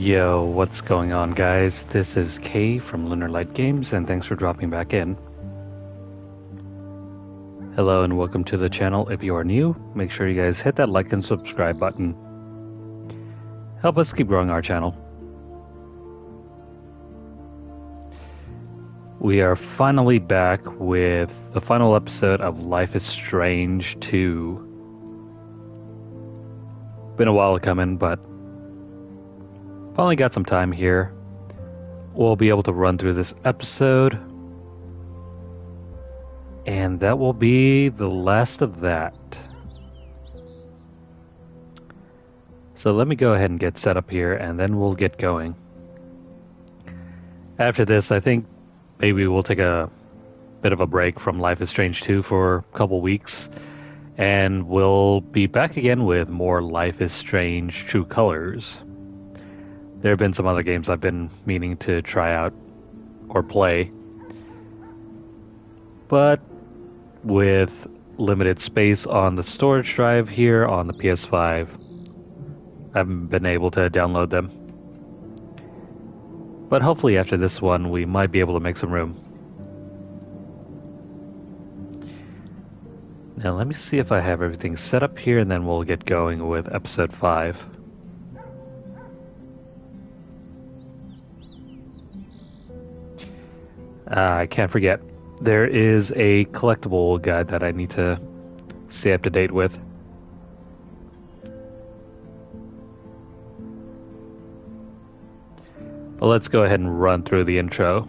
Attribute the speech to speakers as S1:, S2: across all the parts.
S1: Yo, what's going on, guys? This is Kay from Lunarlight Games, and thanks for dropping back in. Hello and welcome to the channel. If you are new, make sure you guys hit that like and subscribe button. Help us keep growing our channel. We are finally back with the final episode of Life is Strange 2. Been a while coming, but finally got some time here. We'll be able to run through this episode. And that will be the last of that. So let me go ahead and get set up here, and then we'll get going. After this, I think maybe we'll take a bit of a break from Life is Strange 2 for a couple weeks. And we'll be back again with more Life is Strange True Colors. There have been some other games I've been meaning to try out or play. But with limited space on the storage drive here on the PS5, I haven't been able to download them. But hopefully after this one, we might be able to make some room. Now let me see if I have everything set up here, and then we'll get going with episode 5. I can't forget, there is a collectible guide that I need to stay up to date with. But let's go ahead and run through the intro.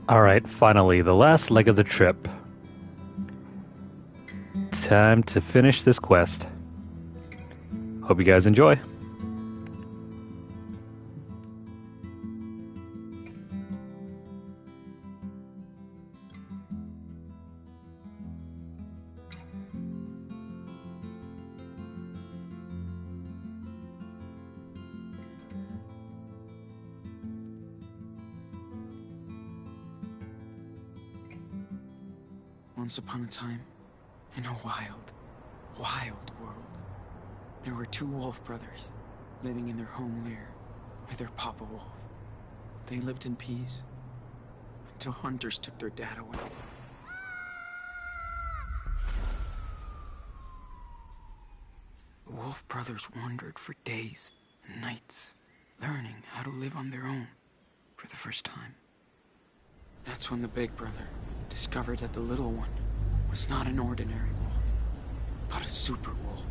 S1: Alright, finally, the last leg of the trip. Time to finish this quest. Hope you guys enjoy.
S2: Once upon a time, in a wild, wild world, there were two wolf brothers living in their home lair with their papa wolf. They lived in peace until hunters took their dad away. The wolf brothers wandered for days and nights, learning how to live on their own for the first time. That's when the big brother discovered that the little one was not an ordinary wolf, but a super wolf.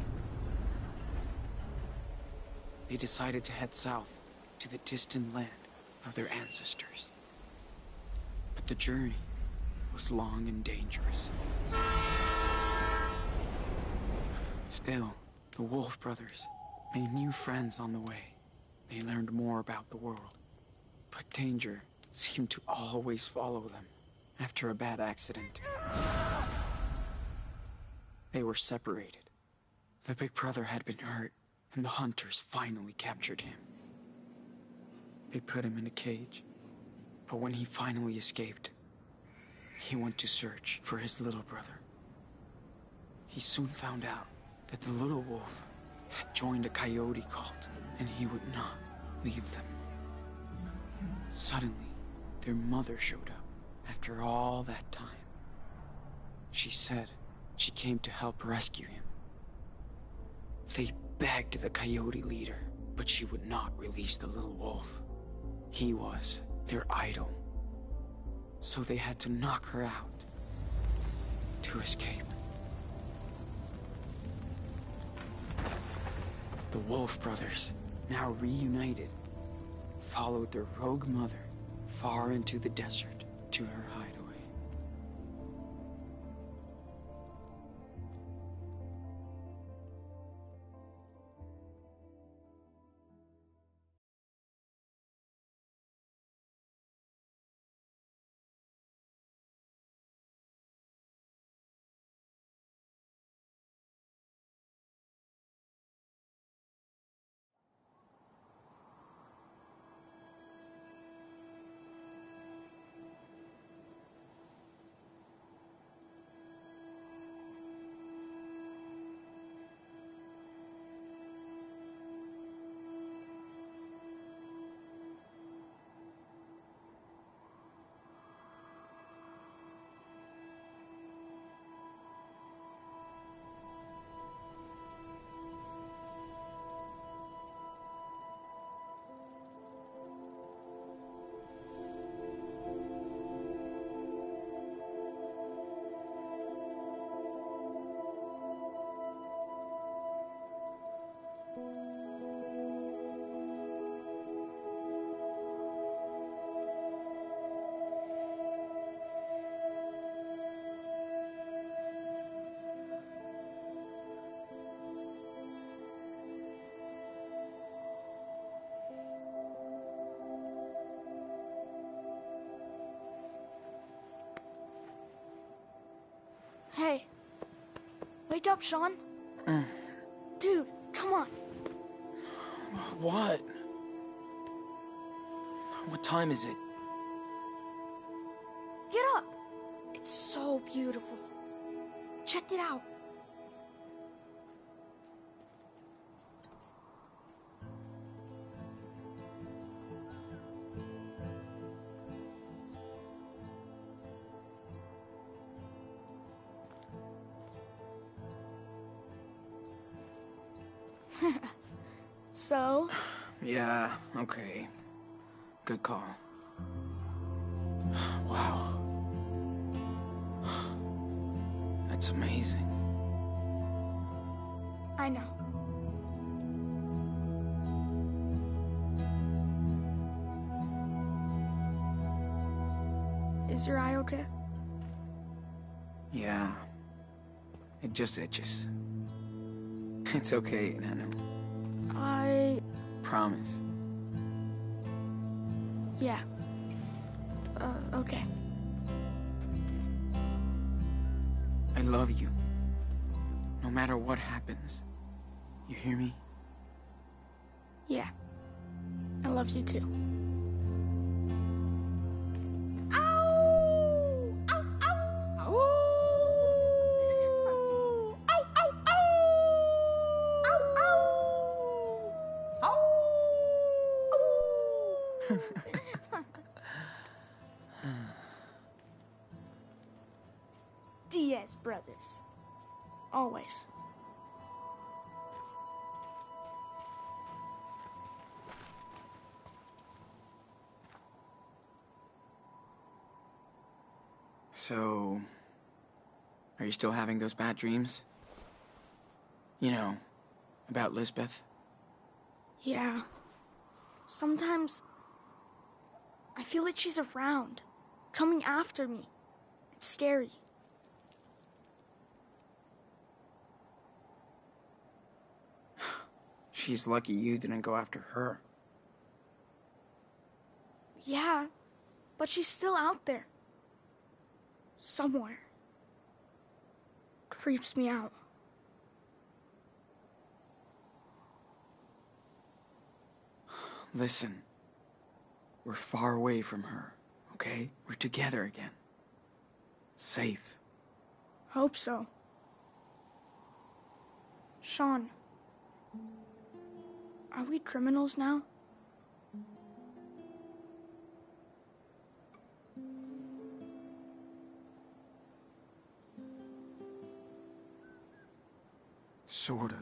S2: They decided to head south to the distant land of their ancestors. But the journey was long and dangerous. Still, the wolf brothers made new friends on the way. They learned more about the world, but danger seemed to always follow them after a bad accident. They were separated. The big brother had been hurt, and the hunters finally captured him. They put him in a cage, but when he finally escaped, he went to search for his little brother. He soon found out that the little wolf had joined a coyote cult, and he would not leave them. Suddenly, their mother showed up after all that time. She said she came to help rescue him. They begged the coyote leader, but she would not release the little wolf. He was their idol. So they had to knock her out to escape. The Wolf brothers, now reunited, followed their rogue mother far into the desert to her hideout.
S3: Wake up, Sean. Dude, come on.
S2: What? What time is it?
S3: Get up. It's so beautiful. Check it out. So?
S2: Yeah, okay. Good call. Wow. That's amazing.
S3: I know. Is your eye okay?
S2: Yeah. It just itches. It's okay, Nano. Promise.
S3: Yeah. Okay.
S2: I love you. No matter what happens. You hear me?
S3: Yeah. I love you too. Diaz brothers. Always.
S2: So, are you still having those bad dreams? You know, about Lisbeth?
S3: Yeah. Sometimes I feel like she's around, coming after me. It's scary.
S2: She's lucky you didn't go after her.
S3: Yeah, but she's still out there. Somewhere. Creeps me out.
S2: Listen, we're far away from her, okay? We're together again. Safe.
S3: Hope so. Sean, are we criminals now?
S2: Sort of.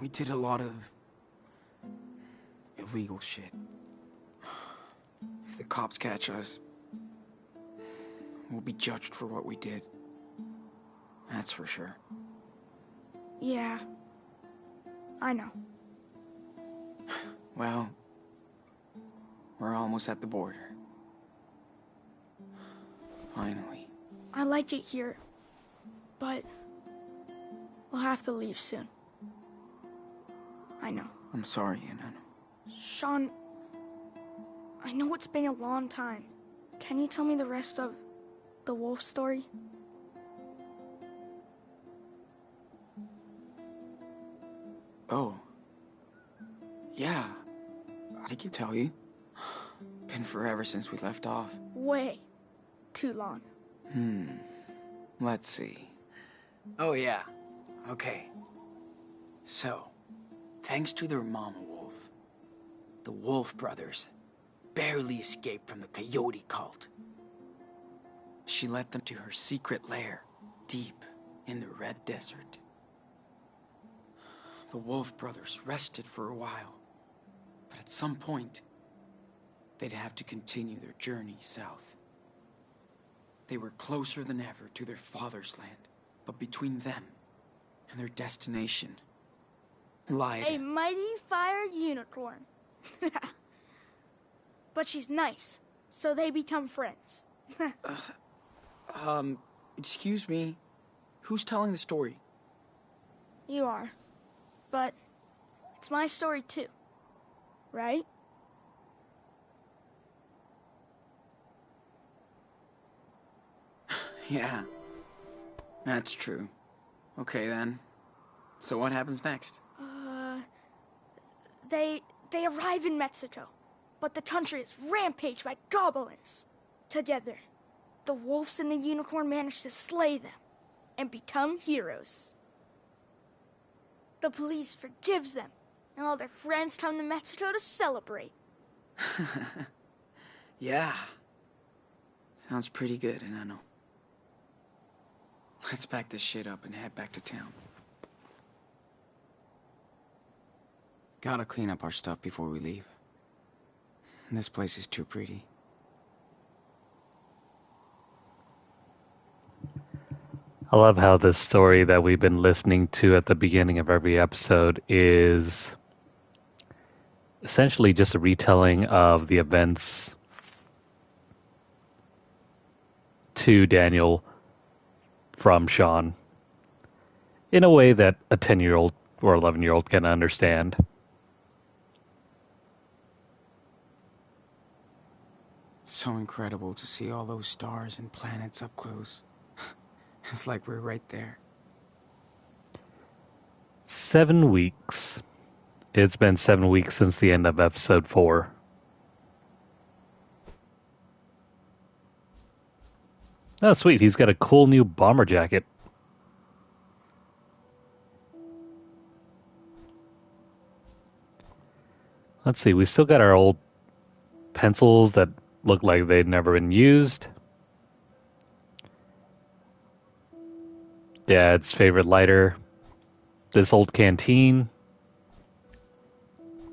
S2: We did a lot of illegal shit. If the cops catch us, we'll be judged for what we did. That's for sure.
S3: Yeah, I know.
S2: Well, we're almost at the border. Finally.
S3: I like it here, but we'll have to leave soon. I know.
S2: I'm sorry, Inanno.
S3: Sean, I know it's been a long time. Can you tell me the rest of the wolf story?
S2: Oh. Yeah, I can tell you. Been forever since we left off.
S3: Way too long.
S2: Let's see. Oh, yeah. Okay. So, thanks to their mama wolf, the Wolf brothers barely escaped from the coyote cult. She led them to her secret lair, deep in the Red Desert. The Wolf brothers rested for a while, but at some point, they'd have to continue their journey south. They were closer than ever to their father's land, but between them and their destination lied
S3: A mighty fire unicorn. But she's nice, so they become friends.
S2: Excuse me, who's telling the story?
S3: You are. But it's my story too, right?
S2: Yeah, that's true. Okay then. So what happens next?
S3: They arrive in Mexico, but the country is rampaged by goblins. Together, the wolves and the unicorn manage to slay them and become heroes. The police forgives them, and all their friends come to Mexico to celebrate.
S2: Yeah. Sounds pretty good, Enano. Let's pack this shit up and head back to town. Gotta clean up our stuff before we leave. This place is too pretty.
S1: I love how the story that we've been listening to at the beginning of every episode is essentially just a retelling of the events to Daniel from Sean in a way that a 10-year-old or 11-year-old can understand.
S2: So incredible to see all those stars and planets up close. It's like we're right there.
S1: 7 weeks. It's been 7 weeks since the end of episode 4. Oh, sweet. He's got a cool new bomber jacket. Let's see. We still got our old pencils that look like they've never been used. Dad's favorite lighter. This old canteen.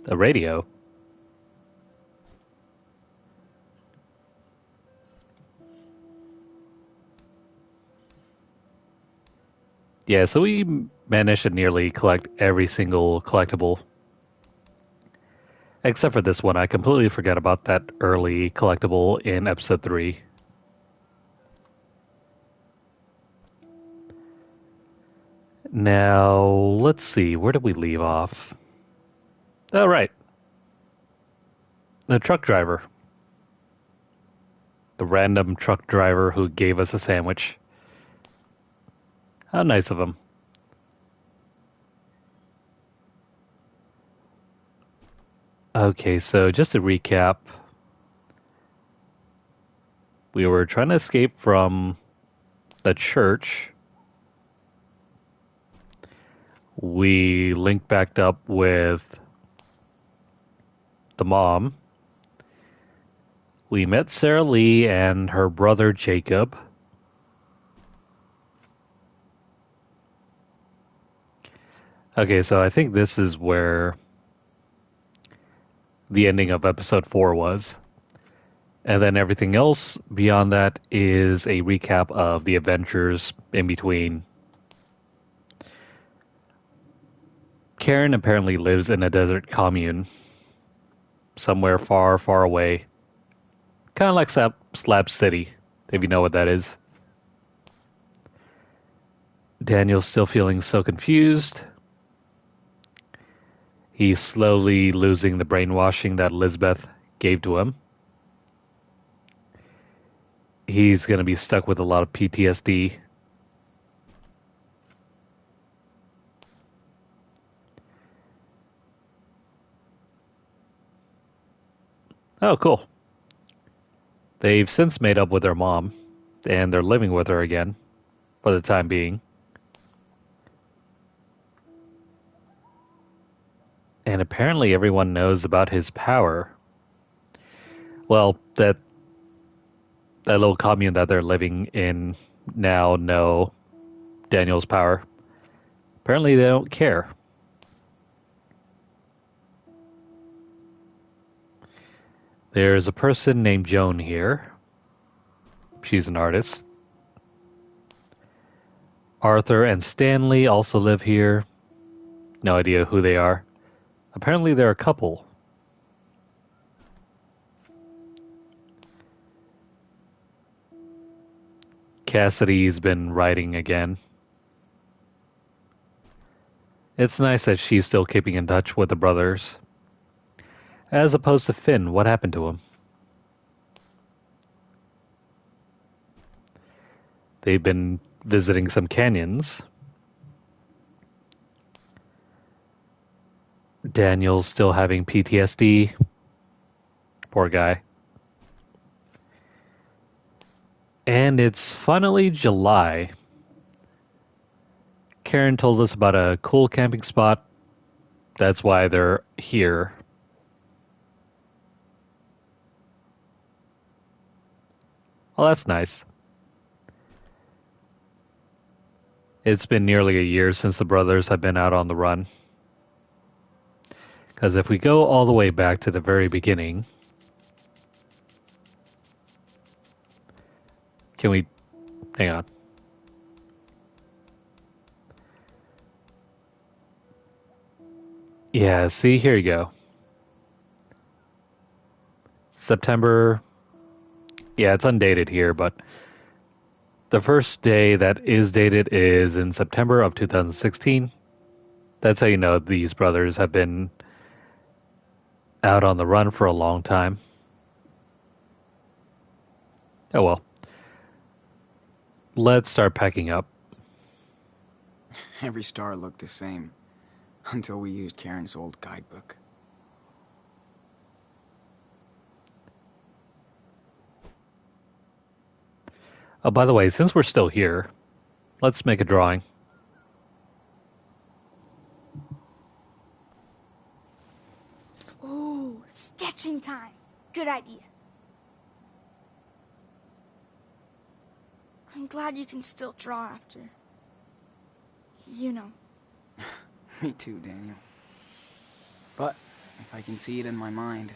S1: A radio. Yeah, so we managed to nearly collect every single collectible. Except for this one. I completely forgot about that early collectible in episode 3. Now, let's see. Where did we leave off? Oh, right. The truck driver. The random truck driver who gave us a sandwich. How nice of him. Okay, so just to recap, we were trying to escape from the church. We linked back up with the mom. We met Sarah Lee and her brother Jacob. Okay, so I think this is where the ending of episode 4 was. And then everything else beyond that is a recap of the adventures in between. Karen apparently lives in a desert commune somewhere far, far away. Kind of like Slab City, if you know what that is. Daniel's still feeling so confused. He's slowly losing the brainwashing that Elizabeth gave to him. He's going to be stuck with a lot of PTSD. Oh, cool. They've since made up with their mom, and they're living with her again, for the time being. And apparently everyone knows about his power. Well, that little commune that they're living in now know Daniel's power. Apparently they don't care. There's a person named Joan here. She's an artist. Arthur and Stanley also live here. No idea who they are. Apparently they're a couple. Cassidy's been writing again. It's nice that she's still keeping in touch with the brothers. As opposed to Finn, what happened to him? They've been visiting some canyons. Daniel's still having PTSD. Poor guy. And it's finally July. Karen told us about a cool camping spot. That's why they're here. Well, that's nice. It's been nearly a year since the brothers have been out on the run. Because if we go all the way back to the very beginning, can we... Hang on. Yeah, see, here you go. September... Yeah, it's undated here, but the first day that is dated is in September of 2016. That's how you know these brothers have been out on the run for a long time. Oh well. Let's start packing up.
S2: Every star looked the same, until we used Karen's old guidebook.
S1: Oh, by the way, since we're still here, let's make a drawing.
S3: Ooh, sketching time. Good idea. I'm glad you can still draw after. You know.
S2: Me too, Daniel. But if I can see it in my mind,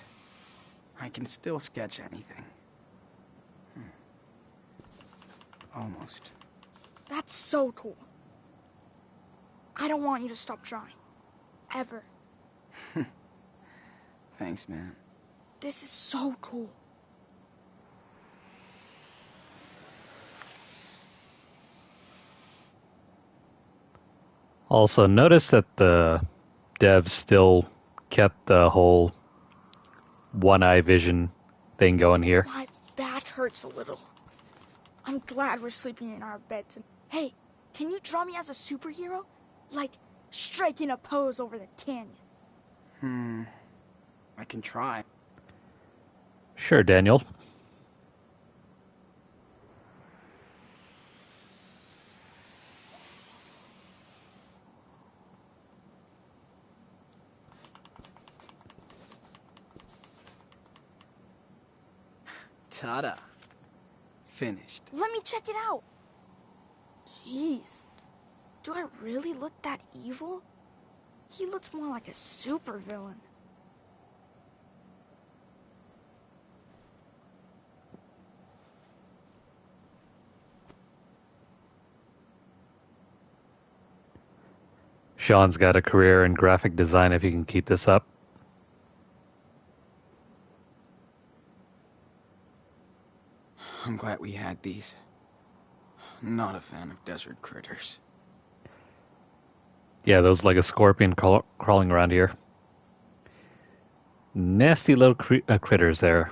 S2: I can still sketch anything. Almost.
S3: That's so cool. I don't want you to stop drawing. Ever.
S2: Thanks, man.
S3: This is so cool.
S1: Also, notice that the devs still kept the whole one-eye vision thing going here.
S3: My back hurts a little. I'm glad we're sleeping in our beds. Hey, can you draw me as a superhero? Like, striking a pose over the canyon.
S2: I can try.
S1: Sure, Daniel.
S2: Ta-da. Finished.
S3: Let me check it out. Jeez. Do I really look that evil? He looks more like a supervillain.
S1: Sean's got a career in graphic design if he can keep this up.
S2: I'm glad we had these. Not a fan of desert critters.
S1: Yeah, those like a scorpion crawling around here. Nasty little critters there.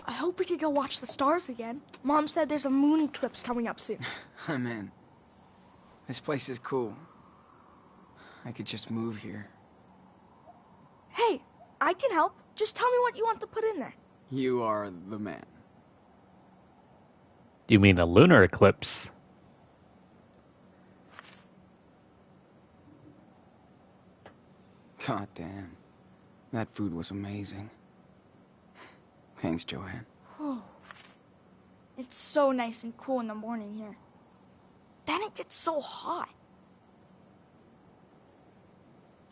S3: I hope we could go watch the stars again. Mom said there's a moon eclipse coming up soon.
S2: I'm in. This place is cool. I could just move here.
S3: Hey, I can help. Just tell me what you want to put in there.
S2: You are the man.
S1: You mean a lunar eclipse?
S2: God damn. That food was amazing. Thanks, Joanne.
S3: Oh, it's so nice and cool in the morning here. Then it gets so hot.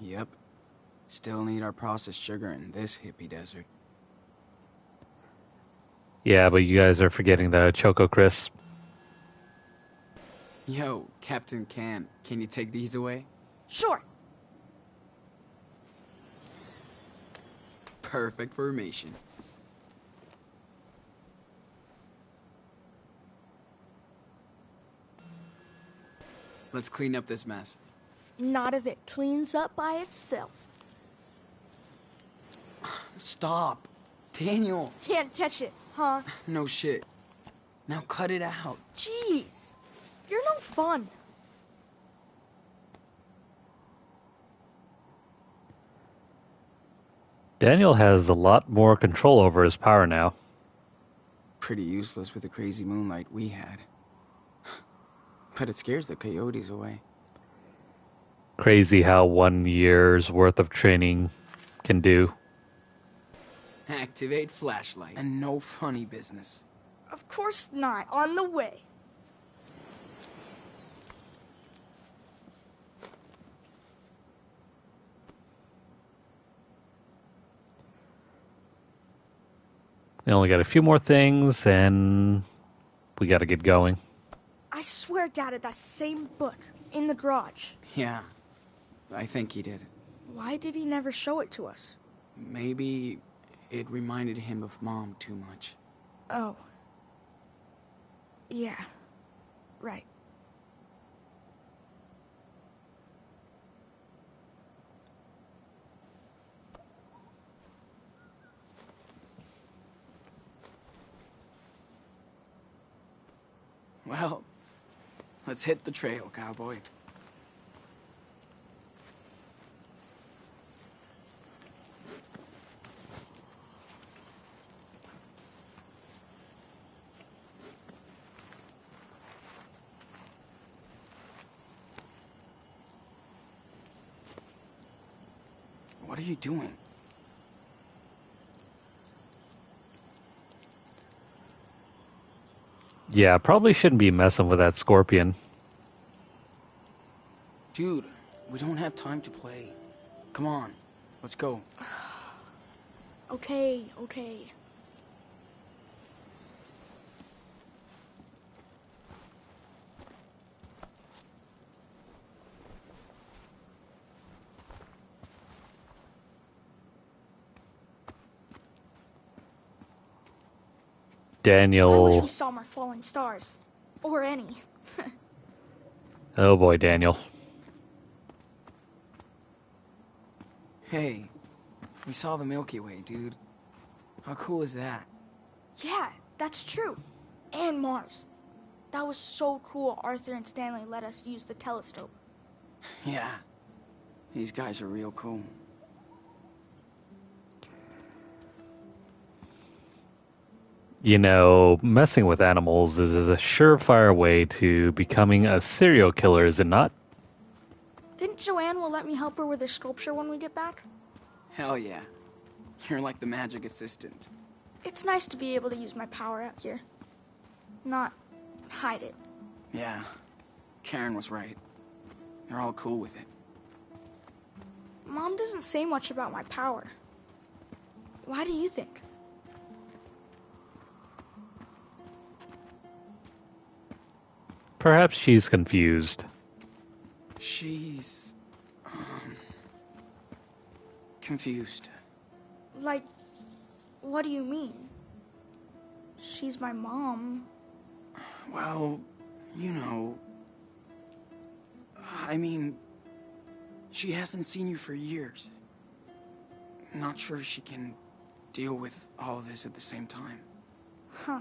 S2: Yep. Still need our processed sugar in this hippie desert.
S1: Yeah, but you guys are forgetting the Choco Crisp.
S2: Yo, Captain Can you take these away?
S3: Sure.
S2: Perfect formation. Let's clean up this mess.
S3: Not if it cleans up by itself.
S2: Stop. Daniel.
S3: Can't catch it, huh?
S2: No shit. Now cut it out.
S3: Jeez. You're no fun.
S1: Daniel has a lot more control over his power now.
S2: Pretty useless with the crazy moonlight we had. But it scares the coyotes away.
S1: Crazy how 1 year's worth of training can do.
S2: Activate flashlight. And no funny business.
S3: Of course not. On the way.
S1: We only got a few more things, and we got to get going.
S3: I swear Dad had that same book in the garage.
S2: Yeah, I think he did.
S3: Why did he never show it to us?
S2: Maybe it reminded him of Mom too much.
S3: Oh. Yeah. Right.
S2: Well, let's hit the trail, cowboy. What are you doing?
S1: Yeah, probably shouldn't be messing with that scorpion.
S2: Dude, we don't have time to play. Come on, let's go.
S3: Okay, okay. I wish
S1: Daniel.
S3: we saw more falling stars. Or any.
S1: Oh boy, Daniel.
S2: Hey, we saw the Milky Way, dude. How cool is that?
S3: Yeah, that's true. And Mars. That was so cool Arthur and Stanley let us use the telescope.
S2: Yeah, these guys are real cool.
S1: You know, messing with animals is a surefire way to becoming a serial killer, is it not?
S3: Think Joanne will let me help her with her sculpture when we get back?
S2: Hell yeah. You're like the magic assistant.
S3: It's nice to be able to use my power out here. Not hide it.
S2: Yeah, Karen was right. They're all cool with it.
S3: Mom doesn't say much about my power. Why do you think?
S1: Perhaps she's confused.
S2: She's... confused.
S3: Like, what do you mean? She's my mom.
S2: Well, you know... I mean... She hasn't seen you for years. Not sure she can deal with all of this at the same time.
S3: Huh.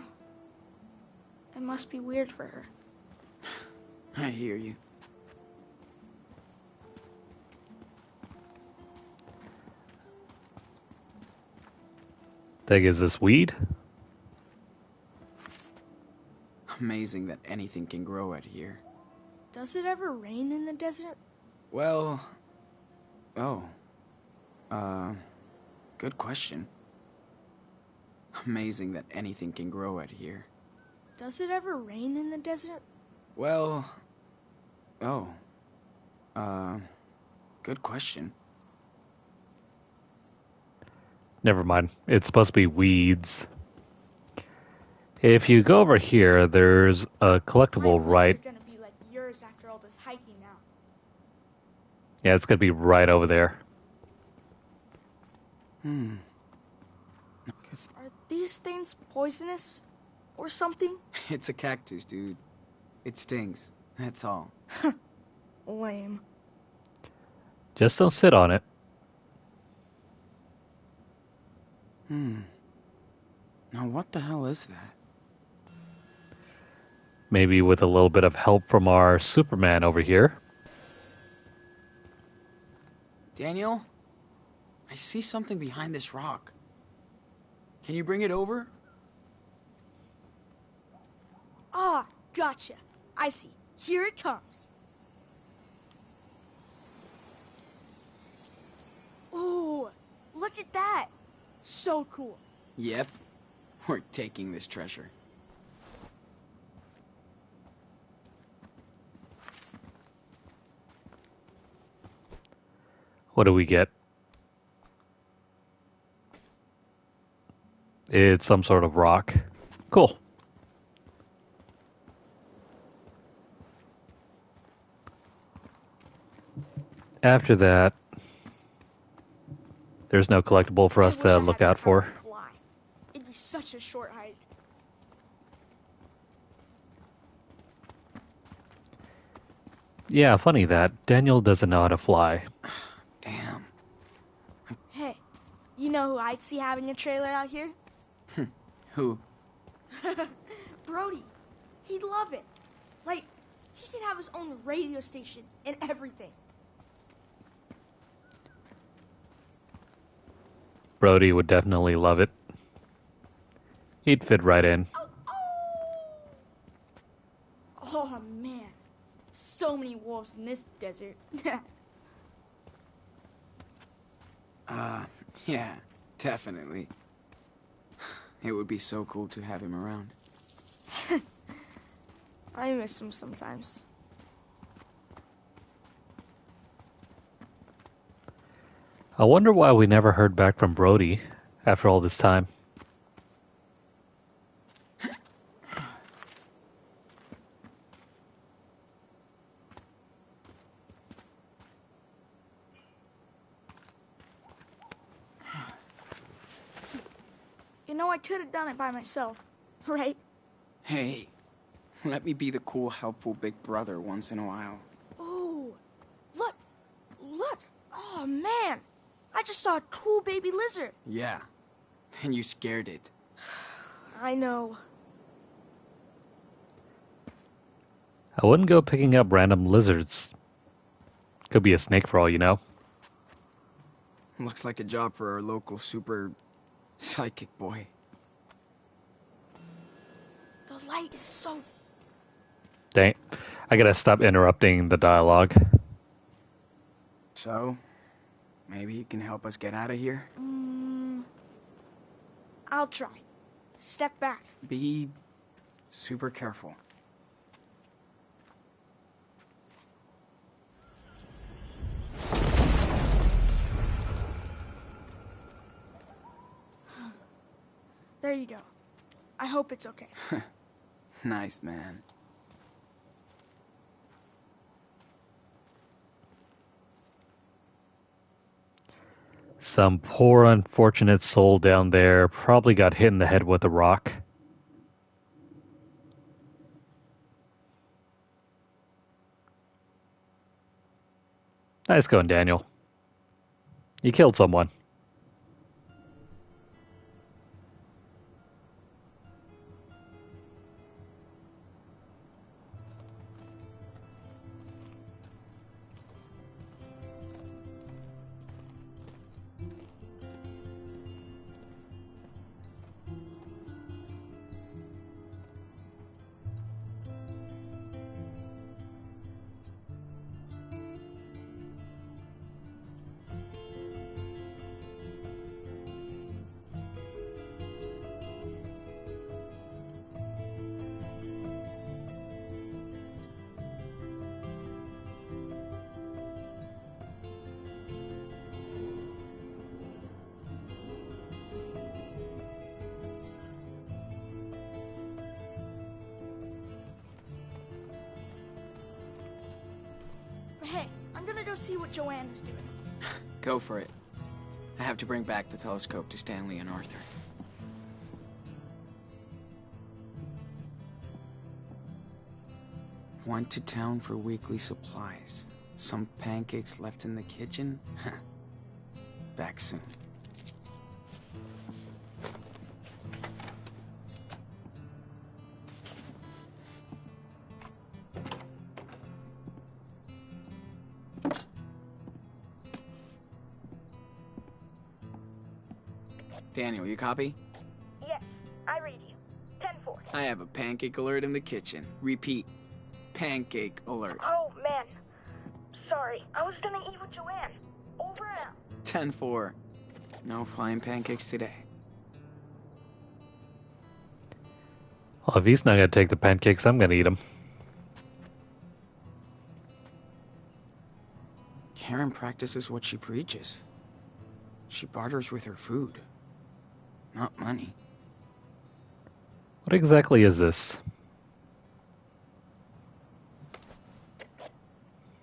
S3: It must be weird for her.
S2: I hear you.
S1: That gives us weed.
S2: Amazing that anything can grow out here.
S3: Does it ever rain in the desert?
S2: Well... Oh. Good question. Amazing that anything can grow out here.
S3: Does it ever rain in the desert?
S2: Well... Oh. Good question.
S1: Never mind. It's supposed to be weeds. If you go over here, there's a collectible
S3: My
S1: right.
S3: legs are gonna be like yours after all this hiking now.
S1: Yeah, it's gonna be right over there.
S3: Are these things poisonous? Or something?
S2: It's a cactus, dude. It stings. That's all.
S3: Lame.
S1: Just don't sit on it.
S2: Now what the hell is that?
S1: Maybe with a little bit of help from our Superman over here.
S2: Daniel? I see something behind this rock. Can you bring it over?
S3: Ah, gotcha. I see. Here it comes. Ooh, look at that. So cool.
S2: Yep. We're taking this treasure.
S1: What do we get? It's some sort of rock. Cool. After that, there's no collectible for
S3: I
S1: us
S3: wish
S1: to
S3: I
S1: look
S3: had the
S1: out
S3: power
S1: for.
S3: to fly. It'd be such a short hike.
S1: Yeah, funny that. Daniel doesn't know how to fly.
S2: Damn.
S3: Hey, you know who I'd see having a trailer out here?
S2: Who?
S3: Brody. He'd love it. Like, he could have his own radio station and everything.
S1: Brody would definitely love it. He'd fit right in.
S3: Oh, man. So many wolves in this desert.
S2: Yeah, definitely. It would be so cool to have him around.
S3: I miss him sometimes.
S1: I wonder why we never heard back from Brody after all this time.
S3: You know, I could have done it by myself, right?
S2: Hey, let me be the cool, helpful big brother once in a while.
S3: Ooh, look, look. Oh, man. I just saw a cool baby lizard.
S2: Yeah, and you scared it.
S3: I know.
S1: I wouldn't go picking up random lizards. Could be a snake for all you know.
S2: Looks like a job for our local super psychic boy.
S3: The light is so...
S1: Dang. I gotta stop interrupting the dialogue.
S2: So, maybe you can help us get out of here?
S3: I'll try. Step back.
S2: Be super careful.
S3: There you go. I hope it's okay.
S2: Nice, man.
S1: Some poor unfortunate soul down there probably got hit in the head with a rock. Nice going, Daniel. You killed someone.
S3: Hey, I'm gonna go see what Joanna's doing.
S2: Go for it. I have to bring back the telescope to Stanley and Arthur. Went to town for weekly supplies. Some pancakes left in the kitchen? Back soon. Daniel, you copy?
S3: Yes, I read you. 10-4.
S2: I have a pancake alert in the kitchen. Repeat. Pancake alert.
S3: Oh, man. Sorry, I was gonna eat with Joanne. Over and out.
S2: 10-4. No flying pancakes today.
S1: Well, if he's not gonna take the pancakes, I'm gonna eat them.
S2: Karen practices what she preaches. She barters with her food, not money.
S1: What exactly is this?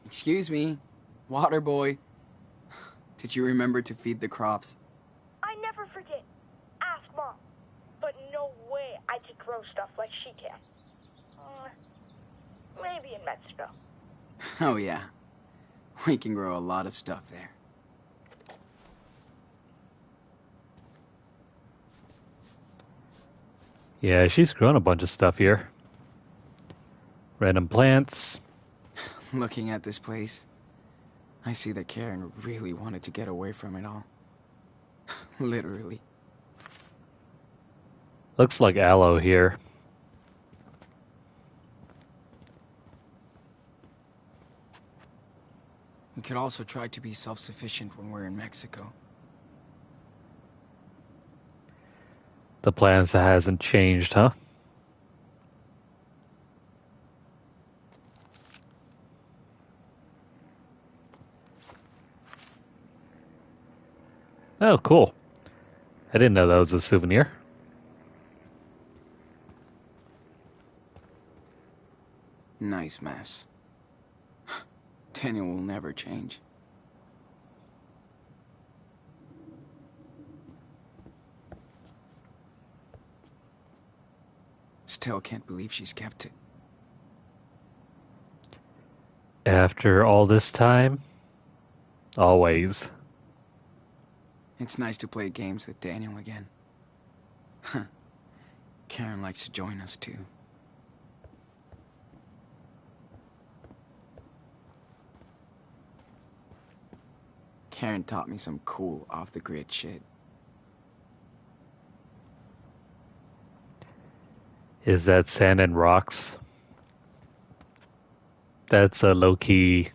S2: Excuse me, water boy. Did you remember to feed the crops?
S3: I never forget. Ask Mom. But no way I could grow stuff like she can. Maybe in Mexico.
S2: Oh yeah, we can grow a lot of stuff there.
S1: Yeah, she's grown a bunch of stuff here. Random plants.
S2: Looking at this place, I see that Karen really wanted to get away from it all. Literally.
S1: Looks like aloe here.
S2: We could also try to be self-sufficient when we're in Mexico.
S1: The plans hasn't changed, huh? Oh, cool. I didn't know that was a souvenir.
S2: Nice mess. Daniel will never change. Still can't believe she's kept it.
S1: After all this time? Always.
S2: It's nice to play games with Daniel again. Karen likes to join us too. Karen taught me some cool off-the-grid shit.
S1: Is that sand and rocks? That's a low-key,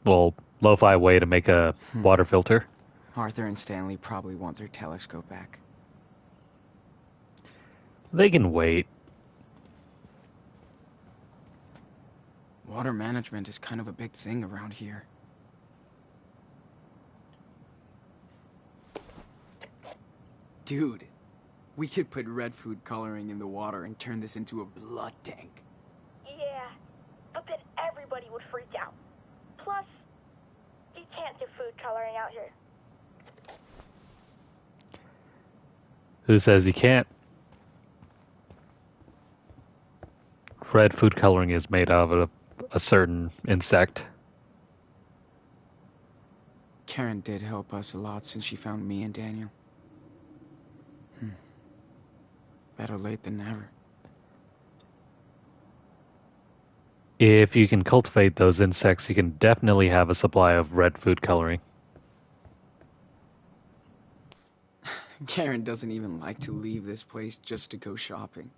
S1: well, lo-fi way to make a water filter.
S2: Arthur and Stanley probably want their telescope back.
S1: They can wait.
S2: Water management is kind of a big thing around here. Dude, we could put red food coloring in the water and turn this into a blood tank.
S3: Yeah, but then everybody would freak out. Plus, you can't do food coloring out here.
S1: Who says you can't? Red food coloring is made out of a certain insect.
S2: Karen did help us a lot since she found me and Daniel. Better late than never.
S1: If you can cultivate those insects, you can definitely have a supply of red food coloring.
S2: Karen doesn't even like to leave this place just to go shopping.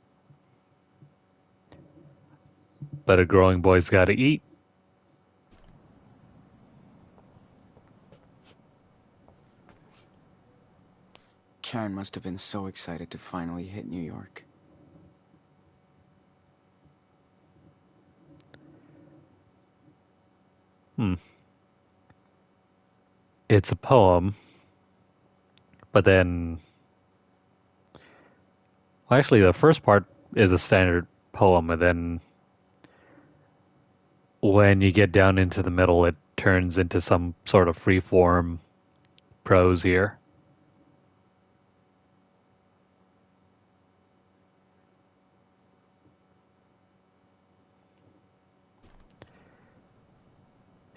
S1: But a growing boy's gotta eat.
S2: Karen must have been so excited to finally hit New York.
S1: It's a poem, but then... Well, actually, the first part is a standard poem, and then when you get down into the middle, it turns into some sort of free-form prose here.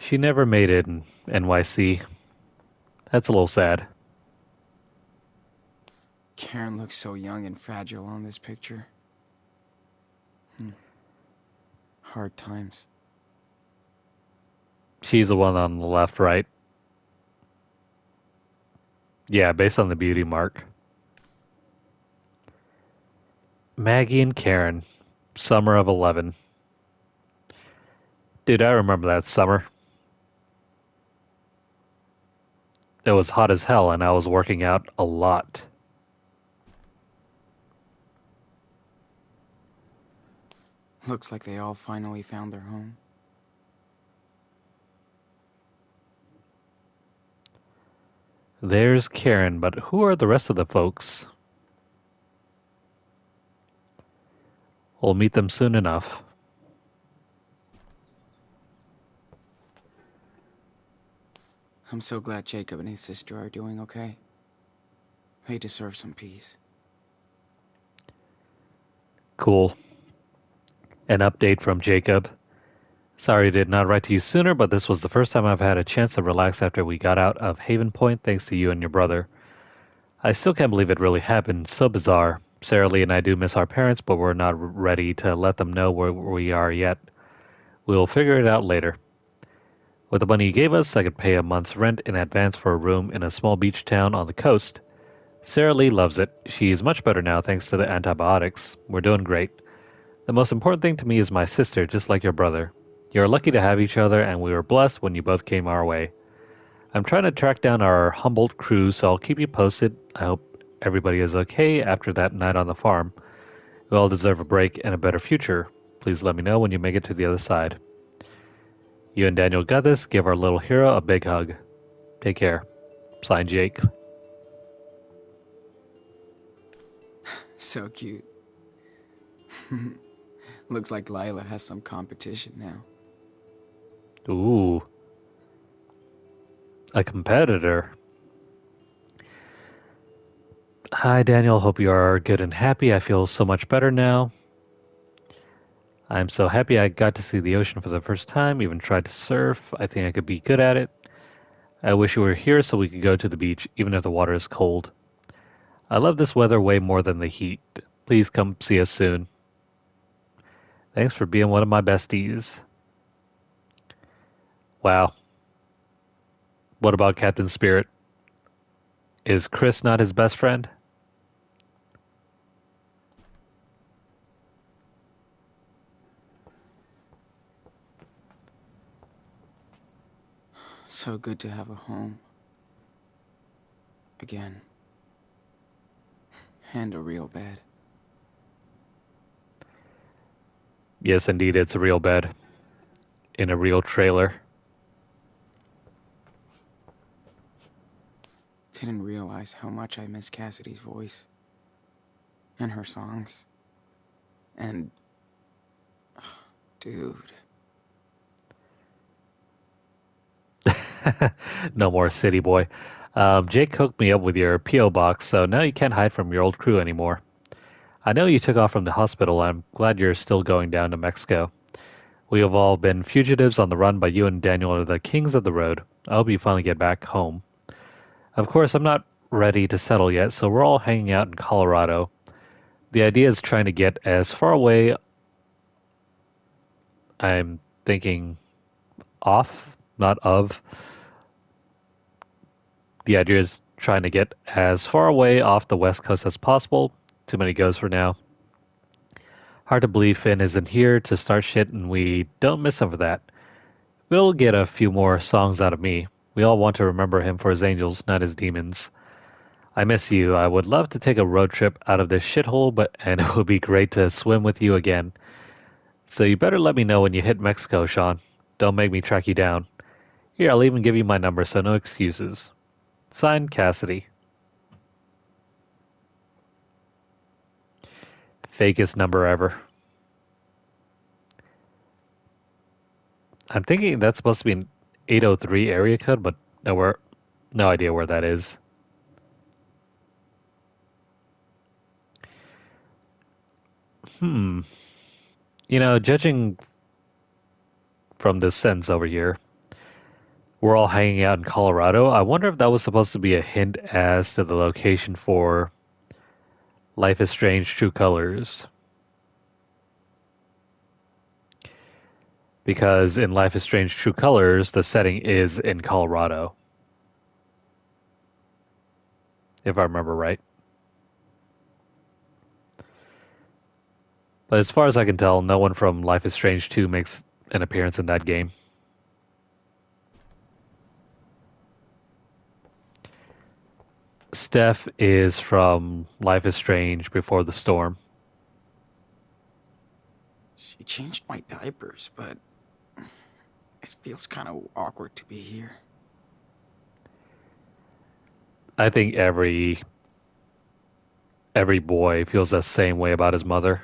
S1: She never made it in NYC. That's a little sad.
S2: Karen looks so young and fragile on this picture. Hard times.
S1: She's the one on the left, right? Yeah, based on the beauty mark. Maggie and Karen, summer of 11. Dude, I remember that summer. It was hot as hell and I was working out a lot.
S2: Looks like they all finally found their home.
S1: There's Karen, but who are the rest of the folks? We'll meet them soon enough.
S2: I'm so glad Jacob and his sister are doing okay. They deserve some peace.
S1: Cool. An update from Jacob. Sorry I did not write to you sooner, but this was the first time I've had a chance to relax after we got out of Haven Point thanks to you and your brother. I still can't believe it really happened. So bizarre. Sarah Lee and I do miss our parents, but we're not ready to let them know where we are yet. We'll figure it out later. With the money you gave us, I could pay a month's rent in advance for a room in a small beach town on the coast. Sarah Lee loves it. She's much better now thanks to the antibiotics. We're doing great. The most important thing to me is my sister, just like your brother. You're lucky to have each other, and we were blessed when you both came our way. I'm trying to track down our Humboldt crew, so I'll keep you posted. I hope everybody is okay after that night on the farm. We all deserve a break and a better future. Please let me know when you make it to the other side. You and Daniel got this. Give our little hero a big hug. Take care. Signed, Jake.
S2: So cute. Looks like Lila has some competition now.
S1: Ooh. A competitor. Hi, Daniel. Hope you are good and happy. I feel so much better now. I'm so happy I got to see the ocean for the first time, even tried to surf. I think I could be good at it. I wish you were here so we could go to the beach, even if the water is cold. I love this weather way more than the heat. Please come see us soon. Thanks for being one of my besties. Wow. What about Captain Spirit? Is Chris not his best friend?
S2: So good to have a home. Again. And a real bed.
S1: Yes, indeed, it's a real bed. In a real trailer.
S2: Didn't realize how much I miss Cassidy's voice. And her songs. And... dude.
S1: No more city boy. Jake hooked me up with your P.O. box, so now you can't hide from your old crew anymore. I know you took off from the hospital. I'm glad you're still going down to Mexico. We have all been fugitives on the run, but you and Daniel are the kings of the road. I hope you finally get back home. Of course, I'm not ready to settle yet, so we're all hanging out in Colorado. The idea is trying to get as far away, I'm thinking off, not of. The idea is trying to get as far away off the west coast as possible. Too many goes for now. Hard to believe Finn isn't here to start shit, and we don't miss him for that. We'll get a few more songs out of me. We all want to remember him for his angels, not his demons. I miss you. I would love to take a road trip out of this shithole, and it would be great to swim with you again. So you better let me know when you hit Mexico, Sean. Don't make me track you down. Here, I'll even give you my number, so no excuses. Signed, Cassidy. Fakest number ever. I'm thinking that's supposed to be an 803 area code, but no idea where that is. You know, judging from this sentence over here, we're all hanging out in Colorado. I wonder if that was supposed to be a hint as to the location for Life is Strange True Colors. Because in Life is Strange True Colors, the setting is in Colorado. if I remember right. But as far as I can tell, no one from Life is Strange 2 makes an appearance in that game. Steph is from Life is Strange Before the Storm.
S2: She changed my diapers, but it feels kind of awkward to be here.
S1: I think every boy feels the same way about his mother.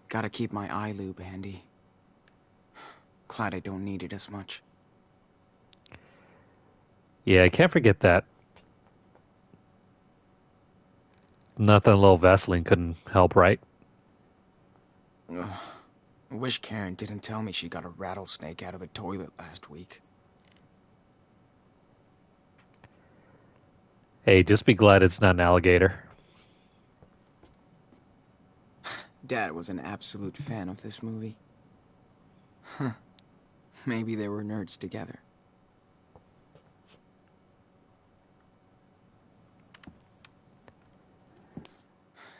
S2: Gotta keep my eye lube handy. Glad I don't need it as much.
S1: Yeah, I can't forget that. Nothing a little Vaseline couldn't help, right?
S2: Ugh. I wish Karen didn't tell me she got a rattlesnake out of the toilet last week.
S1: Hey, just be glad it's not an alligator.
S2: Dad was an absolute fan of this movie. Huh. Maybe they were nerds together.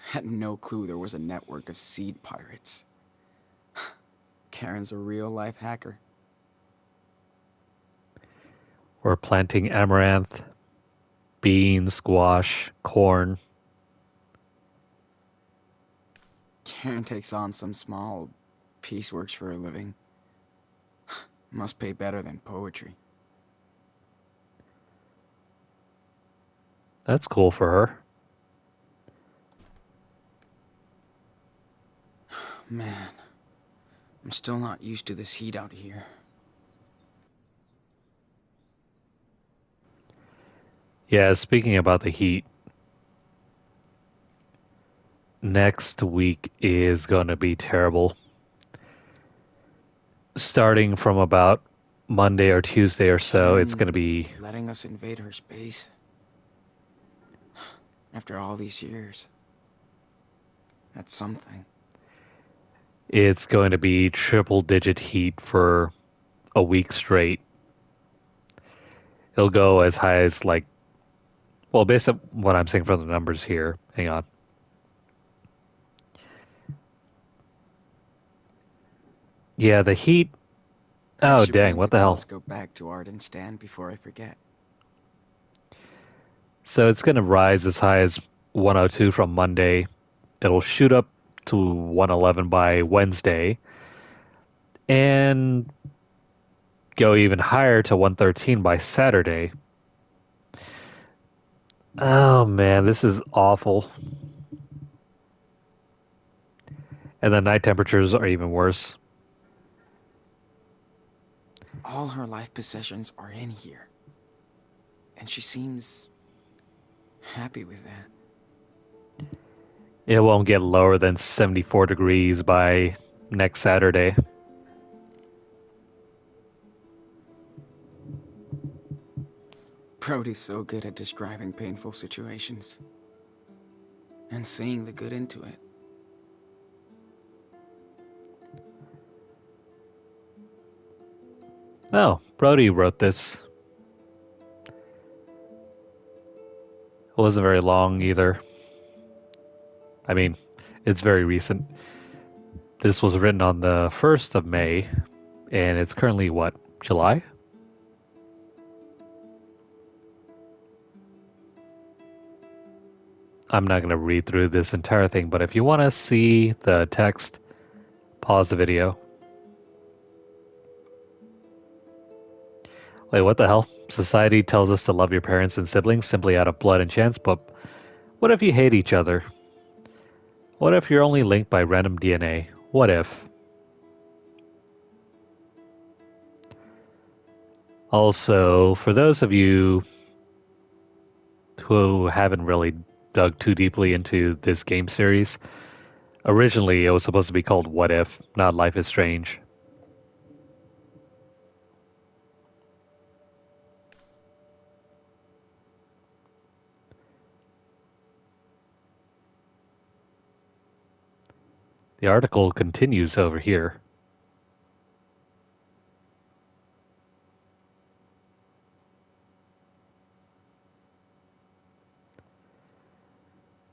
S2: Had no clue there was a network of seed pirates. Karen's a real-life hacker.
S1: We're planting amaranth, beans, squash, corn.
S2: Karen takes on some small pieceworks for a living. Must pay better than poetry.
S1: That's cool for her.
S2: Man, I'm still not used to this heat out here.
S1: Yeah, speaking about the heat, next week is going to be terrible. Starting from about Monday or Tuesday or so, it's going to be...
S2: letting us invade her space. After all these years. That's something.
S1: It's going to be triple-digit heat for a week straight. It'll go as high as like... Well, based on what I'm seeing from the numbers here, hang on. Yeah, the heat... Oh, dang, what the hell?
S2: Let's go back to Arden Stand before I forget.
S1: So it's going to rise as high as 102 from Monday. It'll shoot up to 111 by Wednesday. And go even higher to 113 by Saturday. Oh man, this is awful. And the night temperatures are even worse.
S2: All her life possessions are in here. And she seems happy with that.
S1: It won't get lower than 74 degrees by next Saturday.
S2: Brody's so good at describing painful situations. And seeing the good into it.
S1: Oh, Brody wrote this. It wasn't very long either. I mean, it's very recent. This was written on the 1st of May, and it's currently what, July? I'm not going to read through this entire thing, but if you want to see the text, pause the video. Wait, what the hell? Society tells us to love your parents and siblings simply out of blood and chance, but what if you hate each other? What if you're only linked by random DNA? What if? Also, for those of you who haven't really dug too deeply into this game series, originally it was supposed to be called What If, not Life is Strange. The article continues over here.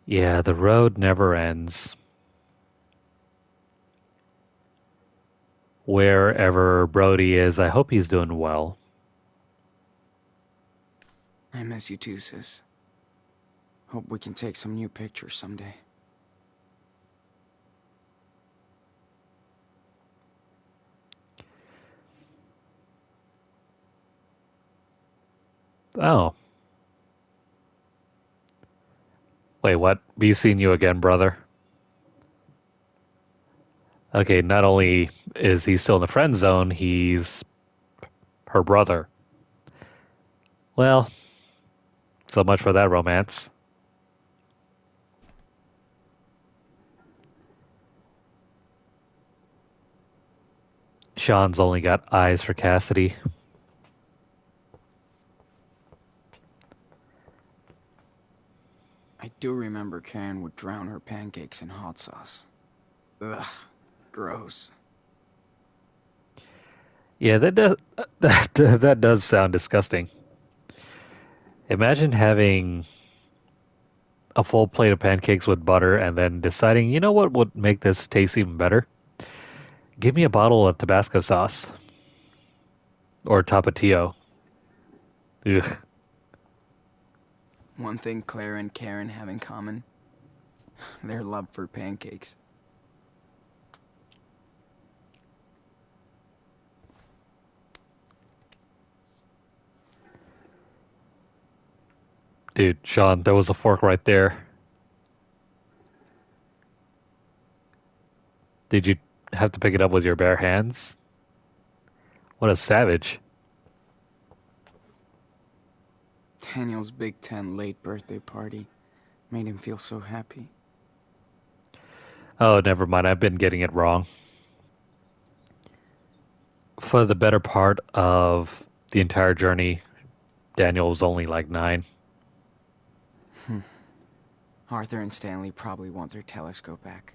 S1: Yeah, the road never ends. Wherever Brody is, I hope he's doing well.
S2: I miss you too, sis. Hope we can take some new pictures someday.
S1: Oh. Wait, what? Be seeing you again, brother. Okay, not only is he still in the friend zone, he's her brother. Well, so much for that romance. Sean's only got eyes for Cassidy.
S2: I do remember Karen would drown her pancakes in hot sauce. Ugh, gross.
S1: Yeah, that does sound disgusting. Imagine having a full plate of pancakes with butter and then deciding, you know what would make this taste even better? Give me a bottle of Tabasco sauce or Tapatio. Ugh.
S2: One thing Claire and Karen have in common, their love for pancakes.
S1: Dude, Sean, there was a fork right there. Did you have to pick it up with your bare hands? What a savage.
S2: Daniel's Big Ten late birthday party made him feel so happy.
S1: Oh, never mind. I've been getting it wrong. For the better part of the entire journey, Daniel was only like 9.
S2: Arthur and Stanley probably want their telescope back.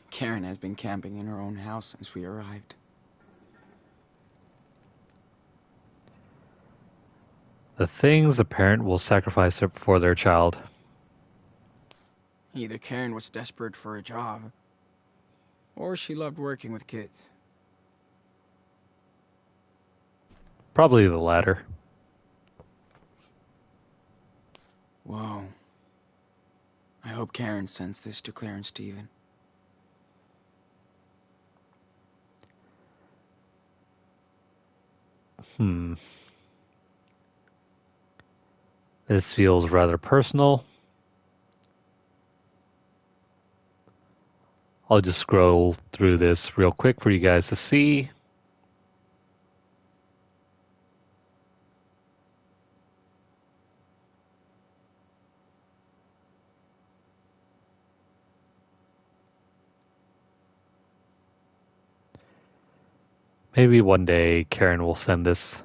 S2: Karen has been camping in her own house since we arrived.
S1: The things a parent will sacrifice for their child.
S2: Either Karen was desperate for a job, or she loved working with kids.
S1: Probably the latter.
S2: Whoa. I hope Karen sends this to Claire and Steven.
S1: This feels rather personal. I'll just scroll through this real quick for you guys to see. Maybe one day Karen will send this.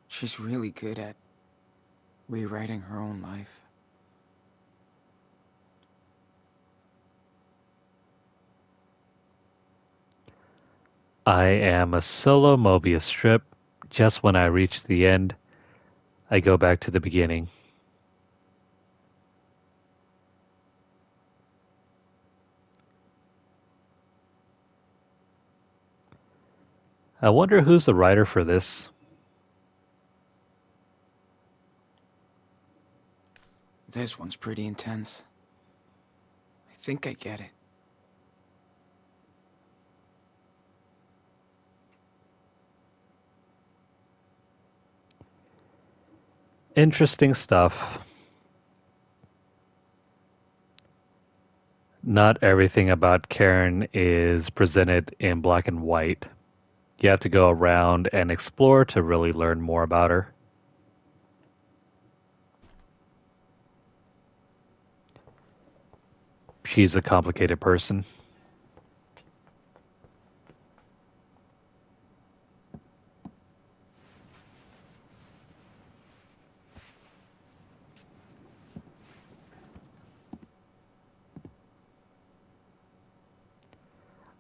S2: She's really good at rewriting her own life.
S1: I am a solo Mobius strip. Just when I reach the end, I go back to the beginning. I wonder who's the writer for this.
S2: This one's pretty intense. I think I get it.
S1: Interesting stuff. Not everything about Karen is presented in black and white. You have to go around and explore to really learn more about her. She's a complicated person.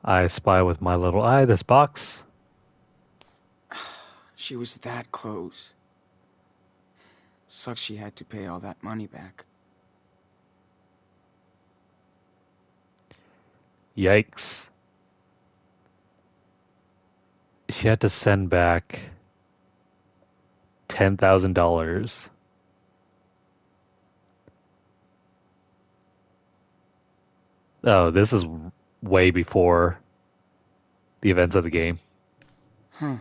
S1: I spy with my little eye this box.
S2: She was that close. Sucks she had to pay all that money back.
S1: Yikes. She had to send back $10,000. Oh, this is way before the events of the game.
S2: Huh.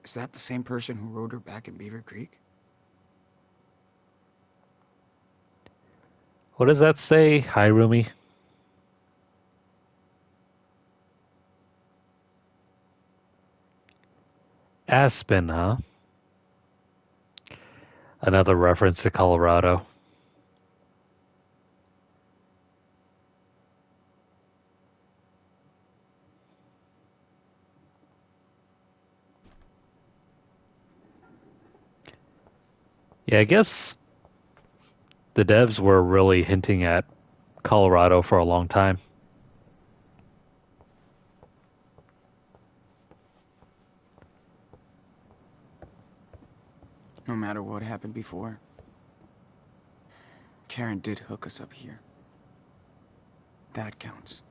S2: Is that the same person who rode her back in Beaver Creek?
S1: What does that say? Hi, Rumi. Aspen, huh? Another reference to Colorado. Yeah, I guess the devs were really hinting at Colorado for a long time.
S2: No matter what happened before, Karen did hook us up here. That counts.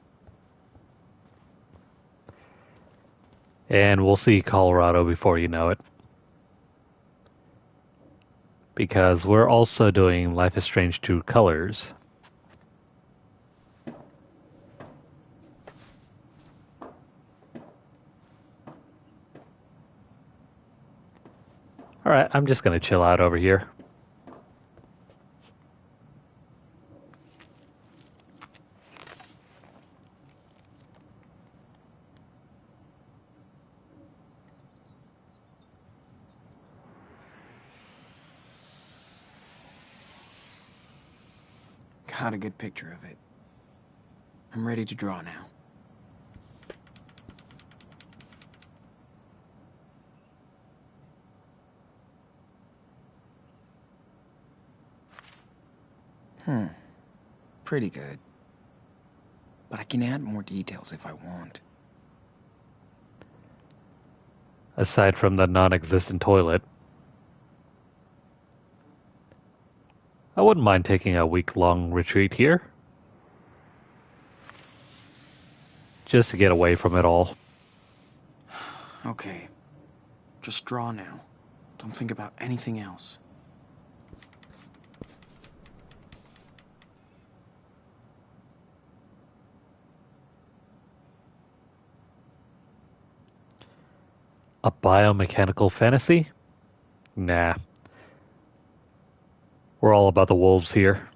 S1: And we'll see Colorado before you know it. Because we're also doing Life is Strange 2 Colors. Alright, I'm just going to chill out over here.
S2: Got a good picture of it. I'm ready to draw now. Pretty good. But I can add more details if I want.
S1: Aside from the non-existent toilet. I wouldn't mind taking a week-long retreat here. Just to get away from it all.
S2: Okay. Just draw now. Don't think about anything else.
S1: A biomechanical fantasy? Nah. We're all about the wolves here.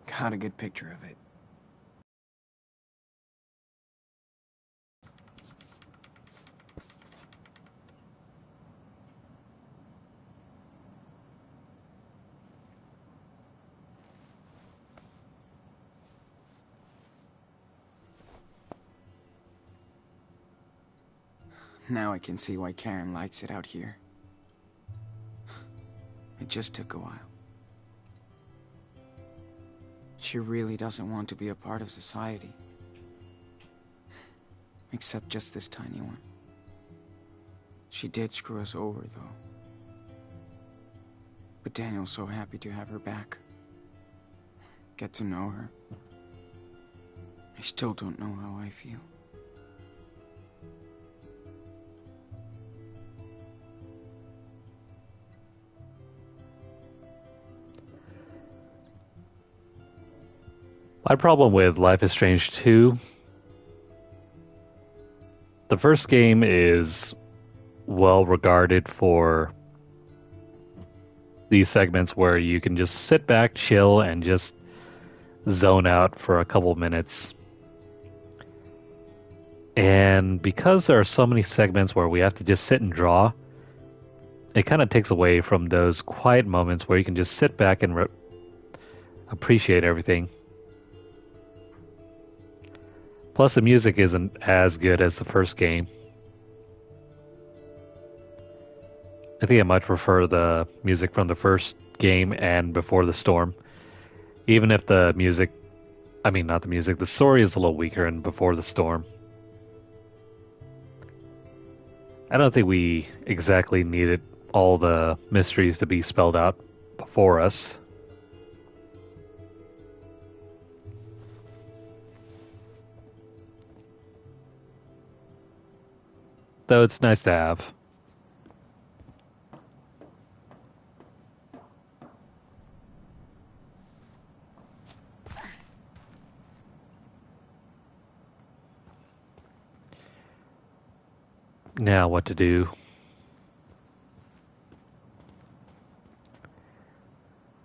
S2: Got a good picture of it. Now I can see why Karen likes it out here. It just took a while. She really doesn't want to be a part of society. Except just this tiny one. She did screw us over, though. But Daniel's so happy to have her back. Get to know her. I still don't know how I feel.
S1: My problem with Life is Strange 2, the first game is well regarded for these segments where you can just sit back, chill, and just zone out for a couple minutes. And because there are so many segments where we have to just sit and draw, it kind of takes away from those quiet moments where you can just sit back and appreciate everything. Plus, the music isn't as good as the first game. I think I much prefer the music from the first game and Before the Storm. Even if the music, I mean, not the music, the story is a little weaker in Before the Storm. I don't think we exactly needed all the mysteries to be spelled out before us. Though it's nice to have. Now what to do?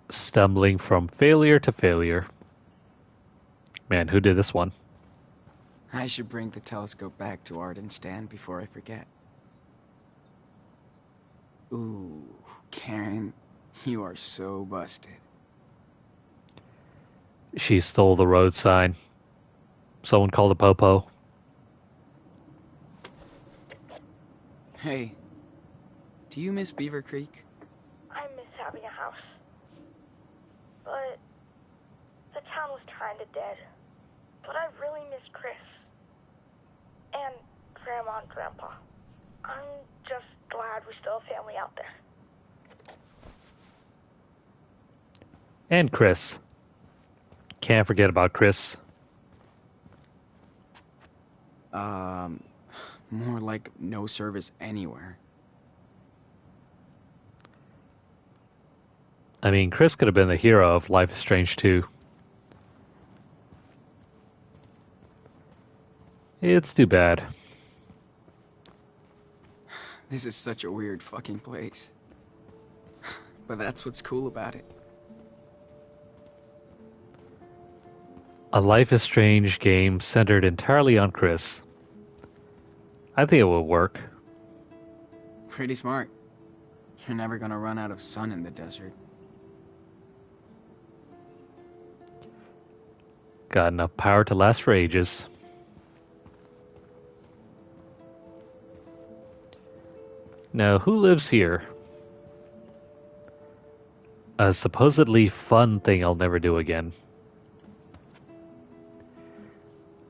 S1: Stumbling from failure to failure. Man, who did this one?
S2: I should bring the telescope back to Art and Stan before I forget. Ooh, Karen, you are so busted.
S1: She stole the road sign. Someone called a popo.
S2: Hey, do you miss Beaver Creek?
S3: I miss having a house. But the town was kinda dead. But I really miss Chris. And Grandma and Grandpa. I'm just glad we still have family out there.
S1: And Chris. Can't forget about Chris.
S2: More like no service anywhere.
S1: I mean, Chris could have been the hero of Life is Strange 2. It's too bad.
S2: This is such a weird fucking place. But that's what's cool about it.
S1: A Life is Strange game centered entirely on Chris. I think it will work.
S2: Pretty smart. You're never gonna run out of sun in the desert.
S1: Got enough power to last for ages. Now, who lives here? A supposedly fun thing I'll never do again.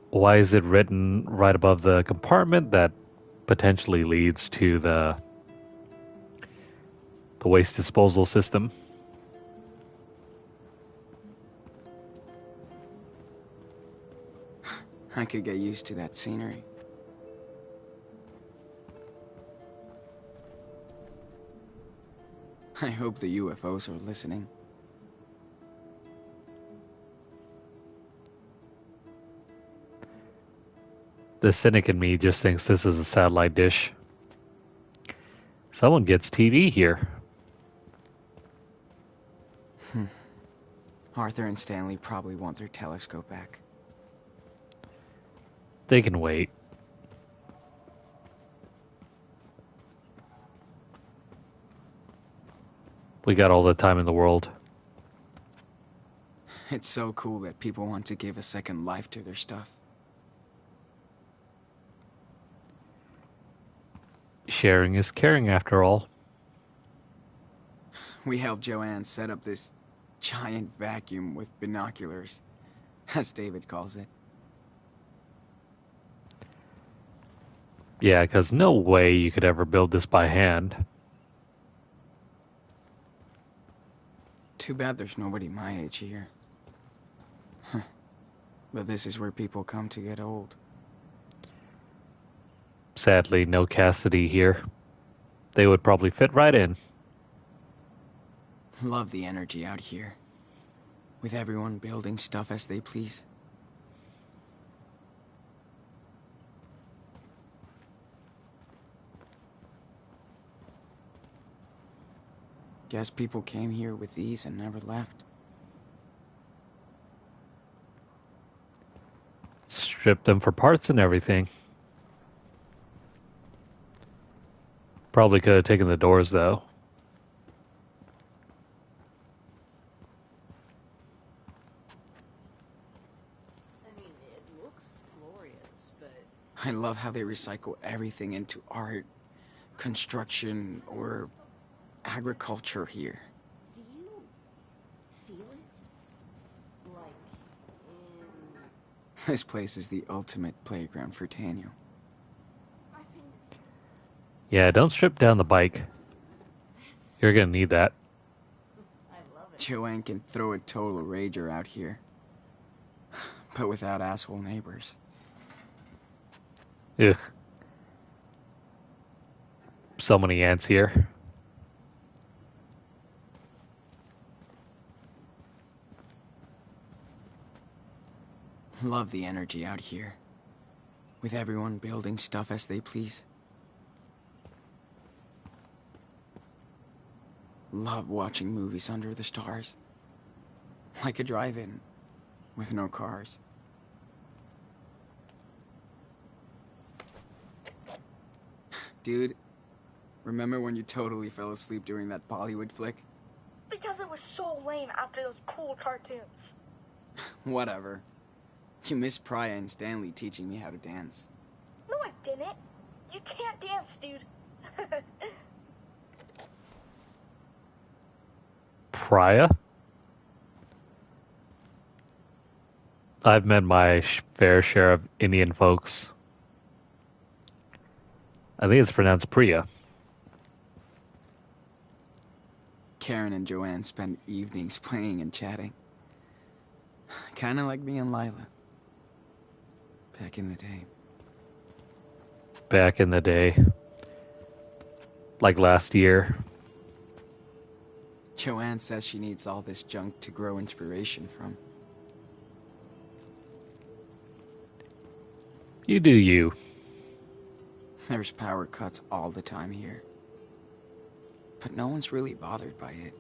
S1: Why is it written right above the compartment that potentially leads to the waste disposal system?
S2: I could get used to that scenery. I hope the UFOs are listening.
S1: The cynic in me just thinks this is a satellite dish. Someone gets TV here.
S2: Arthur and Stanley probably want their telescope back.
S1: They can wait. We got all the time in the world.
S2: It's so cool that people want to give a second life to their stuff.
S1: Sharing is caring, after all.
S2: We helped Joanne set up this giant vacuum with binoculars, as David calls it.
S1: Yeah, because no way you could ever build this by hand.
S2: Too bad there's nobody my age here. But this is where people come to get old.
S1: Sadly, no Cassidy here. They would probably fit right in.
S2: Love the energy out here. With everyone building stuff as they please. Guess people came here with these and never left.
S1: Stripped them for parts and everything. Probably could have taken the doors, though.
S4: I mean, it looks glorious, but...
S2: I love how they recycle everything into art, construction, or agriculture here.
S4: Do you feel it?
S2: This place is the ultimate playground for Daniel.
S1: Yeah, don't strip down the bike. You're gonna need that.
S4: I love it.
S2: Joanne can throw a total rager out here. But without asshole neighbors.
S1: Ugh. So many ants here.
S2: Love the energy out here. With everyone building stuff as they please. Love watching movies under the stars. Like a drive-in, with no cars. Dude, remember when you totally fell asleep during that Bollywood flick?
S3: Because it was so lame after those cool cartoons.
S2: Whatever. You missed Priya and Stanley teaching me how to dance.
S3: No, I didn't. You can't dance, dude.
S1: Priya? I've met my fair share of Indian folks. I think it's pronounced Priya.
S2: Karen and Joanne spend evenings playing and chatting. Kinda like me and Lila. Back in the day.
S1: Back in the day. Like last year.
S2: Joanne says she needs all this junk to grow inspiration from.
S1: You do you.
S2: There's power cuts all the time here. But no one's really bothered by it.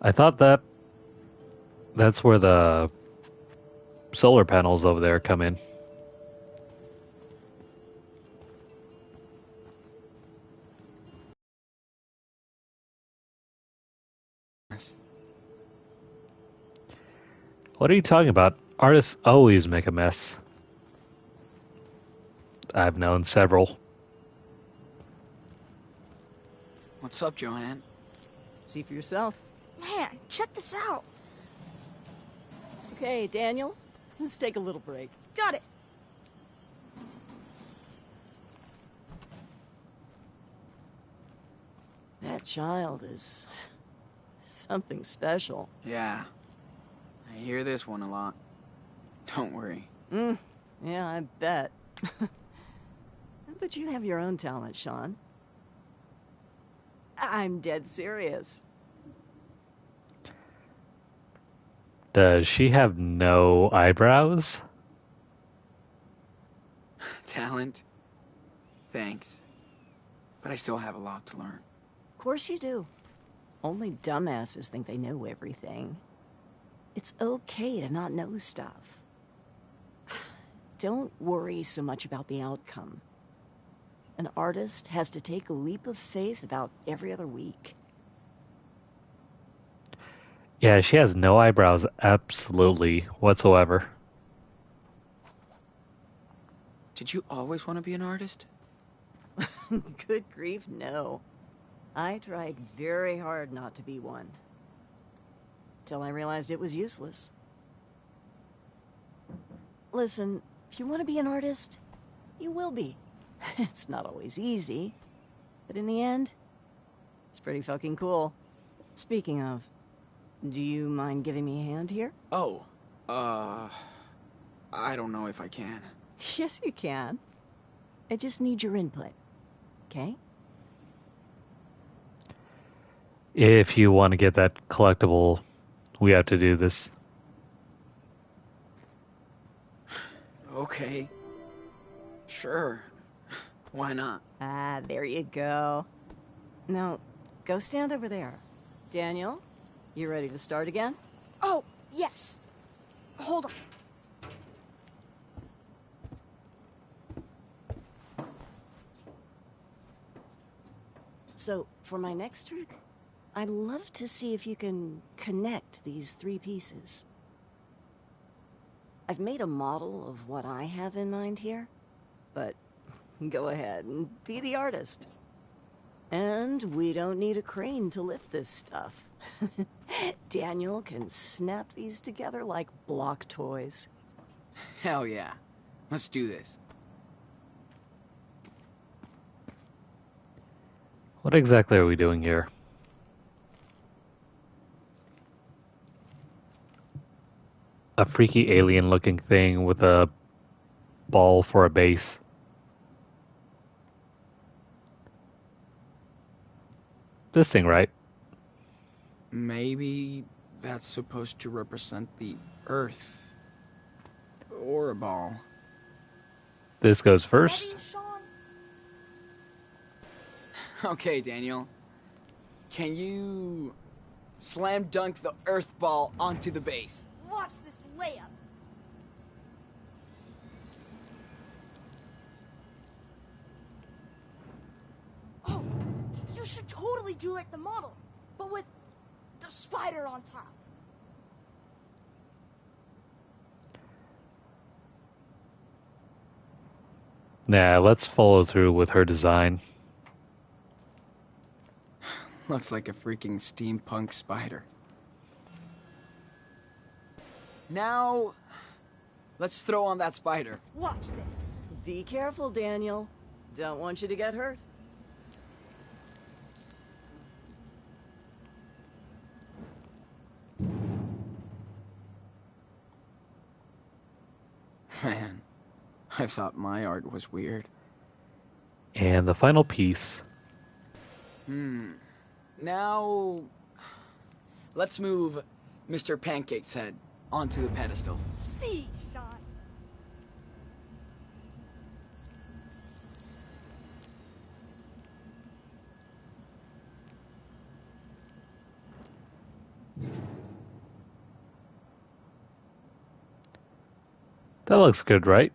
S1: I thought that's where the solar panels over there come in.
S2: Yes.
S1: What are you talking about? Artists always make a mess. I've known several.
S2: What's up, Joanne?
S4: See for yourself.
S3: Man, check this out.
S4: Okay, Daniel, let's take a little break.
S3: Got it.
S4: That child is something special.
S2: Yeah. I hear this one a lot. Don't worry.
S4: Yeah, I bet. But you have your own talent, Sean. I'm dead serious.
S1: Does she have no eyebrows?
S2: Talent? Thanks. But I still have a lot to learn.
S4: Of course you do. Only dumbasses think they know everything. It's okay to not know stuff. Don't worry so much about the outcome. An artist has to take a leap of faith about every other week.
S1: Yeah, she has no eyebrows, absolutely, whatsoever.
S2: Did you always want to be an artist?
S4: Good grief, no. I tried very hard not to be one. Till I realized it was useless. Listen, if you want to be an artist, you will be. It's not always easy, but in the end, it's pretty fucking cool. Speaking of, do you mind giving me a hand here?
S2: Oh, I don't know if I can.
S4: Yes, you can. I just need your input, okay?
S1: If you want to get that collectible, we have to do this.
S2: Okay. Sure. Why not?
S4: Ah, there you go. Now, go stand over there. Daniel, you ready to start again?
S3: Oh, yes. Hold on.
S4: So, for my next trick, I'd love to see if you can connect these three pieces. I've made a model of what I have in mind here, but go ahead and be the artist. And we don't need a crane to lift this stuff. Daniel can snap these together like block toys.
S2: Hell yeah. Let's do this.
S1: What exactly are we doing here? A freaky alien-looking thing with a ball for a base. This thing, right?
S2: Maybe that's supposed to represent the Earth. Or a ball.
S1: This goes first.
S3: Ready, Sean?
S2: Okay, Daniel. Can you slam dunk the Earth ball onto the base?
S3: Watch this layup. Oh, you should totally do like the model, but with the spider on top.
S1: Nah, let's follow through with her design.
S2: Looks like a freaking steampunk spider. Now, let's throw on that spider.
S3: Watch this.
S4: Be careful, Daniel. Don't want you to get hurt.
S2: Man, I thought my art was weird.
S1: And the final piece.
S2: Now, let's move Mr. Pancake's head onto the pedestal.
S3: See, Sean.
S1: That looks good, right?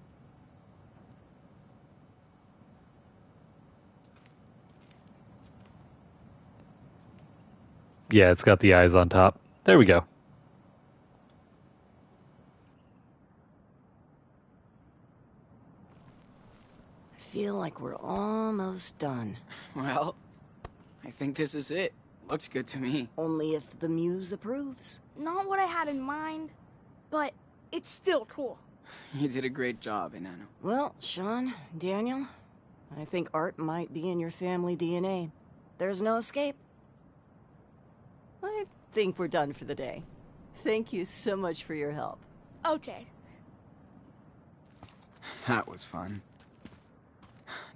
S1: Yeah, it's got the eyes on top. There we go.
S4: I feel like we're almost done.
S2: Well, I think this is it. Looks good to me.
S4: Only if the muse approves.
S3: Not what I had in mind, but it's still cool.
S2: You did a great job, Enano.
S4: Well, Sean, Daniel, I think art might be in your family DNA. There's no escape. I think we're done for the day. Thank you so much for your help.
S3: Okay.
S2: That was fun.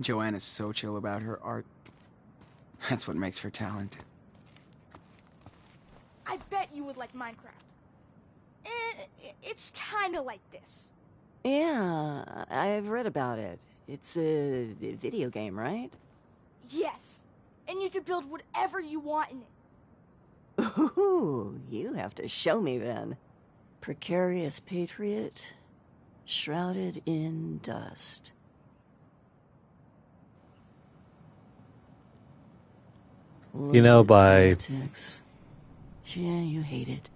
S2: Joanne is so chill about her art. That's what makes her talented.
S3: I bet you would like Minecraft. It's kinda like this.
S4: Yeah, I've read about it. It's a video game, right?
S3: Yes. And you can build whatever you want in it.
S4: Ooh, you have to show me then. Precarious patriot, shrouded in dust.
S1: You know, by
S4: Politics. Yeah, you hate it.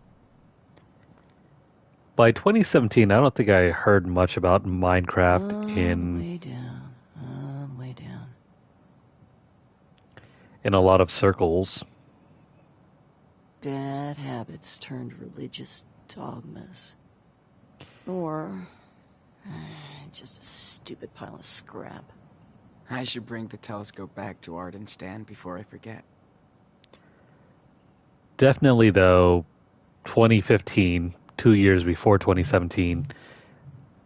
S1: 2017, I don't think I heard much about Minecraft
S4: Way down, way down.
S1: in a lot of circles.
S4: Bad habits turned religious dogmas. Or just a stupid pile of scrap.
S2: I should bring the telescope back to Art and Stan before I forget.
S1: Definitely, though, 2015, 2 years before 2017,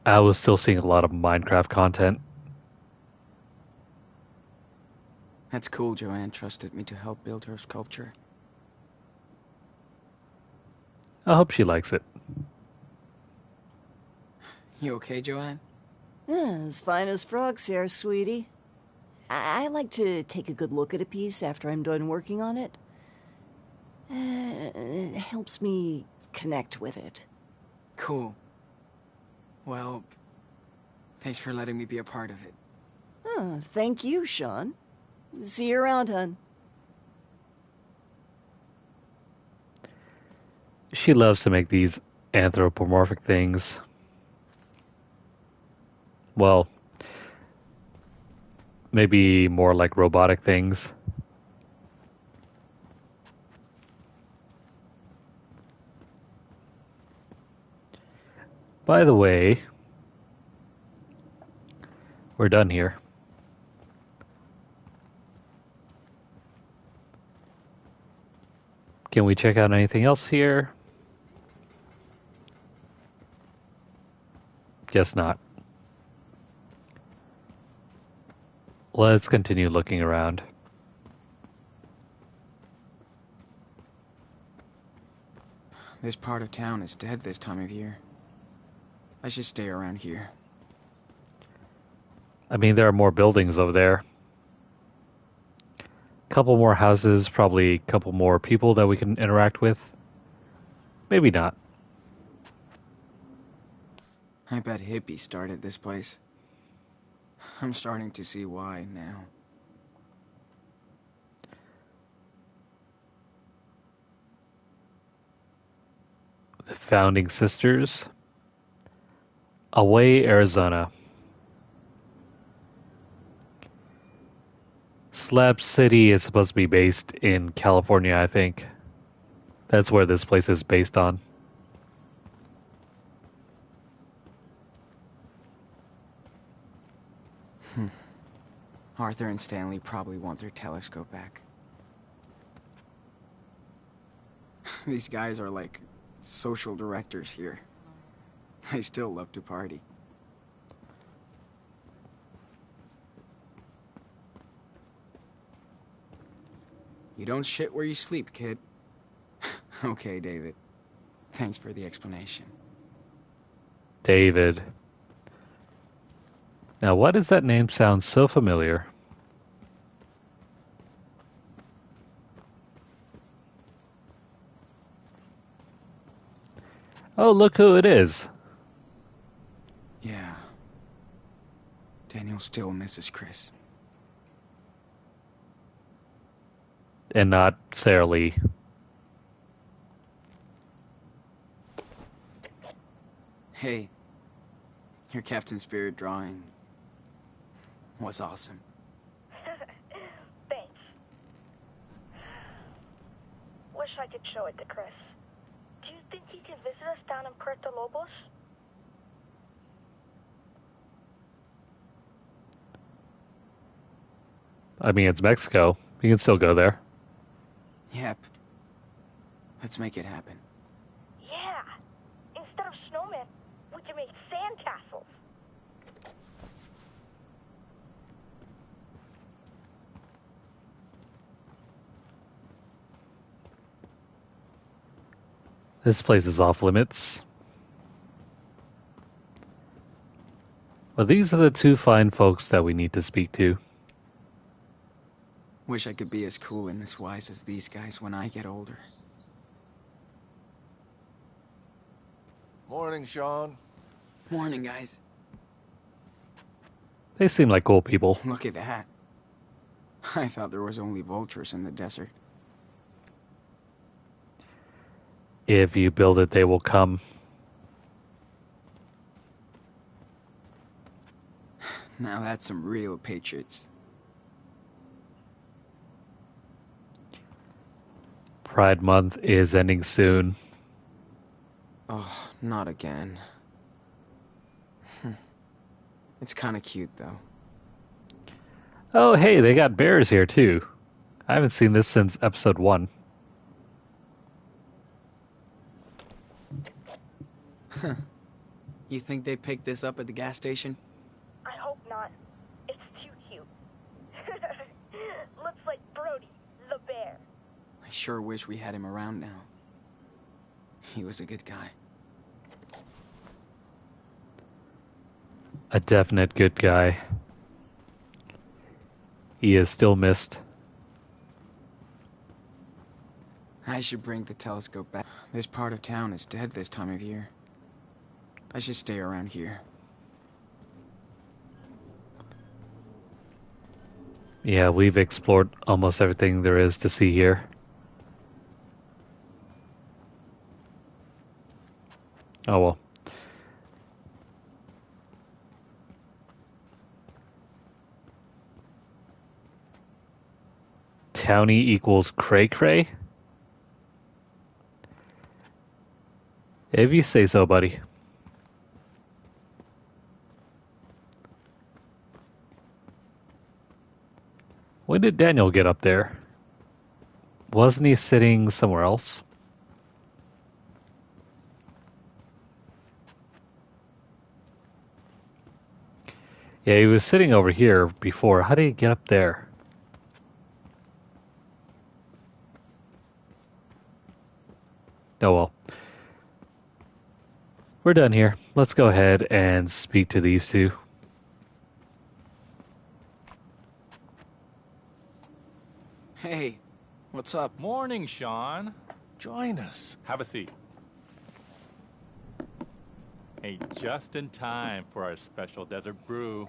S1: I was still seeing a lot of Minecraft content.
S2: That's cool Joanne trusted me to help build her sculpture.
S1: I hope she likes it.
S2: You okay, Joanne?
S4: Yeah, as fine as frogs here, sweetie. I like to take a good look at a piece after I'm done working on it. It helps me connect with it.
S2: Cool. Well, thanks for letting me be a part of it.
S4: Oh, thank you, Sean. See you around, hon.
S1: She loves to make these anthropomorphic things. Well, maybe more like robotic things. By the way, we're done here. Can we check out anything else here? Guess not. Let's continue looking around.
S2: This part of town is dead this time of year. I should stay around here.
S1: I mean, there are more buildings over there. Couple more houses, probably a couple more people that we can interact with. Maybe not.
S2: I bet hippies started this place. I'm starting to see why now.
S1: The Founding Sisters. Away, Arizona. Slab City is supposed to be based in California, I think. That's where this place is based on.
S2: Arthur and Stanley probably want their telescope back. These guys are like social directors here. They still love to party. You don't shit where you sleep, kid. Okay, David. Thanks for the explanation.
S1: David. Now, why does that name sound so familiar? Oh, look who it is.
S2: Yeah. Daniel still misses Chris.
S1: And not Sarah Lee.
S2: Hey, your Captain Spirit drawing was awesome.
S3: Thanks. Wish I could show it to Chris. Do you think he can visit us down in Puerto Lobos?
S1: I mean, it's Mexico. You can still go there.
S2: Yep. Let's make it happen.
S3: Yeah. Instead of snowmen, we can make sandcastles.
S1: This place is off limits. Well, these are the two fine folks that we need to speak to.
S2: Wish I could be as cool and as wise as these guys when I get older.
S5: Morning, Sean.
S2: Morning, guys.
S1: They seem like cool people.
S2: Look at that. I thought there was only vultures in the desert.
S1: If you build it, they will come.
S2: Now that's some real patriots.
S1: Pride Month is ending soon.
S2: Oh, not again. It's kind of cute, though.
S1: Oh, hey, they got bears here, too. I haven't seen this since episode 1.
S2: You think they picked this up at the gas station?
S3: I hope not. It's too cute. Looks like Brody, the bear.
S2: I sure wish we had him around now. He was a good guy.
S1: A definite good guy. He is still missed.
S2: I should bring the telescope back. This part of town is dead this time of year. I should stay around here.
S1: Yeah, we've explored almost everything there is to see here. Oh well. Townie equals cray cray? If you say so, buddy. When did Daniel get up there? Wasn't he sitting somewhere else? Yeah, he was sitting over here before. How did he get up there? Oh well. We're done here. Let's go ahead and speak to these two.
S2: Hey, what's up?
S5: Morning, Sean.
S6: Join us.
S5: Have a seat. Hey, just in time for our special desert brew.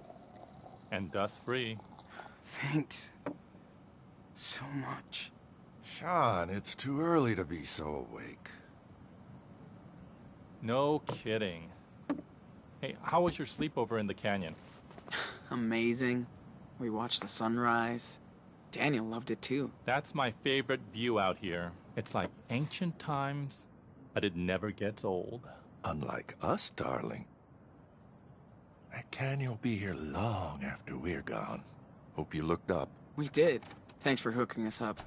S5: And dust-free.
S2: Thanks. So much.
S6: Sean, it's too early to be so awake.
S5: No kidding. Hey, how was your sleepover in the canyon?
S2: Amazing. We watched the sunrise. Daniel loved it too.
S5: That's my favorite view out here. It's like ancient times, but it never gets old.
S6: Unlike us, darling. That canyon will be here long after we're gone. Hope you looked up.
S2: We did. Thanks for hooking us up.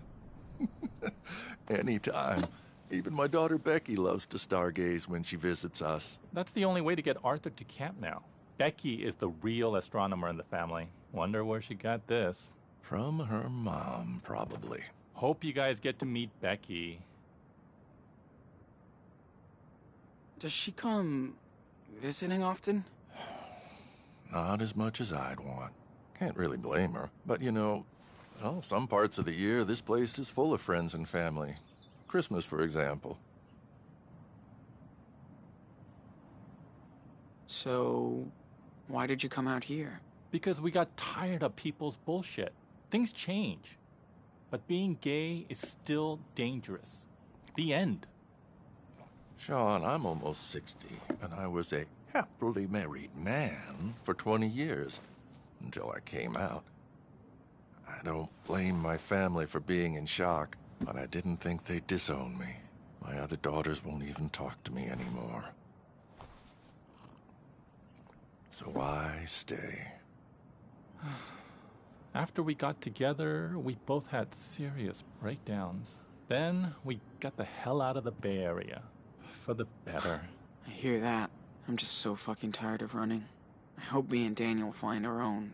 S6: Anytime. Even my daughter Becky loves to stargaze when she visits us.
S5: That's the only way to get Arthur to camp now. Becky is the real astronomer in the family. Wonder where she got this.
S6: From her mom, probably.
S5: Hope you guys get to meet Becky.
S2: Does she come visiting often?
S6: Not as much as I'd want. Can't really blame her. But you know, well, some parts of the year, this place is full of friends and family. Christmas, for example.
S2: So, why did you come out here?
S5: Because we got tired of people's bullshit. Things change. But being gay is still dangerous. The end.
S6: Sean, I'm almost 60, and I was a happily married man for 20 years, until I came out. I don't blame my family for being in shock, but I didn't think they'd disown me. My other daughters won't even talk to me anymore. So why stay?
S5: After we got together, we both had serious breakdowns. Then we got the hell out of the Bay Area. For the better.
S2: I hear that. I'm just so fucking tired of running. I hope me and Daniel find our own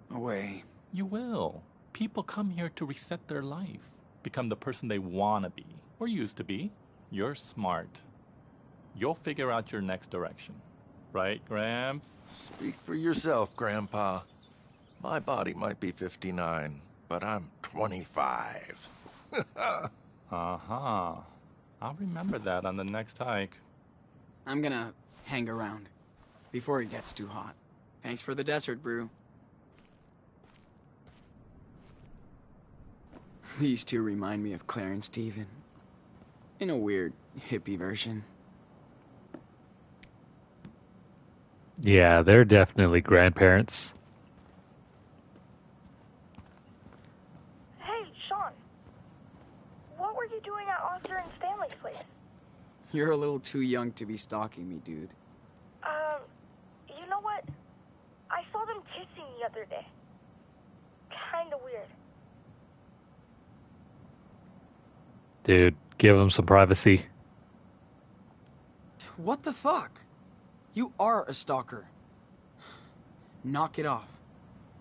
S2: way.
S5: You will. People come here to reset their life. Become the person they want to be. Or used to be. You're smart. You'll figure out your next direction. Right, Gramps?
S6: Speak for yourself, Grandpa. My body might be 59, but I'm 25.
S5: Uh-huh. I'll remember that on the next hike.
S2: I'm gonna hang around before it gets too hot. Thanks for the desert brew. These two remind me of Claire and Steven. In a weird, hippie version.
S1: Yeah, they're definitely grandparents.
S3: Hey, Sean. What were you doing at Arthur and Stanley's place?
S2: You're a little too young to be stalking me, dude.
S3: You know what? I saw them kissing the other day. Kinda weird.
S1: Dude, give them some privacy.
S2: What the fuck? You are a stalker. Knock it off.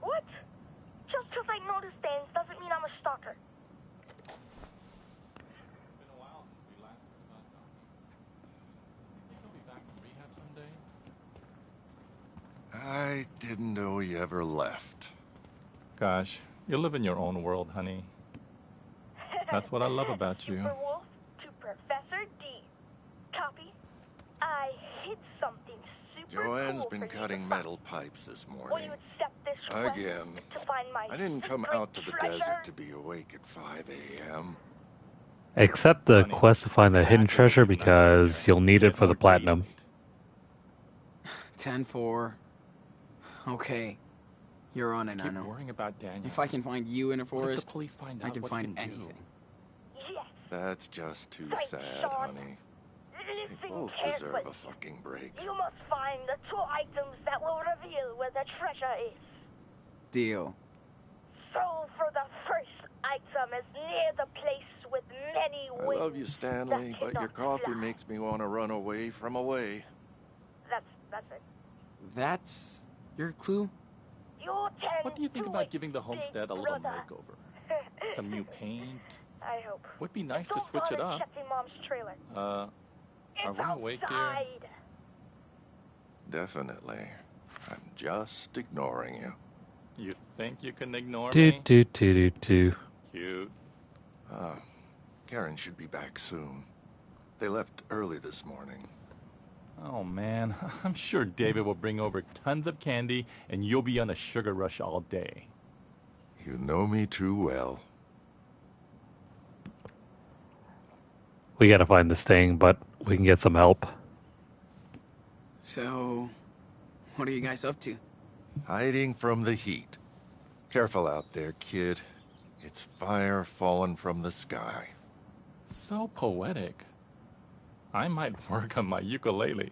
S3: What? Just 'cause I noticed things doesn't mean I'm a stalker.
S5: It's been a while since we last heard about Doc. You think he'll be back from rehab someday?
S6: I didn't know he ever left.
S5: Gosh, you live in your own world, honey. That's what I love about you.
S3: Super Wolf to Professor D. Copy. I hid something super
S6: Joanne's
S3: cool
S6: been
S3: for you
S6: cutting
S3: to
S6: metal
S3: find.
S6: pipes this
S3: Will
S6: morning.
S3: you accept this quest
S6: Again.
S3: to find my
S6: I didn't come
S3: secret
S6: out to the
S3: treasure?
S6: desert to be awake at 5 a.m.
S1: Accept the
S5: Honey,
S1: quest to find the hidden
S5: exactly
S1: treasure
S5: what you left
S1: because
S5: here.
S1: you'll need it
S5: Get
S1: for the
S5: more
S1: platinum.
S5: date.
S2: 10-4. Okay. You're on it,
S5: Keep
S2: Nano.
S5: worrying about Daniel.
S2: If I can find you in a
S5: What if
S2: forest,
S5: the police find
S2: I
S5: out
S2: can
S5: what
S2: find
S5: you can do?
S2: anything.
S3: Yes.
S6: That's just too
S3: Thanks,
S6: sad,
S3: Sean.
S6: honey. They
S3: Listen
S6: both deserve
S3: carefully.
S6: a fucking break.
S3: You must find the two items that will reveal where the treasure is.
S2: Deal.
S3: So
S7: come as near the place with many
S6: I
S7: wings.
S6: love you, Stanley,
S7: that
S6: but your
S7: cannot
S6: coffee
S7: fly.
S6: makes me want to run away from away.
S7: That's it.
S2: That's your clue?
S7: You tend
S5: What do you think
S7: to
S5: about
S7: it,
S5: giving the
S7: big
S5: homestead a little
S7: brother.
S5: makeover? Some new paint?
S7: I hope.
S5: Would be nice to
S7: Don't
S5: switch it
S7: bother
S5: up.
S7: checking Mom's trailer.
S5: Are
S7: It's
S5: we awake, dear?
S7: outside.
S6: Definitely. I'm just ignoring you.
S5: You think you can ignore
S1: Do
S5: me?
S1: do do do do.
S5: Cute.
S6: Karen should be back soon. They left early this morning.
S5: Oh man, I'm sure David will bring over tons of candy and you'll be on a sugar rush all day.
S6: You know me too well.
S1: We gotta find this thing, but we can get some help.
S2: So, what are you guys up to?
S6: Hiding from the heat. Careful out there, kid. It's fire falling from the sky.
S5: So poetic. I might work on my ukulele.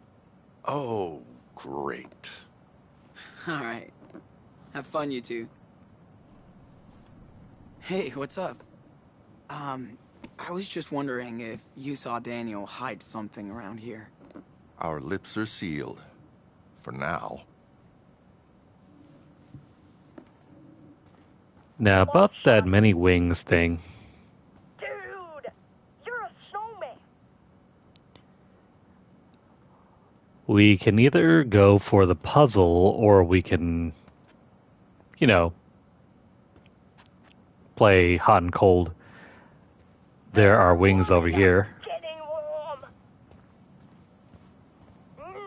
S6: Oh, great.
S2: Alright. Have fun, you two. Hey, what's up? I was just wondering if you saw Daniel hide something around here.
S6: Our lips are sealed. For now.
S1: Now, about that many wings thing.
S7: Dude, you're a snowman.
S1: We can either go for the puzzle, or we can, play hot and cold. There are wings over here.
S7: Getting warm.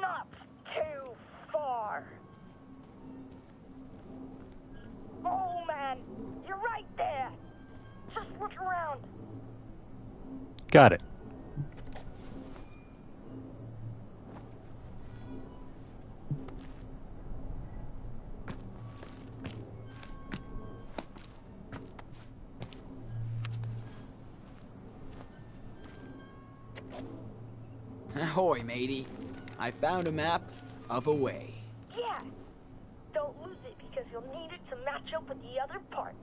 S7: Not too far. Oh man, you're right there. Just look around.
S1: Got it.
S2: Ahoy, matey. I found a map of a way.
S7: Yeah. Don't lose it because you'll need it to match up with the other part.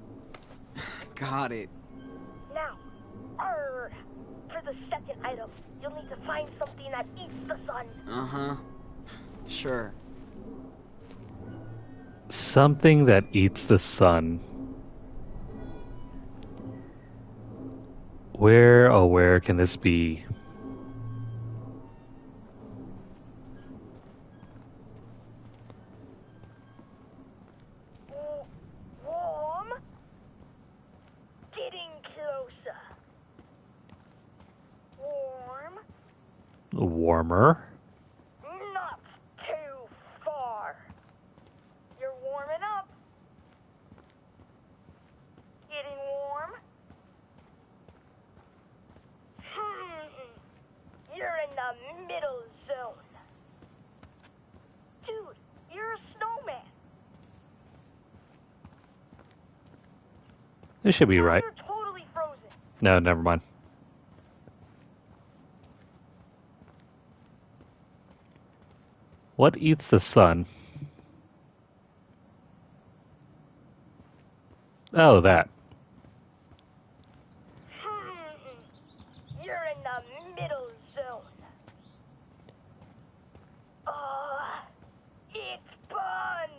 S2: Got it.
S7: Now, for the second item, you'll need to find something that eats the sun.
S2: Uh-huh. Sure.
S1: Something that eats the sun. Where can this be?
S7: Warm. Getting closer. Warm.
S1: Warmer.
S7: Not too far. You're warming up. Getting warm. You're in the middle zone. Dude, you're a snowman.
S1: This should be right.
S7: You're totally frozen.
S1: No, never mind. What eats the sun? Oh, that.
S7: You're in the middle zone. It's buns.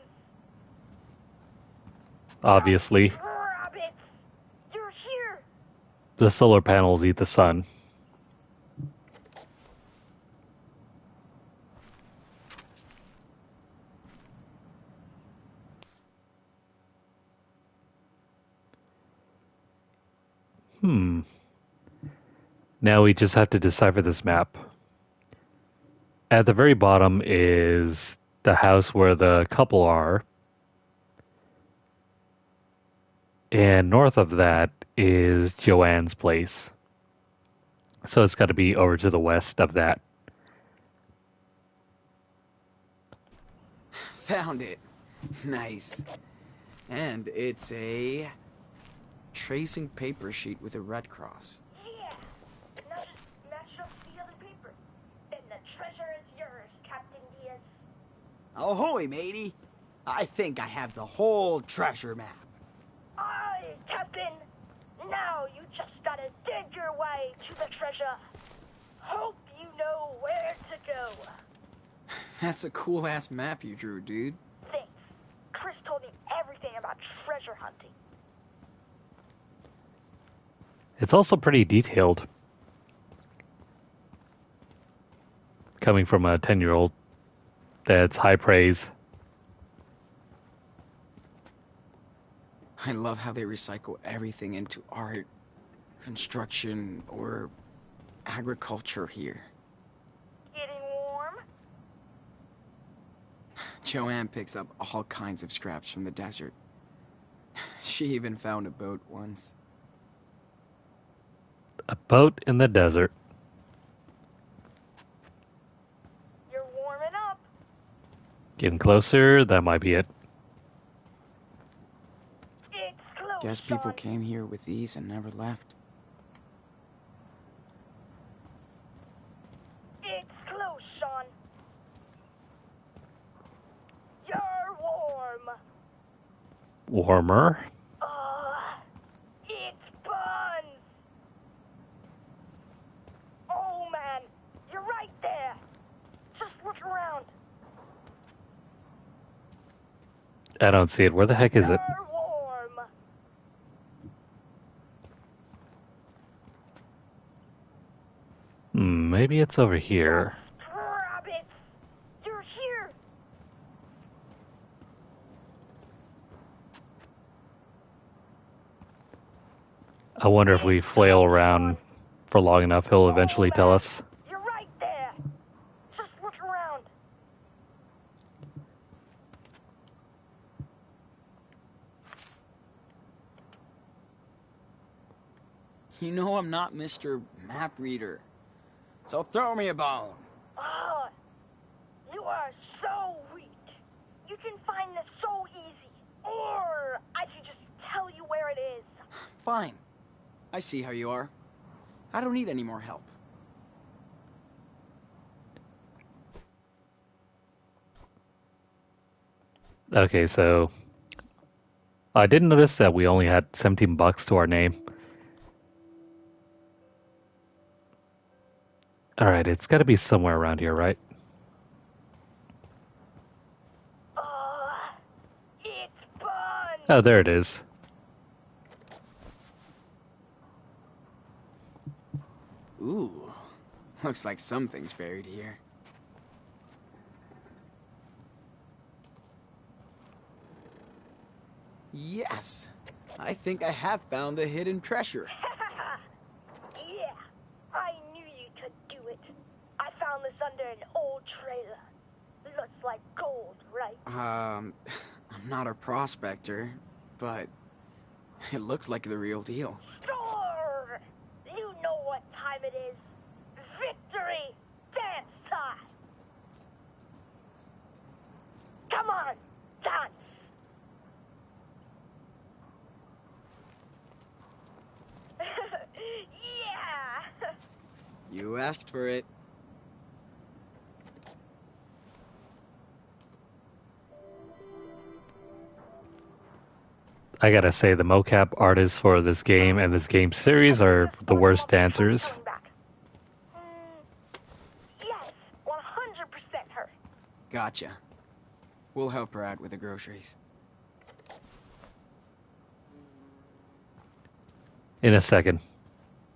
S1: Obviously,
S7: Rabbits. You're here.
S1: the solar panels eat the sun. Now we just have to decipher this map. At the very bottom is the house where the couple are. And north of that is Joanne's place. So it's got to be over to the west of that.
S2: Found it. Nice. And it's a tracing paper sheet with a red cross.
S7: Yeah. Now just match up the other paper. And the treasure is yours, Captain Diaz.
S2: Ahoy, matey. I think I have the whole treasure map.
S7: Aye, Captain. Now treasure. Hope you know where to go.
S2: That's a cool-ass map you drew, dude.
S7: Thanks. Chris told me everything about treasure hunting.
S1: It's also pretty detailed. Coming from a 10-year-old, that's high praise.
S2: I love how they recycle everything into art, construction, or agriculture here.
S7: Getting warm?
S2: Joanne picks up all kinds of scraps from the desert. She even found a boat once.
S1: A boat in the desert.
S7: You're warming up.
S1: Getting closer, that might be it.
S7: It's close,
S2: Guess people
S7: Sean.
S2: came here with these and never left.
S7: It's close, Sean. You're warm.
S1: Warmer.
S7: It's buns. Oh, man. You're right there. Just look around.
S1: I don't see it. Where the heck is it?
S7: You're warm.
S1: Maybe it's over here.
S7: Rabbits. You're here.
S1: I wonder if we flail around for long enough, he'll eventually tell us.
S7: You're right there. Just look around.
S2: You know I'm not Mr. Map Reader, so throw me a bone.
S7: Oh, you are so weak. You can find this so easy. Or I should just tell you where it is.
S2: Fine. I see how you are. I don't need any more help.
S1: Okay, so I did notice that we only had $17 to our name. Alright, it's gotta be somewhere around here, right?
S7: It's fun.
S1: Oh, there it is.
S2: Ooh, looks like something's buried here. Yes, I think I have found the hidden treasure.
S7: Yeah, I knew you could do it. I found this under an old trailer. Looks like gold, right?
S2: I'm not a prospector, but it looks like the real deal.
S7: Sure! You know what time it is. Victory! Dance time! Come on, dance! Yeah!
S2: You asked for it.
S1: I gotta say, the mocap artists for this game and this game series are the worst dancers.
S7: Coming back. Yes, 100% her.
S2: Gotcha. We'll help her out with the groceries.
S1: In a second.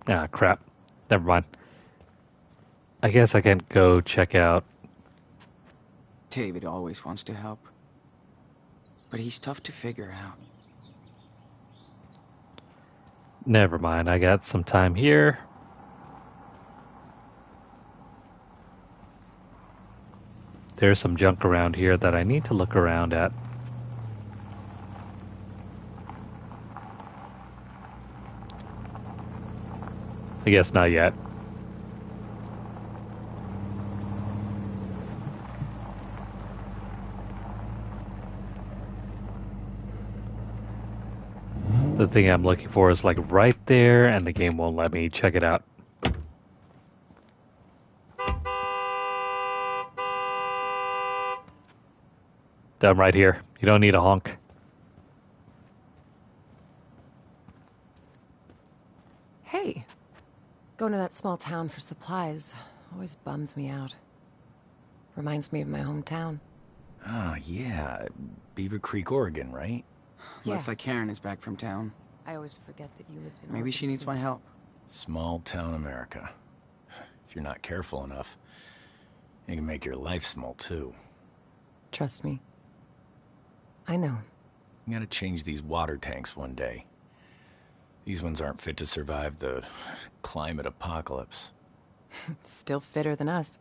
S1: Ah, crap. Never mind. I guess I can go check out.
S2: David always wants to help, but he's tough to figure out.
S1: Never mind, I got some time here. There's some junk around here that I need to look around at. I guess not yet. The thing I'm looking for is like right there, and the game won't let me check it out. I'm right here. You don't need a honk.
S8: Hey, Going to that small town for supplies always bums me out. Reminds me of my hometown.
S9: Ah, yeah. Beaver Creek, Oregon, right?
S2: Looks like Karen is back from town.
S8: I always forget that you lived in
S2: Maybe she
S8: Oregon,
S2: needs
S8: too.
S2: my help.
S9: Small town America. If you're not careful enough, it can make your life small, too.
S8: Trust me. I know.
S9: You gotta change these water tanks one day. These ones aren't fit to survive the climate apocalypse.
S8: Still fitter than us.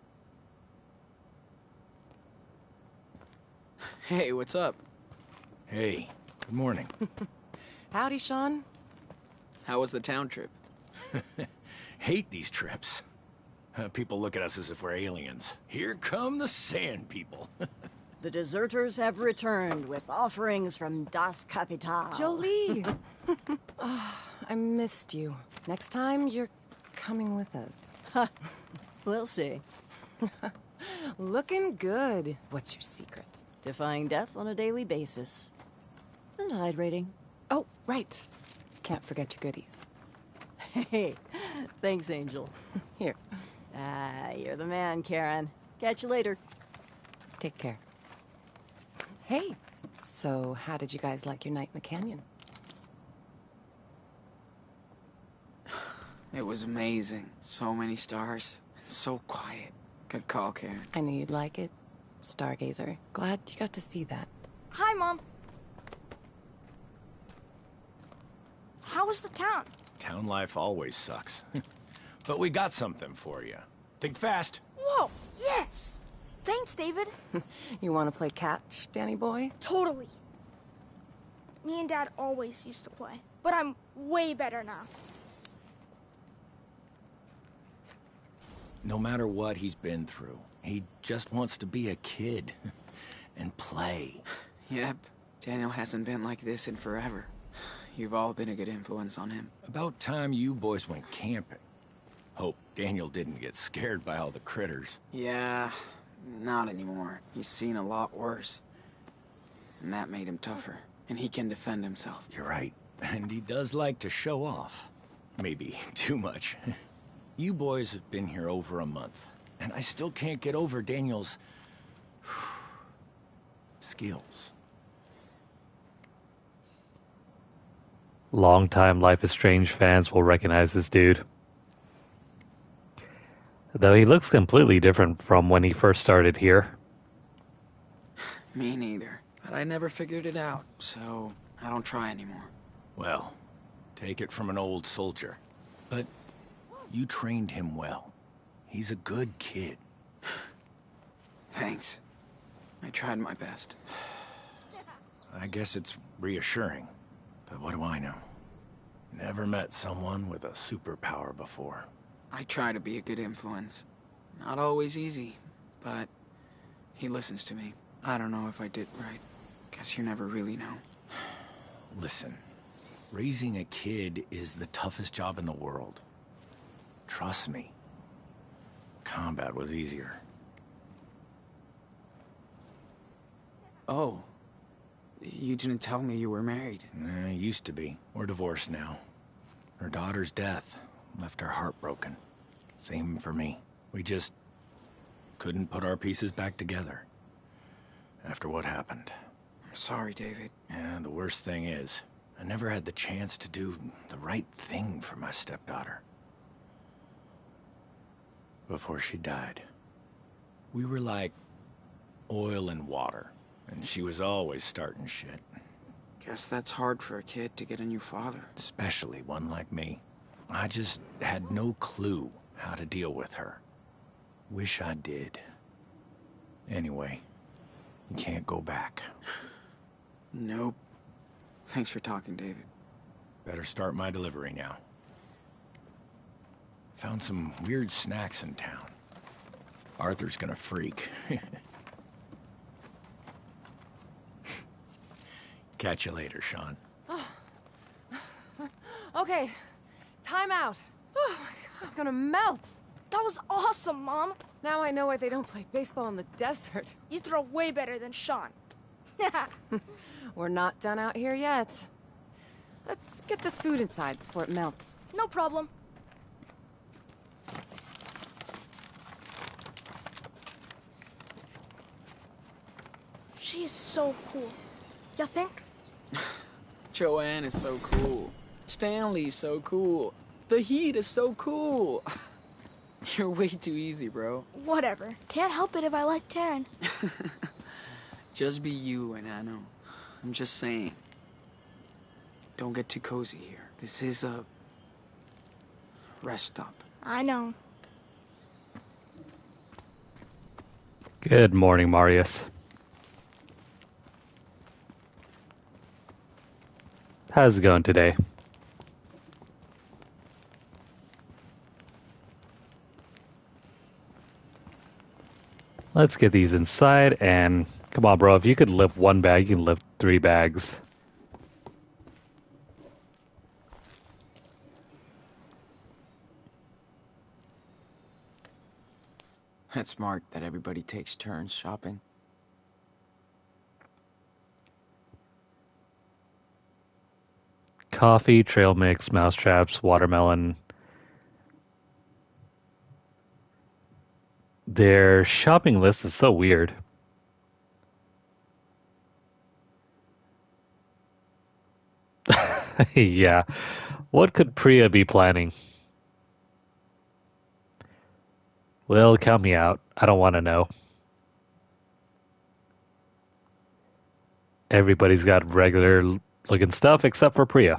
S2: Hey, what's up?
S9: Hey, good morning.
S8: Howdy, Sean.
S2: How was the town trip?
S9: Hate these trips. People look at us as if we're aliens. Here come the sand people.
S4: The deserters have returned with offerings from Das Kapital.
S8: Jolie! I missed you. Next time, you're coming with us.
S4: We'll see.
S8: Looking good. What's your secret?
S4: Defying death on a daily basis. And hydrating.
S8: Oh, right. Can't forget your goodies.
S4: Hey, thanks, Angel.
S8: Here,
S4: Ah, you're the man, Karen. Catch you later.
S8: take care. Hey, so how did you guys like your night in the canyon?
S2: It was amazing. So many stars. So quiet. Good call, Karen.
S8: I knew you'd like it. Stargazer. Glad you got to see that.
S3: Hi, Mom. How was the town?
S9: Town life always sucks. But we got something for you. Think fast.
S3: Whoa, yes! Thanks, David.
S8: You want to play catch, Danny boy?
S3: Totally. Me and Dad always used to play, but I'm way better now.
S9: No matter what he's been through, he just wants to be a kid and play.
S2: Yep. Daniel hasn't been like this in forever. You've all been a good influence on him.
S9: About time you boys went camping. Hope Daniel didn't get scared by all the critters.
S2: Yeah, not anymore. He's seen a lot worse. And that made him tougher. And he can defend himself.
S9: You're right. And he does like to show off. Maybe too much. You boys have been here over a month, and I still can't get over Daniel's skills.
S1: Longtime Life is Strange fans will recognize this dude. Though he looks completely different from when he first started here.
S2: Me neither. But I never figured it out, so I don't try anymore.
S9: Well, take it from an old soldier. But you trained him well. He's a good kid.
S2: Thanks. I tried my best.
S9: I guess it's reassuring. But what do I know? Never met someone with a superpower before.
S2: I try to be a good influence. Not always easy, but he listens to me. I don't know if I did right. Guess you never really know.
S9: Listen, raising a kid is the toughest job in the world. Trust me. Combat was easier.
S2: Oh. You didn't tell me you were married.
S9: Used to be. We're divorced now. Her daughter's death left her heartbroken. Same for me. We just couldn't put our pieces back together after what happened.
S2: I'm sorry, David.
S9: And the worst thing is, I never had the chance to do the right thing for my stepdaughter. Before she died, we were like oil and water, and she was always starting shit.
S2: Guess that's hard for a kid to get a new father.
S9: Especially one like me. I just had no clue how to deal with her. Wish I did. Anyway, you can't go back.
S2: Nope. Thanks for talking, David.
S9: Better start my delivery now. Found some weird snacks in town. Arthur's gonna freak. Catch you later, Sean.
S8: Okay, time out. Oh my God, I'm gonna melt.
S3: That was awesome, Mom.
S8: Now I know why they don't play baseball in the desert.
S3: You throw way better than Sean.
S8: We're not done out here yet. Let's get this food inside before it melts.
S3: No problem. She is so cool. You think?
S2: Joanne is so cool. Stanley's so cool. The Heat is so cool. You're way too easy, bro.
S3: Whatever. Can't help it if I like Karen.
S2: Just be you and Anno. I'm just saying. Don't get too cozy here. This is a rest stop.
S3: I know.
S1: Good morning, Marius. How's it going today? Let's get these inside and come on, bro. If you could lift one bag, you can lift 3 bags.
S2: That's smart that everybody takes turns shopping.
S1: Coffee, trail mix, mousetraps, watermelon. Their shopping list is so weird. Yeah. What could Priya be planning? Well, count me out. I don't want to know. Everybody's got regular looking stuff except for Priya.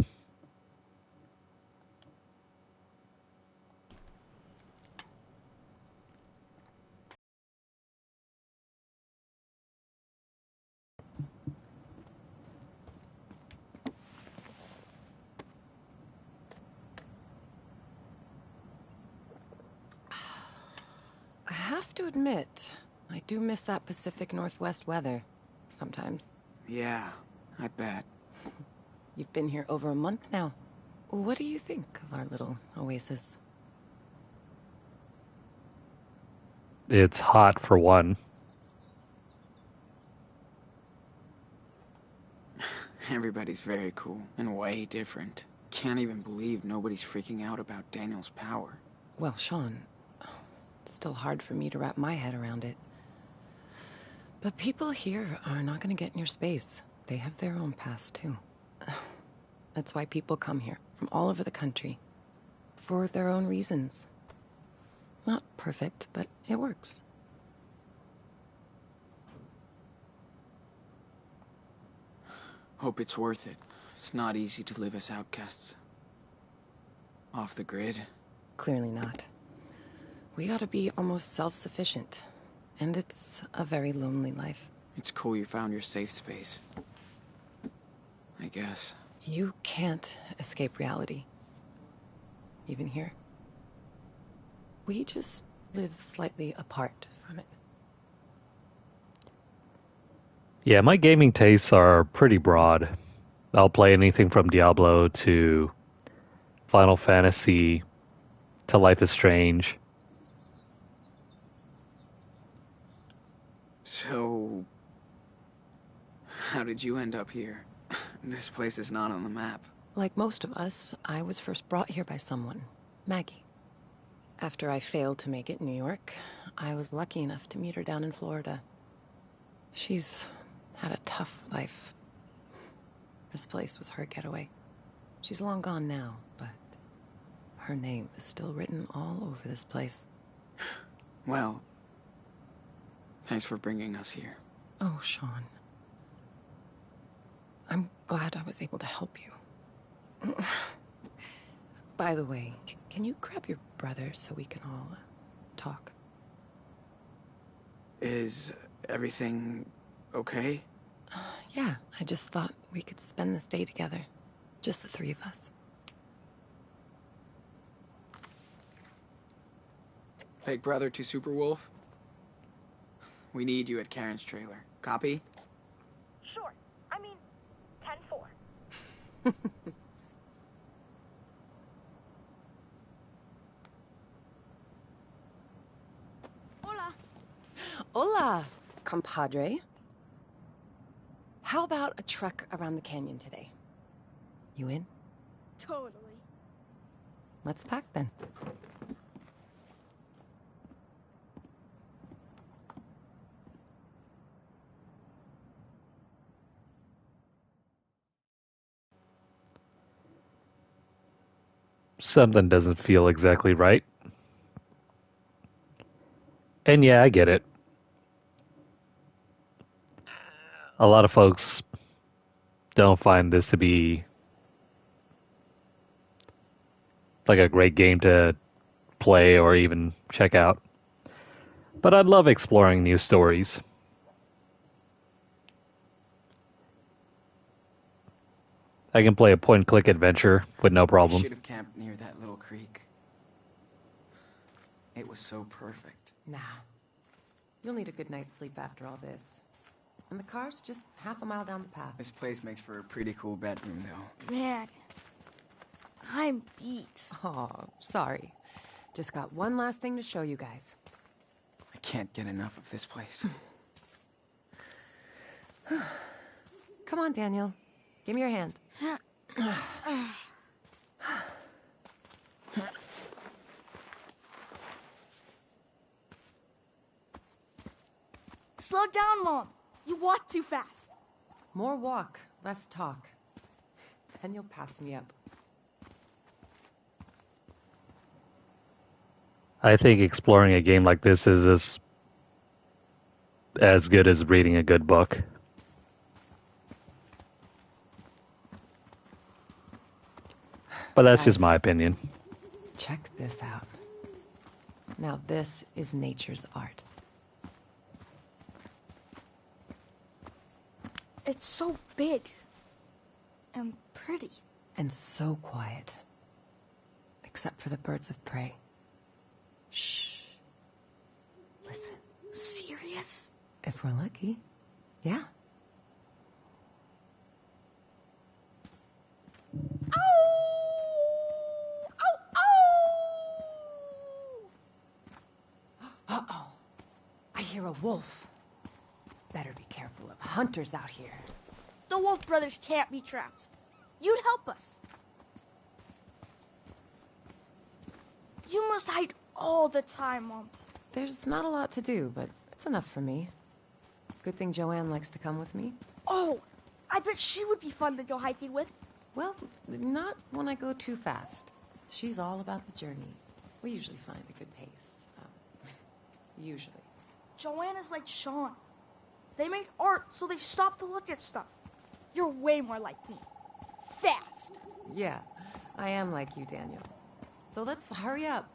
S8: I have to admit, I do miss that Pacific Northwest weather sometimes.
S2: Yeah, I bet.
S8: You've been here over a month now. What do you think of our little oasis?
S1: It's hot for one.
S2: Everybody's very cool and way different. Can't even believe nobody's freaking out about Daniel's power.
S8: Well, Sean, it's still hard for me to wrap my head around it. But people here are not going to get in your space. They have their own past, too. That's why people come here from all over the country. For their own reasons. Not perfect, but it works.
S2: Hope it's worth it. It's not easy to live as outcasts. Off the grid.
S8: Clearly not. We gotta be almost self-sufficient. And it's a very lonely life.
S2: It's cool you found your safe space. I guess.
S8: You can't escape reality. Even here. We just live slightly apart from it.
S1: Yeah, my gaming tastes are pretty broad. I'll play anything from Diablo to Final Fantasy to Life is Strange.
S2: So... how did you end up here? This place is not on the map.
S8: Like most of us, I was first brought here by someone. Maggie. After I failed to make it in New York, I was lucky enough to meet her down in Florida. She's had a tough life. This place was her getaway. She's long gone now, but her name is still written all over this place.
S2: Well, thanks for bringing us here.
S8: Oh, Sean. I'm glad I was able to help you. By the way, can you grab your brother so we can all talk?
S2: Is everything okay?
S8: Yeah, I just thought we could spend this day together. Just the 3 of us.
S2: Big brother to Superwolf? We need you at Karen's trailer. Copy?
S7: Sure. I mean, 10-4.
S3: Hola.
S8: Hola, compadre. How about a trek around the canyon today? You in?
S3: Totally.
S8: Let's pack then.
S1: something doesn't feel exactly right. And yeah, I get it. A lot of folks don't find this to be like a great game to play or even check out. But I love exploring new stories. I can play a point click adventure with no
S2: We
S1: problem.
S2: should have camped near that little creek. It was so perfect.
S8: Nah. You'll need a good night's sleep after all this. And the car's just half a mile down the path.
S2: This place makes for a pretty cool bedroom, though.
S3: Man, I'm beat.
S8: Oh, sorry. Just got one last thing to show you guys.
S2: I can't get enough of this place.
S8: Come on, Daniel. Give me your hand.
S3: Slow down, Mom. You walk too fast.
S8: More walk, less talk. And you'll pass me up.
S1: I think exploring a game like this is as good as reading a good book. But that's just
S8: Guys,
S1: my opinion.
S8: check this out. Now this is nature's art.
S3: It's so big and pretty.
S8: And so quiet. Except for the birds of prey. Shh. Listen.
S3: Serious?
S8: If we're lucky, yeah. Uh-oh. I hear a wolf. Better be careful of hunters out here.
S3: The Wolf brothers can't be trapped. You'd help us. You must hide all the time, Mom.
S8: There's not a lot to do, but it's enough for me. Good thing Joanne likes to come with me.
S3: Oh, I bet she would be fun to go hiking with.
S8: Well, not when I go too fast. She's all about the journey. We usually find a good pace. Usually.
S3: Joanne is like Sean. They make art, so they stop to look at stuff. You're way more like me. Fast.
S8: Yeah, I am like you, Daniel. So let's hurry up.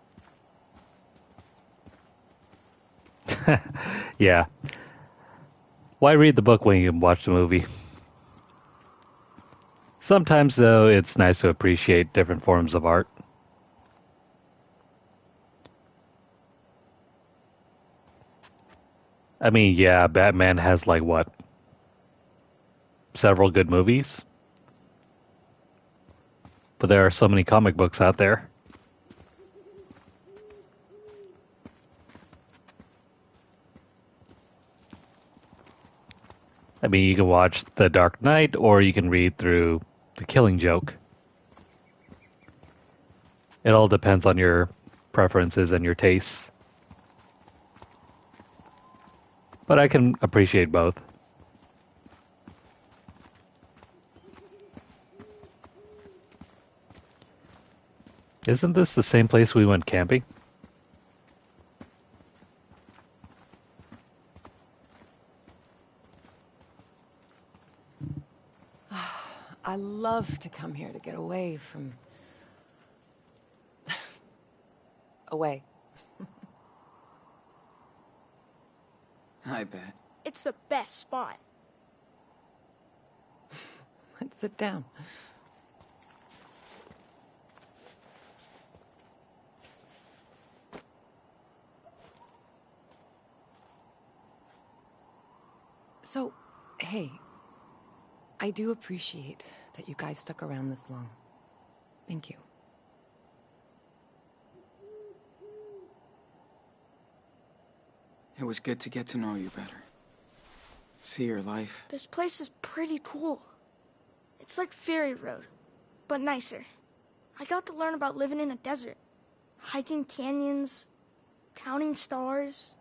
S1: Yeah. Why read the book when you can watch the movie? Sometimes, though, it's nice to appreciate different forms of art. I mean, yeah, Batman has like what? Several good movies? But there are so many comic books out there. I mean, you can watch The Dark Knight or you can read through The Killing Joke. It all depends on your preferences and your tastes. But I can appreciate both. Isn't this the same place we went camping?
S8: I love to come here to get away from... away.
S2: I bet.
S3: It's the best spot.
S8: Let's sit down. So, hey, I do appreciate that you guys stuck around this long. Thank you.
S2: It was good to get to know you better. See your life.
S3: This place is pretty cool. It's like Ferry Road, but nicer. I got to learn about living in a desert, hiking canyons, counting stars.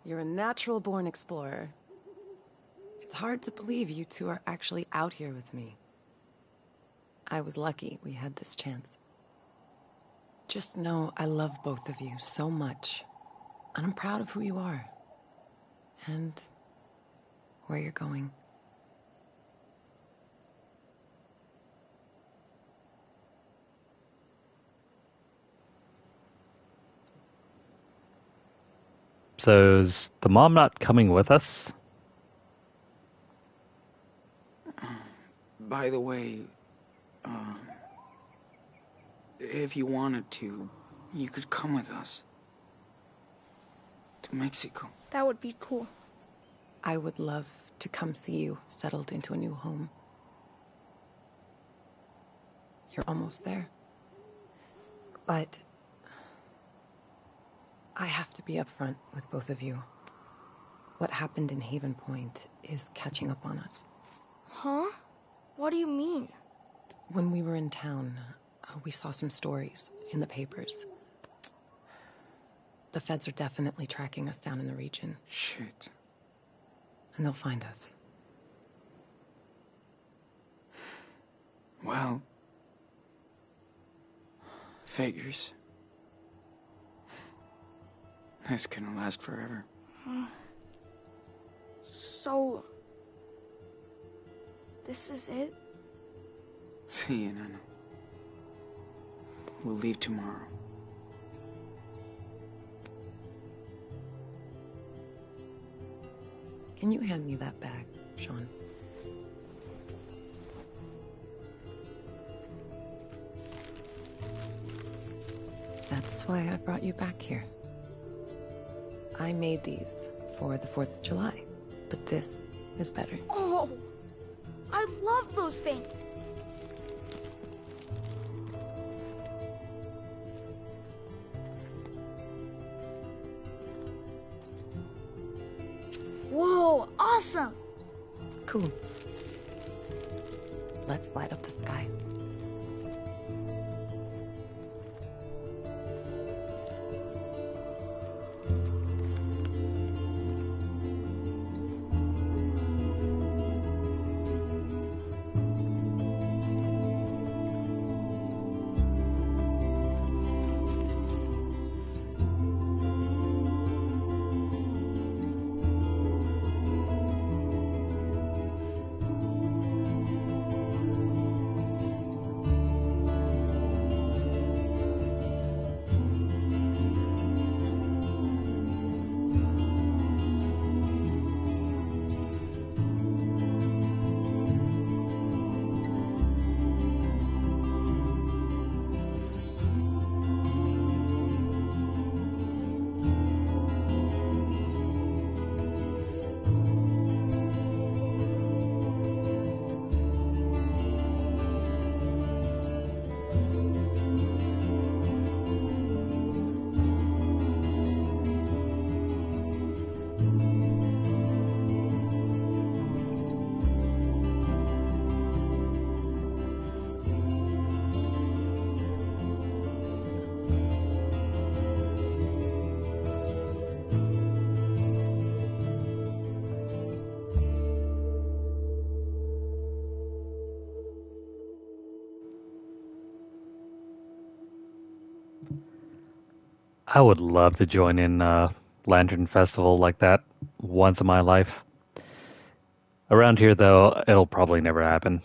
S8: You're a natural-born explorer. It's hard to believe you two are actually out here with me. I was lucky we had this chance. Just know I love both of you so much. And I'm proud of who you are. And where you're going.
S1: So is the mom not coming with us?
S2: By the way, if you wanted to, you could come with us. To Mexico.
S3: That would be cool.
S8: I would love to come see you settled into a new home. You're almost there. But I have to be upfront with both of you. What happened in Haven Point is catching up on us.
S3: Huh? What do you mean?
S8: When we were in town, we saw some stories in the papers. The feds are definitely tracking us down in the region.
S2: Shit.
S8: And they'll find us.
S2: Well... figures. This couldn't last forever.
S3: So... this is it?
S2: See you, Nana. We'll leave tomorrow.
S8: Can you hand me that bag, Sean? That's why I brought you back here. I made these for the 4th of July, but this is better.
S3: Oh! I love those things! Whoa, awesome!
S8: Cool. Let's light up the sky.
S1: I would love to join in a Lantern Festival like that once in my life. Around here, though, it'll probably never happen.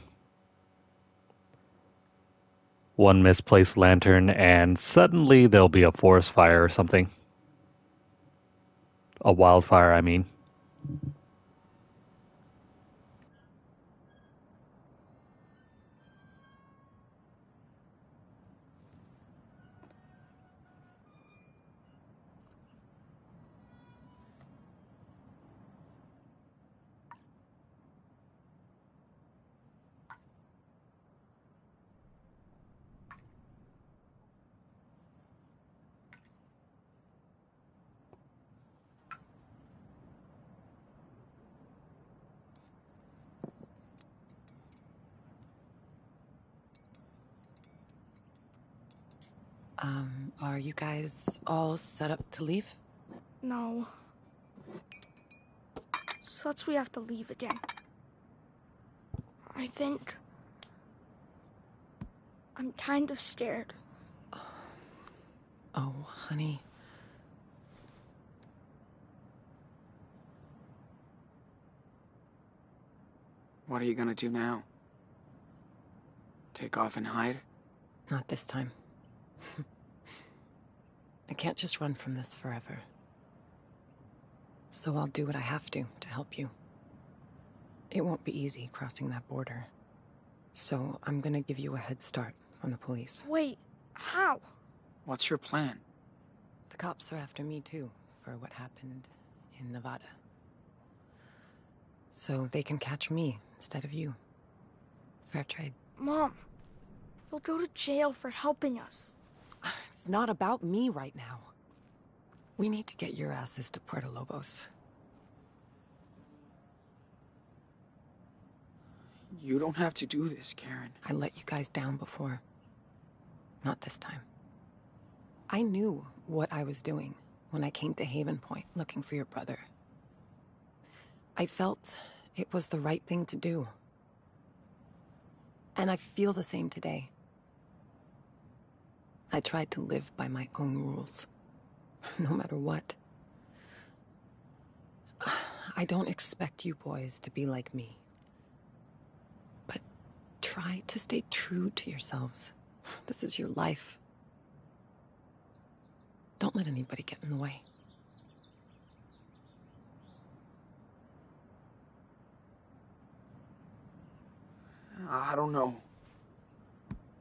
S1: One misplaced lantern, and suddenly there'll be a forest fire or something. A wildfire, I mean.
S8: Are you guys all set up to leave?
S3: No. Such we have to leave again. I think... I'm kind of scared.
S8: Oh, honey.
S2: What are you gonna do now? Take off and hide?
S8: Not this time. I can't just run from this forever. So I'll do what I have to help you. It won't be easy crossing that border. So I'm gonna give you a head start from the police.
S3: Wait, how?
S2: What's your plan?
S8: The cops are after me too, for what happened in Nevada. So they can catch me instead of you. Fair trade.
S3: Mom, you'll go to jail for helping us.
S8: It's not about me right now. We need to get your asses to Puerto Lobos.
S2: You don't have to do this, Karen.
S8: I let you guys down before. Not this time. I knew what I was doing when I came to Haven Point looking for your brother. I felt it was the right thing to do. And I feel the same today. I tried to live by my own rules, no matter what. I don't expect you boys to be like me. But try to stay true to yourselves. This is your life. Don't let anybody get in the way.
S2: I don't know.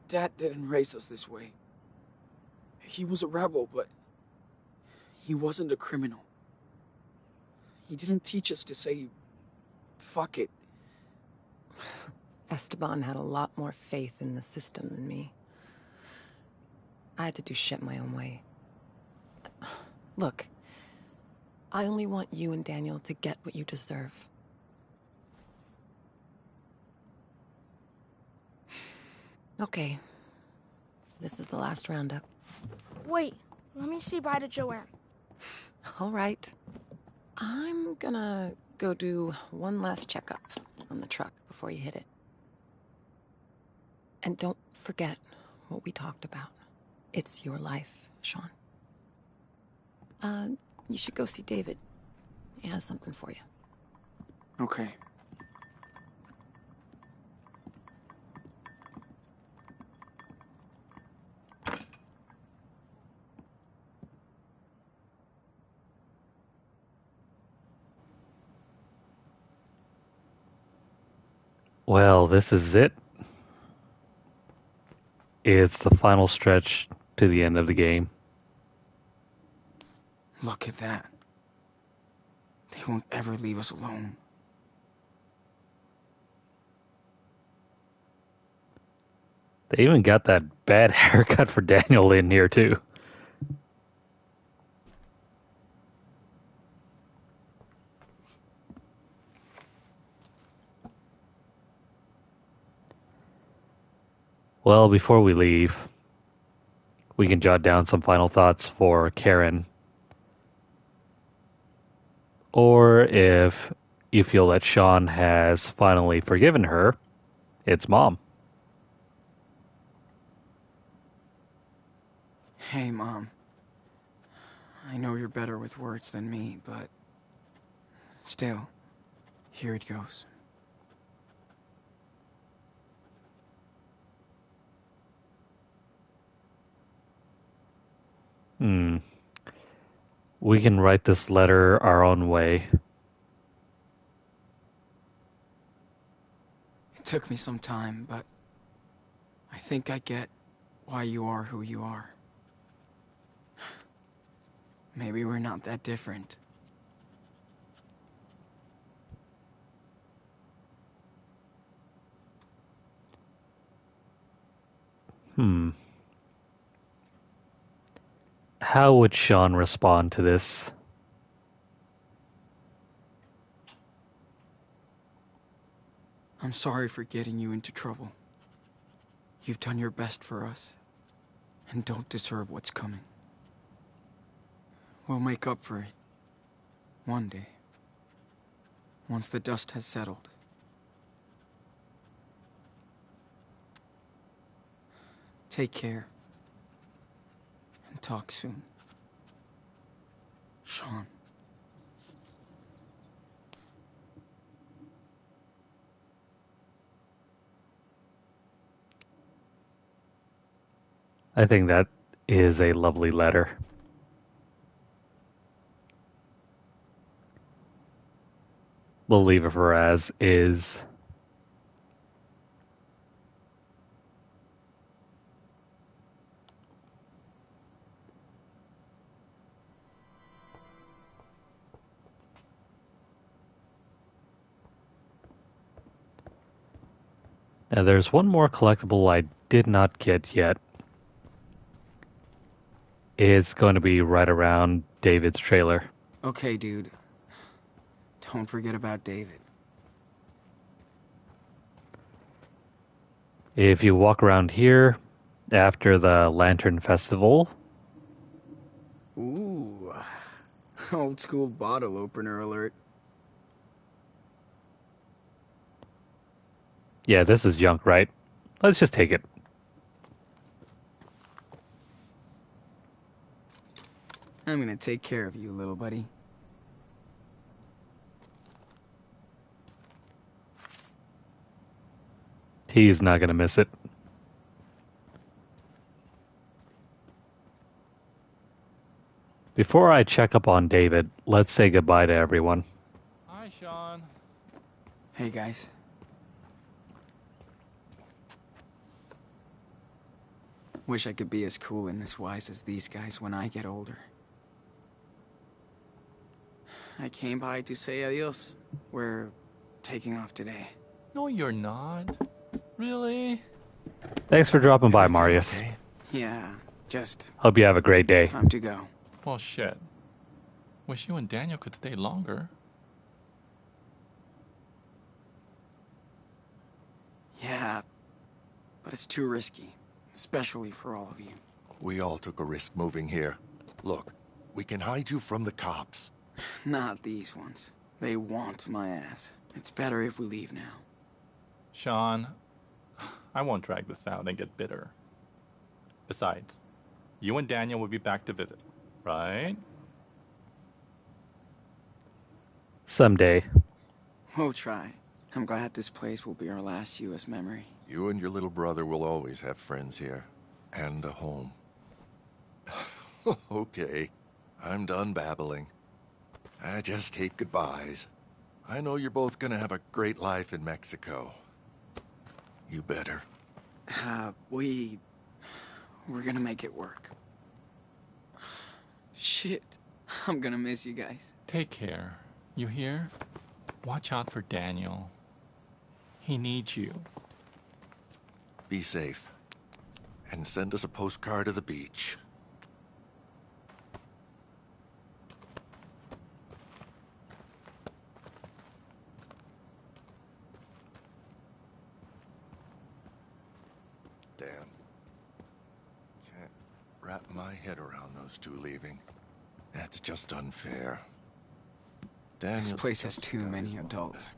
S2: Dad didn't raise us this way. He was a rebel, but he wasn't a criminal. He didn't teach us to say, fuck it.
S8: Esteban had a lot more faith in the system than me. I had to do shit my own way. Look, I only want you and Daniel to get what you deserve. Okay. This is the last roundup.
S3: Wait, let me say bye to Joanne.
S8: All right. I'm gonna go do one last checkup on the truck before you hit it. And don't forget what we talked about. It's your life, Sean. You should go see David. He has something for you.
S2: Okay.
S1: Well, this is it. It's the final stretch to the end of the game.
S2: Look at that. They won't ever leave us alone.
S1: They even got that bad haircut for Daniel in here, too. Well, before we leave, we can jot down some final thoughts for Karen. Or if you feel that Sean has finally forgiven her, it's Mom.
S2: Hey, Mom. I know you're better with words than me, but still, here it goes.
S1: We can write this letter our own way.
S2: It took me some time, but I think I get why you are who you are. Maybe we're not that different.
S1: How would Sean respond to this?
S2: I'm sorry for getting you into trouble. You've done your best for us, and don't deserve what's coming. We'll make up for it. One day. Once the dust has settled. Take care. Talk soon. Sean.
S1: I think that is a lovely letter. We'll leave it for as is. Now there's one more collectible I did not get yet. It's going to be right around David's trailer.
S2: Okay, dude. Don't forget about David.
S1: If you walk around here after the Lantern Festival,
S2: Ooh. Old school bottle opener alert.
S1: yeah, this is junk, right? Let's just take it.
S2: I'm gonna take care of you, little buddy.
S1: He's not going to miss it. Before I check up on David, let's say goodbye to everyone.
S5: Hi, Sean.
S2: Hey, guys. Wish I could be as cool and as wise as these guys when I get older. I came by to say adios. We're taking off today.
S5: No, you're not. Really?
S1: Thanks for dropping by,
S6: Everything
S1: Marius.
S6: okay?
S2: Yeah, just
S1: Hope you have a great day.
S2: time to go.
S5: Well, shit. Wish you and Daniel could stay longer.
S2: Yeah, but it's too risky, especially for all of you.
S6: We all took a risk moving here. Look, we can hide you from the cops.
S2: Not these ones. They want my ass. It's better if we leave now.
S5: Sean, I won't drag this out and get bitter. Besides, you and Daniel will be back to visit, right?
S1: Someday.
S2: We'll try. I'm glad this place will be our last U.S. memory.
S6: You and your little brother will always have friends here. And a home. Okay, I'm done babbling. I just hate goodbyes. I know you're both gonna have a great life in Mexico. You better.
S2: We're gonna make it work. Shit. I'm gonna miss you guys.
S5: Take care. You hear? Watch out for Daniel. He needs you.
S6: Be safe. And send us a postcard of the beach. Damn. Can't wrap my head around those two leaving. That's just unfair.
S2: This
S6: Daniel
S2: place has
S6: just
S2: too
S6: got
S2: many
S6: his mom
S2: adults.
S6: back.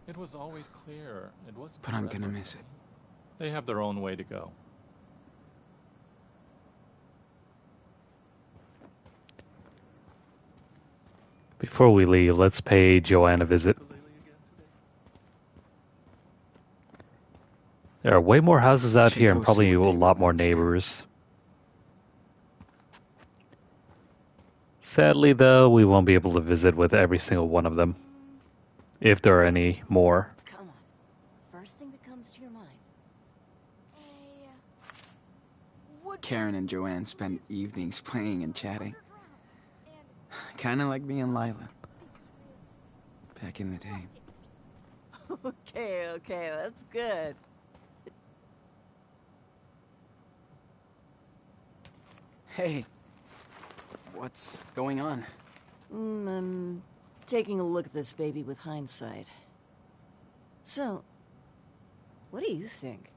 S5: It was always clear. It wasn't
S2: But I'm gonna
S5: forever.
S2: miss it.
S5: They have their own way to go.
S1: Before we leave, let's pay Joanne a visit. There are way more houses out
S2: Should
S1: here
S2: go
S1: and probably
S2: see
S1: a
S2: what David
S1: lot more
S2: wants now.
S1: neighbors. Sadly, though, we won't be able to visit with every single one of them. If there are any more.
S4: Come on. First thing that comes to your mind.
S3: Hey,
S2: Karen and Joanne spend evenings playing and chatting. Kinda like me and Lila. Back in the day.
S4: Okay, that's good.
S2: Hey. What's going on?
S4: I'm taking a look at this baby with hindsight. So, what do you think?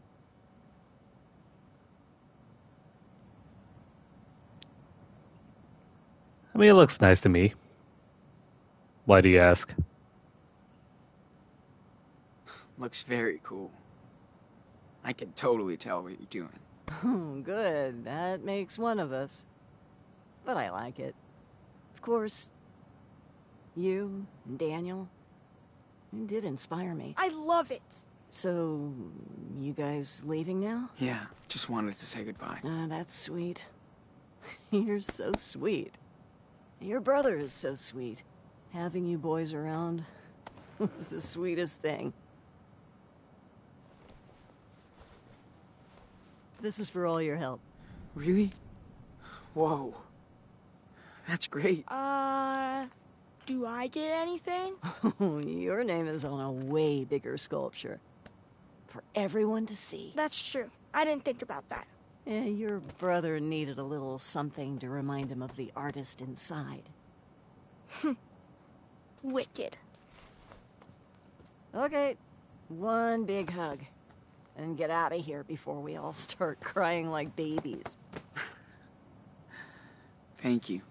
S1: I mean, it looks nice to me. Why do you ask?
S2: Looks very cool. I can totally tell what you're doing.
S4: Oh, good. That makes one of us. But I like it. Of course, you and Daniel, you did inspire me.
S3: I love it.
S4: So, you guys leaving now?
S2: Yeah, just wanted to say goodbye.
S4: Ah, that's sweet. You're so sweet. Your brother is so sweet. Having you boys around was the sweetest thing. This is for all your help.
S2: Really? Whoa. That's great.
S3: Do I get anything?
S4: Your name is on a way bigger sculpture. For everyone to see.
S3: That's true. I didn't think about that.
S4: Yeah, your brother needed a little something to remind him of the artist inside.
S3: Wicked.
S4: Okay, one big hug. And get out of here before we all start crying like babies.
S2: Thank you,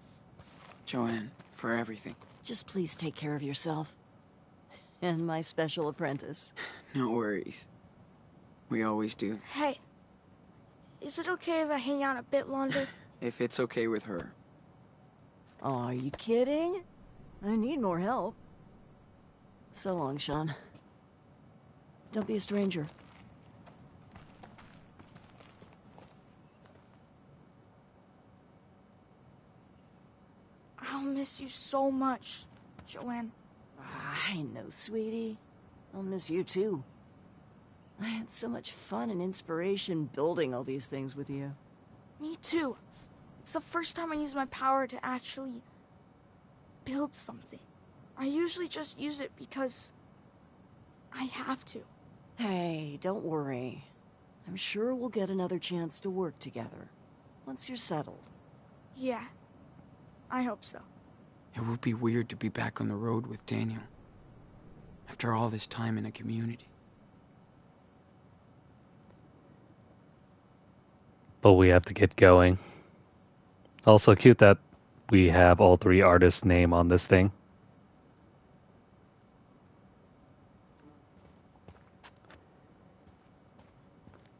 S2: Joanne, for everything.
S4: Just please take care of yourself. And my special apprentice.
S2: No worries. We always do.
S3: Hey, is it okay if I hang out a bit longer?
S2: If it's okay with her.
S4: Oh, are you kidding? I need more help. So long, Sean. Don't be a stranger.
S3: I'll miss you so much, Joanne.
S4: I know, sweetie. I'll miss you too. I had so much fun and inspiration building all these things with you.
S3: Me too. It's the first time I use my power to actually build something. I usually just use it because I have to.
S4: Hey, don't worry. I'm sure we'll get another chance to work together once you're settled.
S3: Yeah, I hope so.
S2: It would be weird to be back on the road with Daniel. After all this time in a community.
S1: But we have to get going. Also cute that we have all three artists' name on this thing.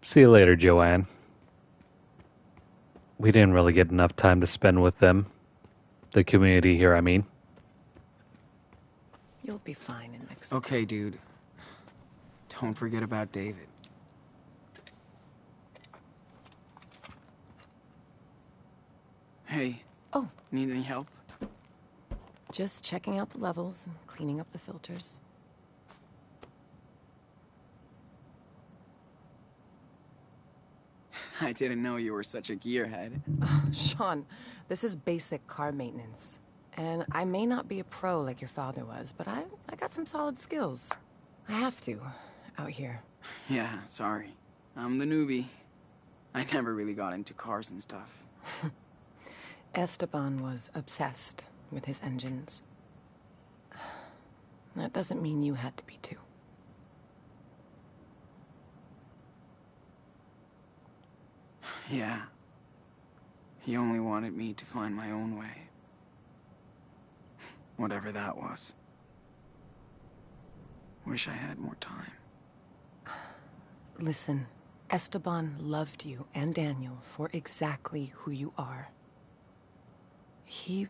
S1: See you later, Joanne. We didn't really get enough time to spend with them. The community here, I mean.
S8: You'll be fine in Mexico.
S2: Okay, dude. Don't forget about David. Hey.
S8: Oh.
S2: Need any help?
S8: Just checking out the levels and cleaning up the filters.
S2: I didn't know you were such a gearhead.
S8: Sean, this is basic car maintenance. And I may not be a pro like your father was, but I got some solid skills. I have to, out here.
S2: Yeah, sorry. I'm the newbie. I never really got into cars and stuff.
S8: Esteban was obsessed with his engines. That doesn't mean you had to be too.
S2: Yeah. He only wanted me to find my own way. Whatever that was. Wish I had more time.
S8: Listen, Esteban loved you and Daniel for exactly who you are. He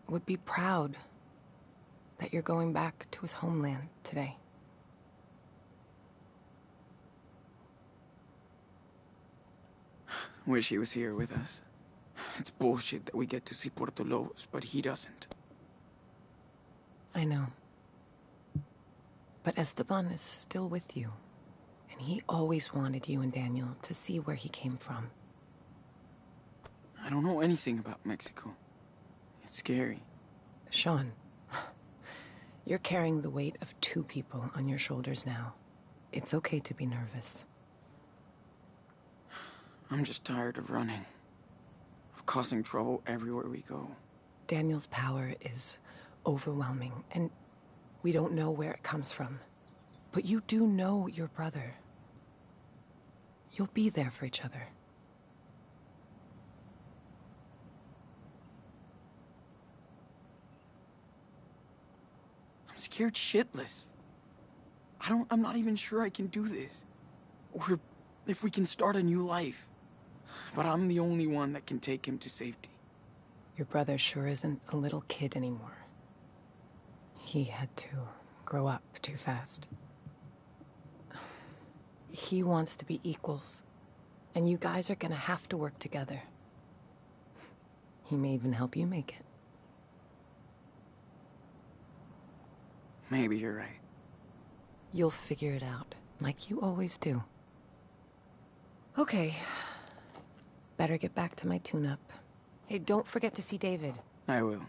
S8: would be proud that you're going back to his homeland today.
S2: Wish he was here with us. It's bullshit that we get to see Puerto Lobos, but he doesn't.
S8: I know. But Esteban is still with you. And he always wanted you and Daniel to see where he came from.
S2: I don't know anything about Mexico. It's scary.
S8: Sean, you're carrying the weight of 2 people on your shoulders now. It's okay to be nervous.
S2: I'm just tired of running. Of causing trouble everywhere we go.
S8: Daniel's power is overwhelming, and we don't know where it comes from. But you do know your brother. You'll be there for each other.
S2: I'm scared shitless. I'm not even sure I can do this. Or if we can start a new life. But I'm the only one that can take him to safety.
S8: Your brother sure isn't a little kid anymore. He had to grow up too fast. He wants to be equals, and you guys are gonna have to work together. He may even help you make it.
S2: Maybe you're right.
S8: You'll figure it out, like you always do. Okay. Better get back to my tune-up. Hey, don't forget to see David.
S2: I will.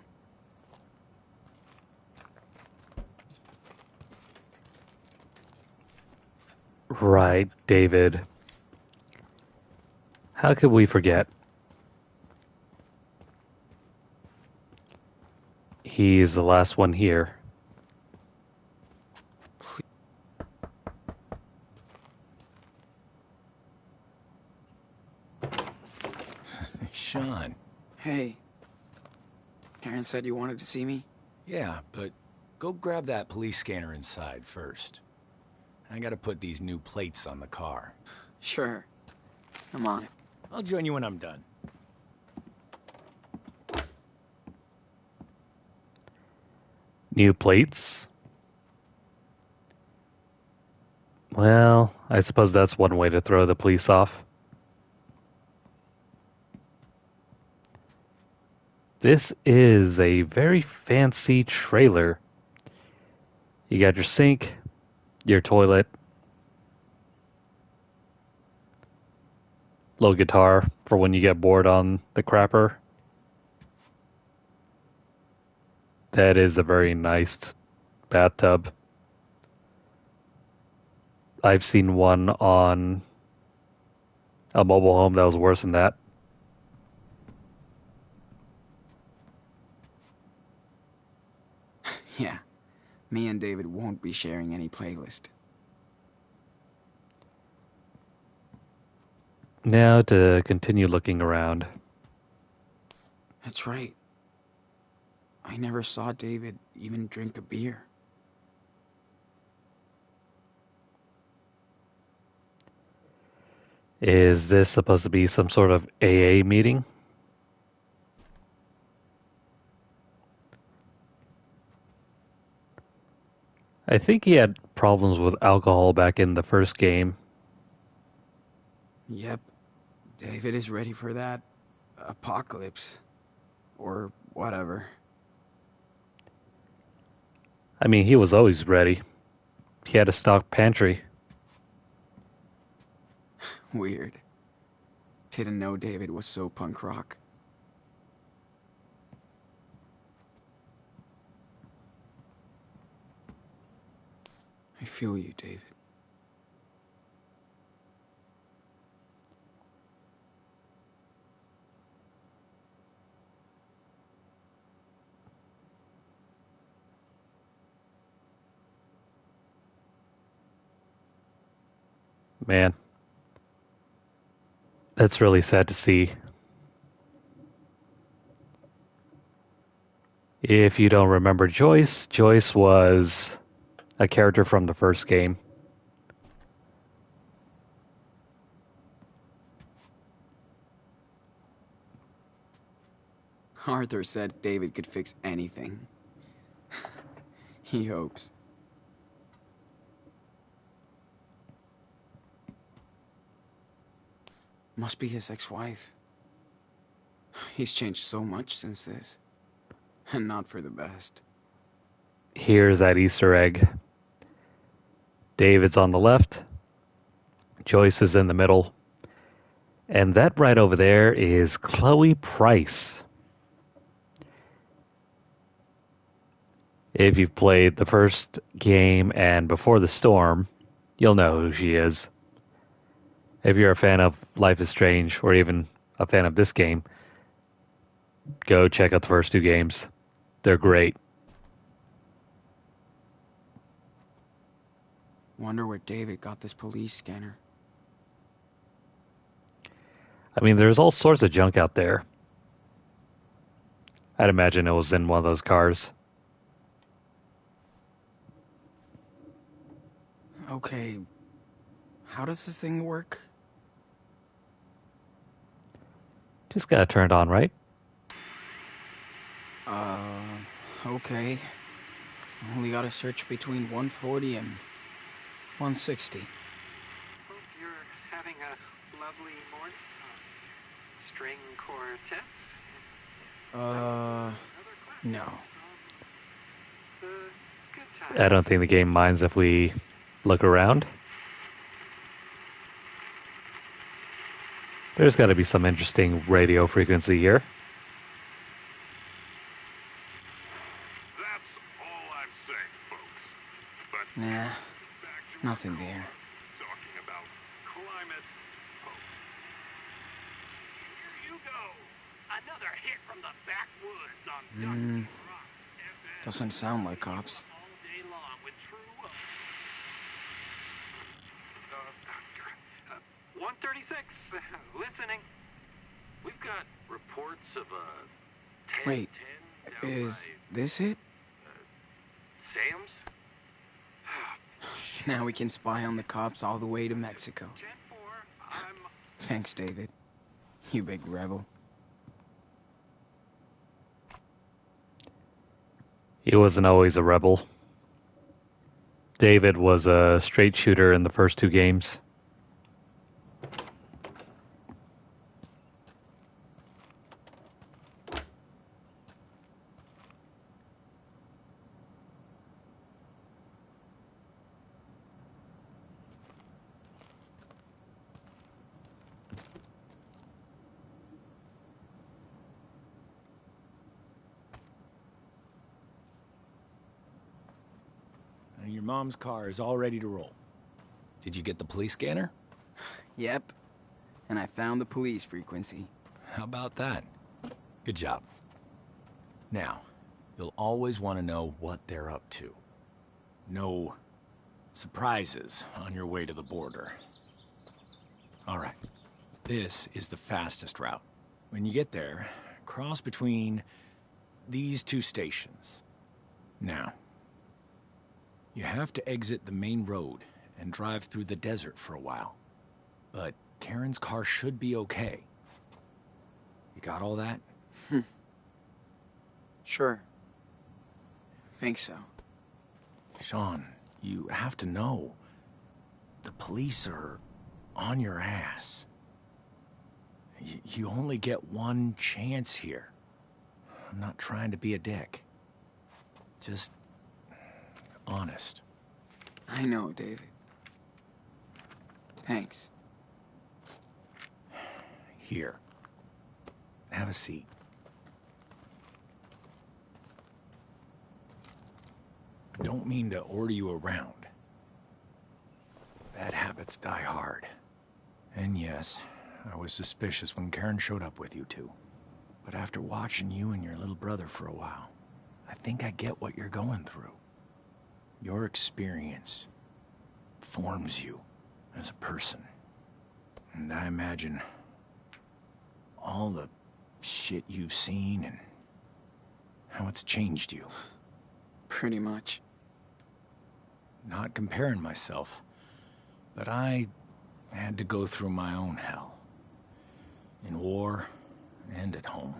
S1: Right, David. How could we forget? He's the last one here.
S9: Sean.
S2: Hey. Karen said you wanted to see me?
S9: Yeah, but go grab that police scanner inside first. I gotta put these new plates on the car.
S2: Sure. I'm on it.
S9: I'll join you when I'm done.
S1: New plates? Well, I suppose that's one way to throw the police off. This is a very fancy trailer. You got your sink, your toilet, little guitar for when you get bored on the crapper. That is a very nice bathtub. I've seen one on a mobile home that was worse than that.
S2: Yeah. Me and David won't be sharing any playlist.
S1: Now to continue looking around.
S2: That's right. I never saw David even drink a beer.
S1: Is this supposed to be some sort of AA meeting? I think he had problems with alcohol back in the first game.
S2: Yep. David is ready for that apocalypse. Or whatever.
S1: I mean, he was always ready. He had a stock pantry.
S2: Weird. Didn't know David was so punk rock. I feel you, David.
S1: Man, that's really sad to see. If you don't remember Joyce, Joyce was a character from the first game.
S2: Arthur said David could fix anything. He hopes. Must be his ex-wife. He's changed so much since this. And not for the best.
S1: Here's that Easter egg. David's on the left. Joyce is in the middle. And that right over there is Chloe Price. If you've played the first game and Before the Storm, you'll know who she is. If you're a fan of Life is Strange, or even a fan of this game, go check out the first two games. They're great.
S2: Wonder where David got this police scanner.
S1: I mean, there's all sorts of junk out there. I'd imagine it was in one of those cars.
S2: Okay, how does this thing work?
S1: Just gotta turn it on, right?
S2: Okay. Only gotta search between 140 and 160.
S10: Hope you're having a lovely morning. String quartets?
S2: No.
S10: The good times.
S1: I don't think the game minds if we look around. There's got to be some interesting radio frequency here.
S11: That's all I'm saying, folks. But
S2: Nah,
S11: back to
S2: nothing there.
S11: talking about climate hope. Here you go. Another hit from the backwoods on Dusty Rocks.
S2: Doesn't sound like cops.
S11: All day long with true
S10: 136. Listening. We've got reports of a 10-10
S2: Wait,
S10: down
S2: is
S10: by
S2: this it?
S10: Sam's?
S2: Now we can spy on the cops all the way to Mexico.
S10: 10-4. I'm
S2: Thanks, David. You big rebel.
S1: He wasn't always a rebel. David was a straight shooter in the first 2 games.
S9: And your mom's car is all ready to roll. Did you get the police scanner?
S2: Yep. And I found the police frequency.
S9: How about that? Good job. Now, you'll always want to know what they're up to. No surprises on your way to the border. All right. This is the fastest route. When you get there, cross between these 2 stations. Now, you have to exit the main road and drive through the desert for a while. But Karen's car should be okay. You got all that?
S2: Sure. Think so.
S9: Sean, you have to know. The police are on your ass. You only get one chance here. I'm not trying to be a dick. Just honest.
S2: I know, David. Thanks.
S9: Here. Have a seat. Don't mean to order you around. Bad habits die hard. And yes, I was suspicious when Karen showed up with you two. But after watching you and your little brother for a while, I think I get what you're going through. Your experience forms you as a person. And I imagine all the shit you've seen and how it's changed you.
S2: Pretty much.
S9: Not comparing myself, but I had to go through my own hell. In war and at home.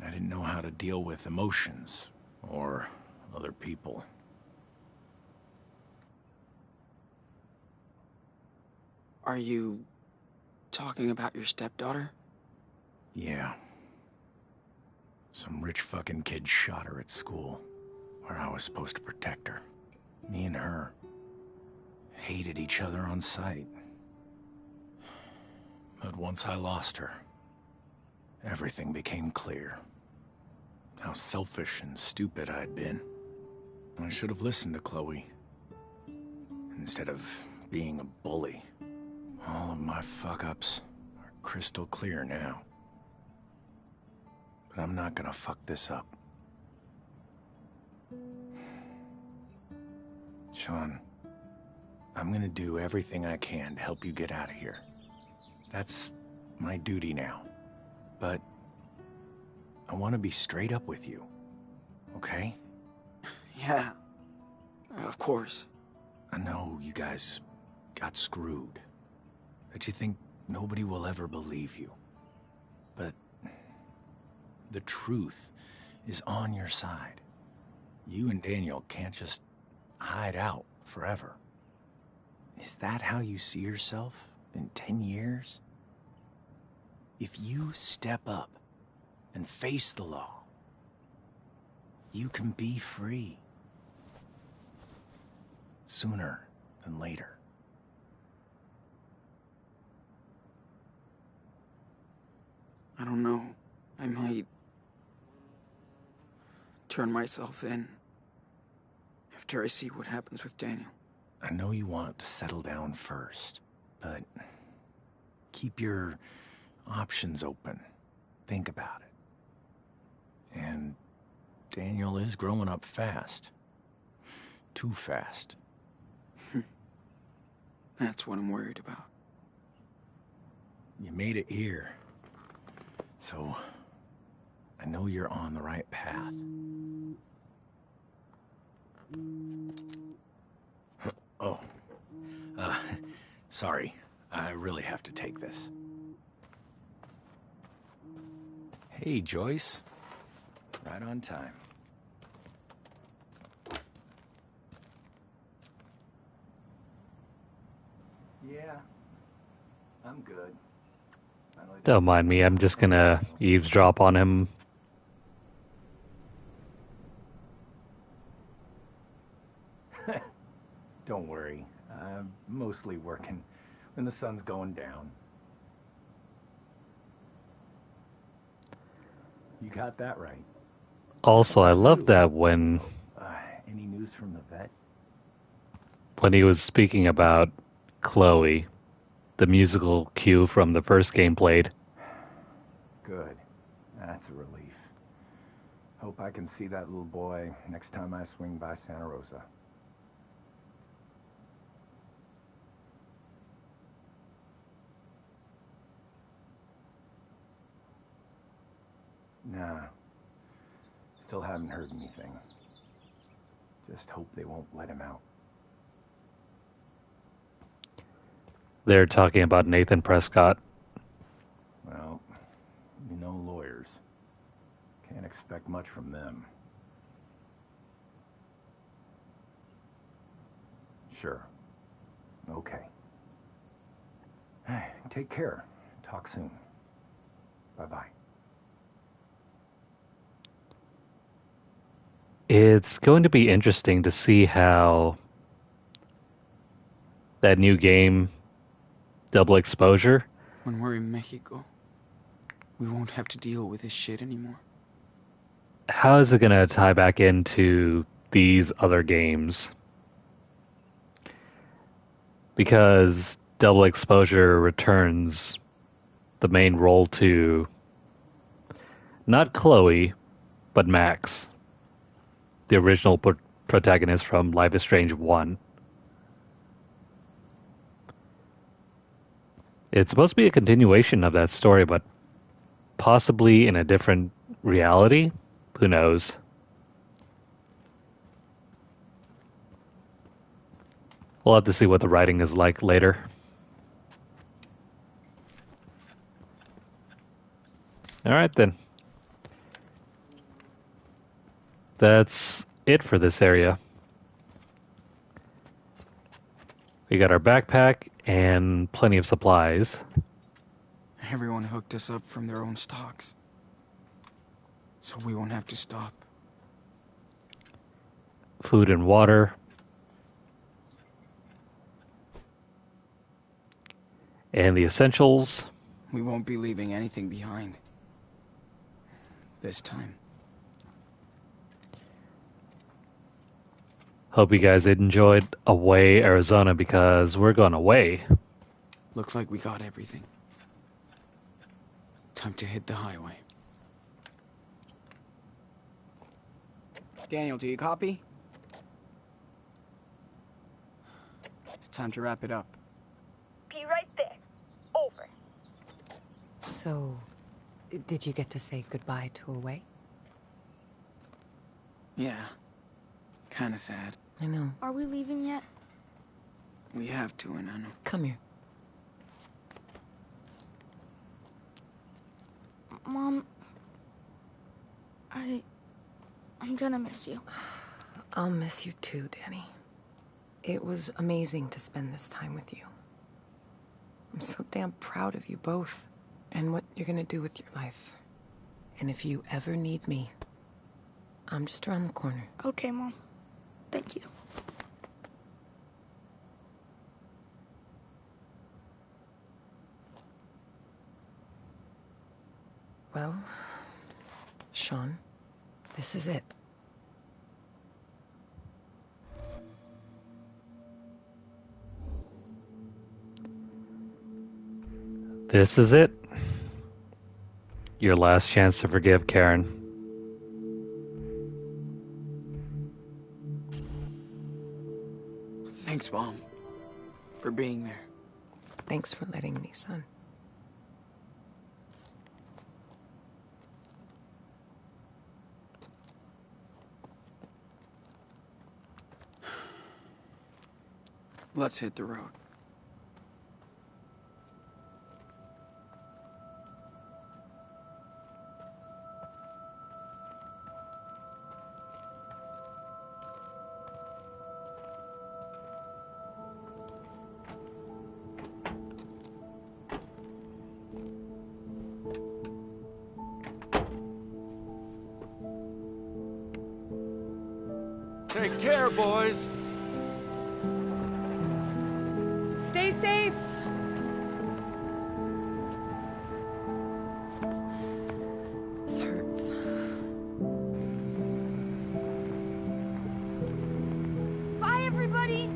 S9: I didn't know how to deal with emotions or other people.
S2: Are you talking about your stepdaughter?
S9: Yeah. Some rich fucking kid shot her at school, where I was supposed to protect her. Me and her hated each other on sight. But once I lost her, everything became clear. How selfish and stupid I'd been. I should have listened to Chloe, instead of being a bully. All of my fuck-ups are crystal clear now. But I'm not gonna fuck this up. Sean, I'm gonna do everything I can to help you get out of here. That's my duty now. But I want to be straight up with you, okay?
S2: Yeah. Of course.
S9: I know you guys got screwed. But you think nobody will ever believe you. But the truth is on your side. You and Daniel can't just hide out forever. Is that how you see yourself in 10 years? If you step up and face the law, you can be free. Sooner than later.
S2: I don't know. I might turn myself in after I see what happens with Daniel.
S9: I know you want to settle down first, but keep your options open. Think about it. And Daniel is growing up fast. Too fast.
S2: That's what I'm worried about.
S9: You made it here. So, I know you're on the right path. Oh. Sorry. I really have to take this. Hey, Joyce. Right on time. Yeah, I'm good.
S1: Don't mind me, I'm just gonna eavesdrop on him.
S9: Don't worry. I'm mostly working when the sun's going down. You got that right.
S1: Also, I love that when
S9: Any news from the vet?
S1: he was speaking about Chloe, the musical cue from the first game played.
S9: Good. That's a relief. Hope I can see that little boy next time I swing by Santa Rosa. Nah. Still haven't heard anything. Just hope they won't let him out.
S1: They're talking about Nathan Prescott.
S9: Well, you know lawyers. Can't expect much from them. Sure. Okay. Take care. Talk soon. Bye-bye.
S1: It's going to be interesting to see how that new game, Double Exposure,
S2: When we're in Mexico, we won't have to deal with this shit anymore.
S1: how is it going to tie back into these other games? Because Double Exposure returns the main role to not Chloe, but Max, the original protagonist from Life is Strange 1. It's supposed to be a continuation of that story, but possibly in a different reality? Who knows? We'll have to see what the writing is like later. Alright then. That's it for this area. We got our backpack and plenty of supplies.
S2: Everyone hooked us up from their own stocks. So we won't have to stop.
S1: Food and water. And the essentials.
S2: We won't be leaving anything behind. This time.
S1: Hope you guys enjoyed Away Arizona because we're going away.
S2: Looks like we got everything. Time to hit the highway. Daniel, do you copy? It's time to wrap it up.
S7: Be right there. Over.
S8: So, did you get to say goodbye to Away?
S2: Yeah. Kinda sad.
S8: I know.
S3: Are we leaving yet?
S2: We have to, and I know.
S8: Come here.
S3: Mom, I'm gonna miss you.
S8: I'll miss you too, Danny. It was amazing to spend this time with you. I'm so damn proud of you both and what you're gonna do with your life. And if you ever need me, I'm just around the corner.
S3: Okay, Mom. Thank you.
S8: Well, Sean, this is it.
S1: This is it. Your last chance to forgive Karen.
S2: Thanks, Mom, for being there.
S8: Thanks for letting me, son.
S2: Let's hit the road.
S6: Take care, boys.
S8: Stay safe. This hurts.
S3: Bye, everybody!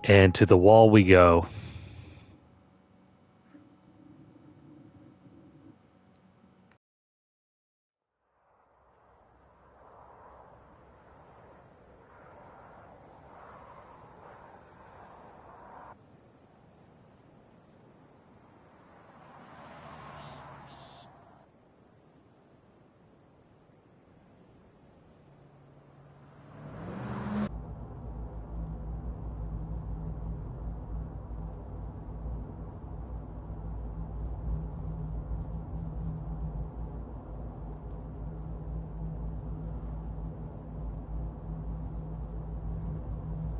S1: And to the wall we go.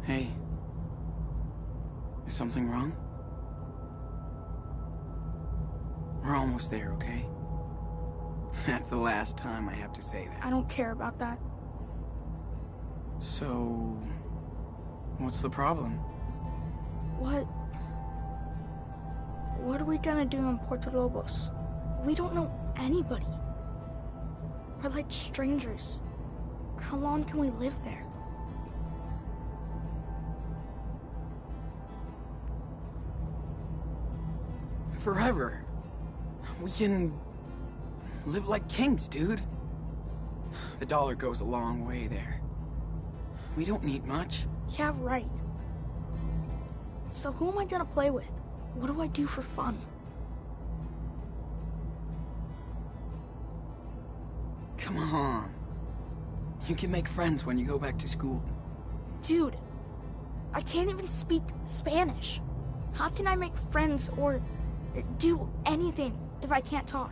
S2: Hey. Is something wrong? We're almost there, okay? That's the last time I have to say that.
S3: I don't care about that.
S2: So... what's the problem?
S3: What are we gonna do in Puerto Lobos? We don't know anybody. We're like strangers. How long can we live there?
S2: Forever. We can live like kings, dude. The dollar goes a long way there. We don't need much.
S3: Yeah, right. So who am I gonna play with? What do I do for fun?
S2: Come on. You can make friends when you go back to school.
S3: Dude, I can't even speak Spanish. How can I make friends or do anything if I can't talk?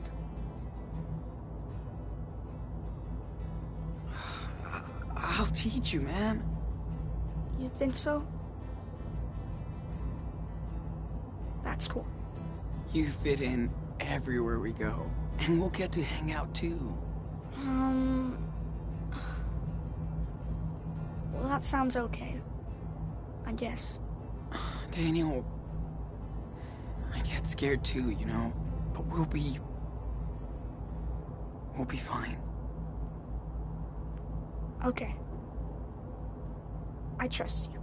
S2: I'll teach you, man.
S3: You think so? That's cool.
S2: You fit in everywhere we go, and we'll get to hang out too.
S3: Well, that sounds okay. I guess.
S2: Daniel, I get scared too, you know, but we'll be fine.
S3: Okay. I trust you.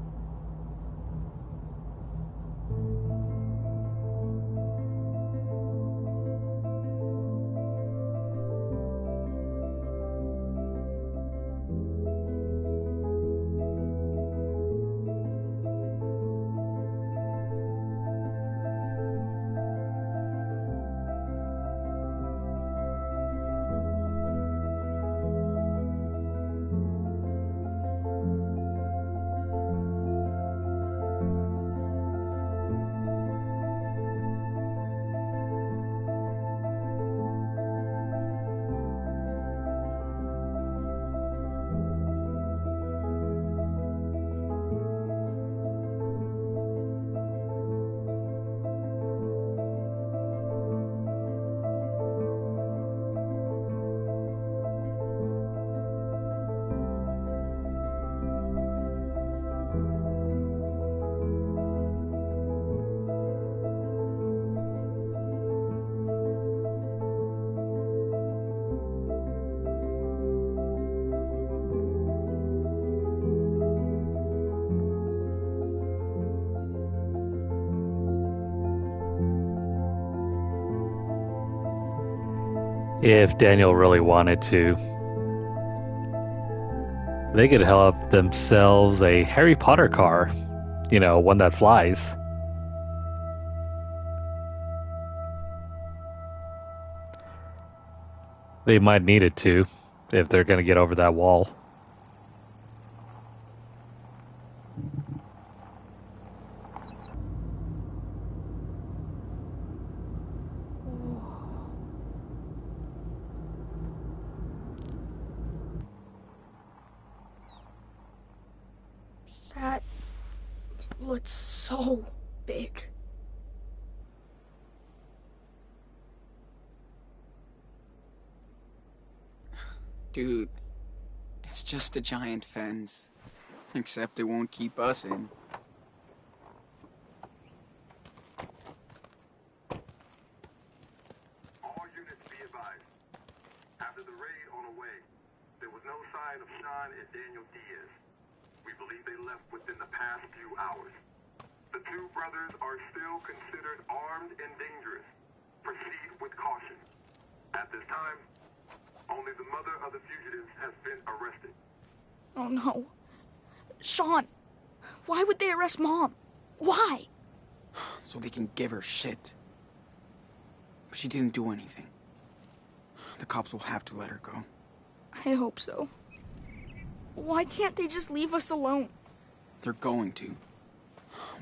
S1: If Daniel really wanted to, they could help themselves a Harry Potter car. You know, one that flies. They might need it to, if they're going to get over that wall.
S3: That looks so big.
S2: Dude, it's just a giant fence. Except it won't keep us in.
S10: All units be advised. After the raid on the way, there was no sign of Sean and Daniel Diaz. We believe they left within the past few hours. The two brothers are still considered armed and dangerous. Proceed with caution. At this time, only the mother of the fugitives has been arrested.
S3: Oh no. Sean, why would they arrest Mom? Why?
S2: So they can give her shit. But she didn't do anything. The cops will have to let her go.
S3: I hope so. Why can't they just leave us alone?
S2: They're going to.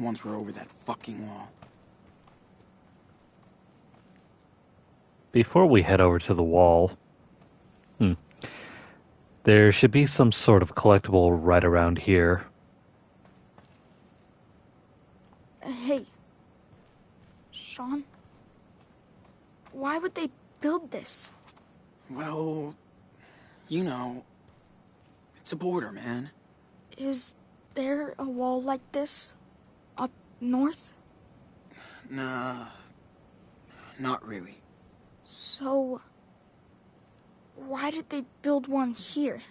S2: Once we're over that fucking wall.
S1: Before we head over to the wall, there should be some sort of collectible right around here.
S3: Hey, Sean, why would they build this?
S2: Well, you know, it's a border, man.
S3: Is there a wall like this up north?
S2: Nah, not really.
S3: So, why did they build one here?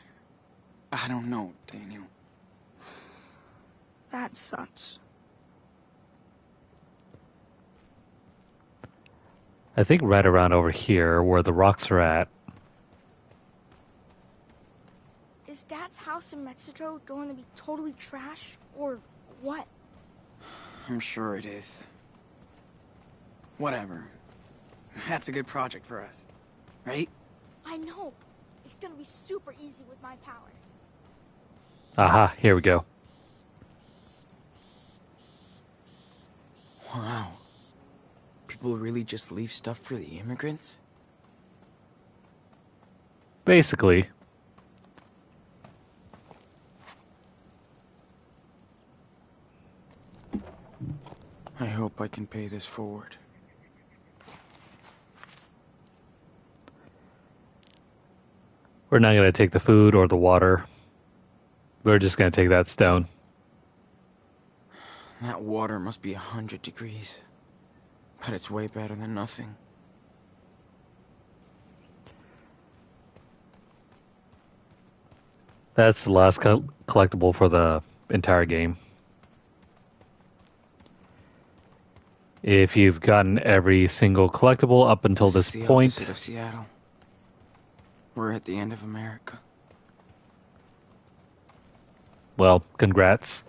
S2: I don't know, Daniel.
S3: That sucks.
S1: I think right around over here, where the rocks are at.
S3: Is Dad's house in Mexico going to be totally trash, or what?
S2: I'm sure it is. Whatever. That's a good project for us, right?
S3: I know. It's gonna be super easy with my power.
S1: Aha, here we go.
S2: Wow. People really just leave stuff for the immigrants?
S1: Basically.
S2: I hope I can pay this forward.
S1: We're not going to take the food or the water. We're just going to take that stone.
S2: That water must be 100 degrees. But it's way better than nothing.
S1: That's the last collectible for the entire game. If you've gotten every single collectible up until this
S2: the
S1: point,
S2: opposite of Seattle. We're at the end of America.
S1: well, congrats.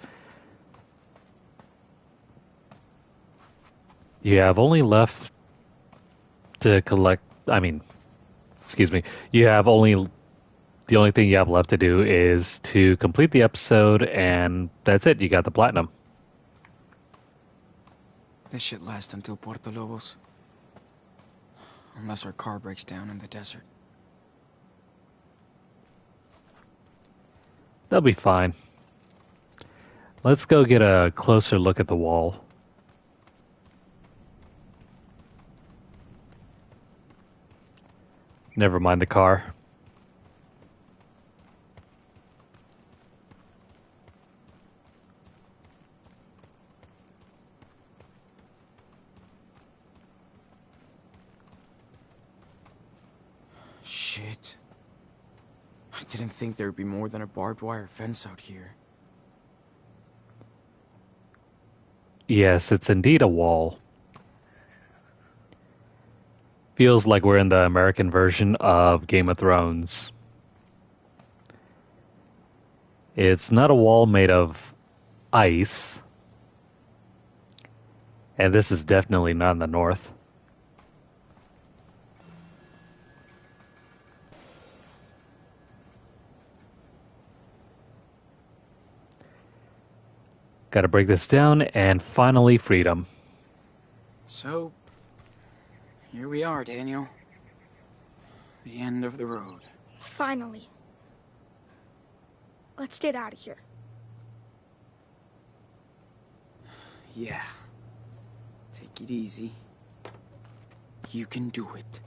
S1: You have only left to collect, you have only, the only thing you have left to do is to complete the episode, and that's it, you got the platinum.
S2: This should last until Puerto Lobos. Unless our car breaks down in the desert.
S1: They'll be fine. Let's go get a closer look at the wall. Never mind the car.
S2: Shit. I didn't think there'd be more than a barbed wire fence out here.
S1: Yes, it's indeed a wall. Feels like we're in the American version of Game of Thrones. It's not a wall made of ice. And this is definitely not in the north. Gotta break this down, and finally freedom.
S2: So, here we are, Daniel. The end of the road.
S3: Finally. Let's get out of here.
S2: Yeah. Take it easy. You can do it.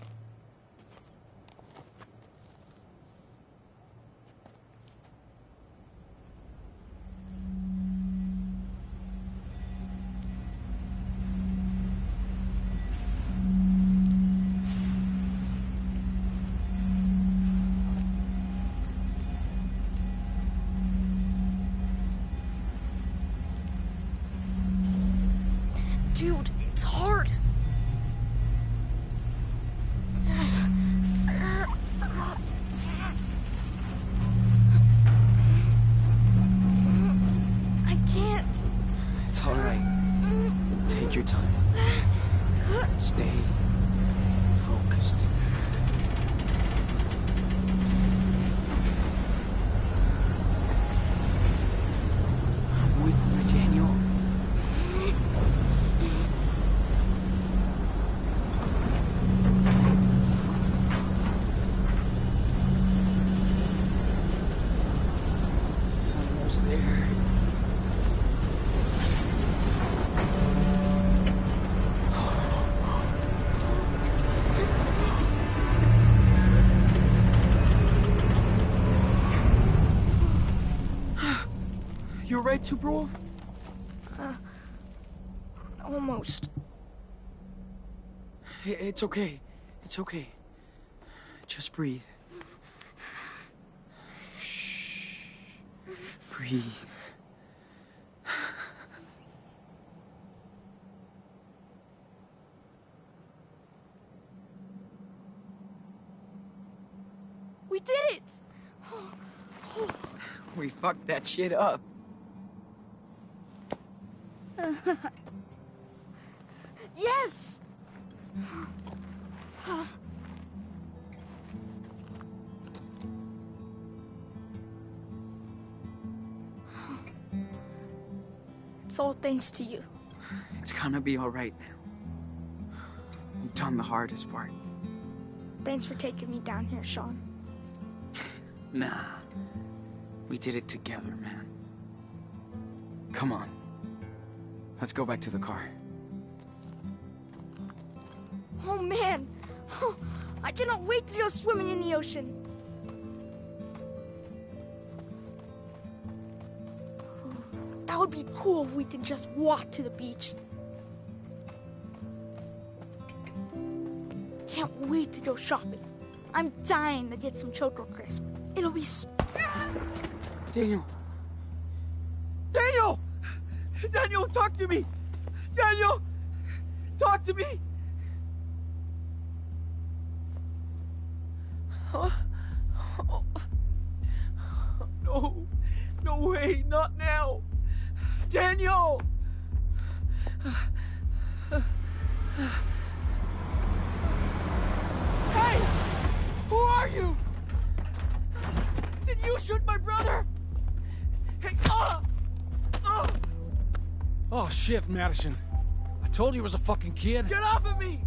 S3: Dude, it's hard. I can't.
S2: It's all right. Take your time. Stay focused. I'm with you, Daniel. Almost there. You alright, Superwolf?
S3: Almost.
S2: It's okay. It's okay. Just breathe. Shh. Breathe.
S3: We did it!
S2: We fucked that shit up.
S3: Yes! It's all thanks to you.
S2: It's gonna be alright now. You've done the hardest part.
S3: Thanks for taking me down here, Sean.
S2: Nah. We did it together, man. Come on. Let's go back to the car.
S3: Oh, man! I cannot wait to go swimming in the ocean. That would be cool if we could just walk to the beach. Can't wait to go shopping. I'm dying to get some Choco Crisp. It'll be
S2: Daniel! Daniel! Daniel, talk to me! Daniel! Talk to me! Huh? Oh. No. No way, not now! Daniel! Hey! Who are you? Did you shoot my brother? Hey,
S12: Oh shit, Madison. I told you he was a fucking kid.
S2: Get off of me!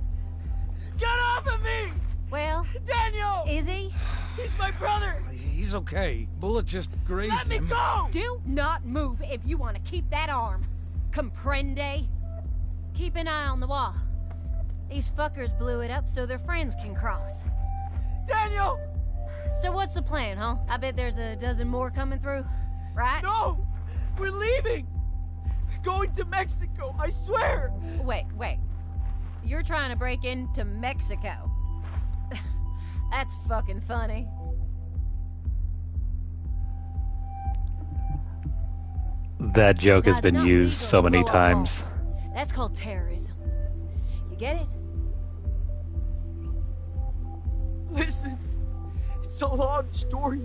S2: Get off of me!
S13: Well,
S2: Daniel!
S13: is he?
S2: He's my brother!
S12: He's okay. Bullet just grazed
S2: Let me
S12: him.
S2: go!
S13: Do not move if you want to keep that arm. Comprende? Keep an eye on the wall. These fuckers blew it up so their friends can cross.
S2: Daniel!
S13: So what's the plan, huh? I bet there's a dozen more coming through, right?
S2: No! We're leaving! Going to Mexico, I swear!
S13: Wait. You're trying to break into Mexico. That's fucking funny.
S1: That joke has
S13: It's
S1: been
S13: not
S1: used
S13: legal
S1: so
S13: to
S1: many
S13: blow up
S1: times.
S13: bombs. That's called terrorism. You get it?
S2: Listen, it's a long story,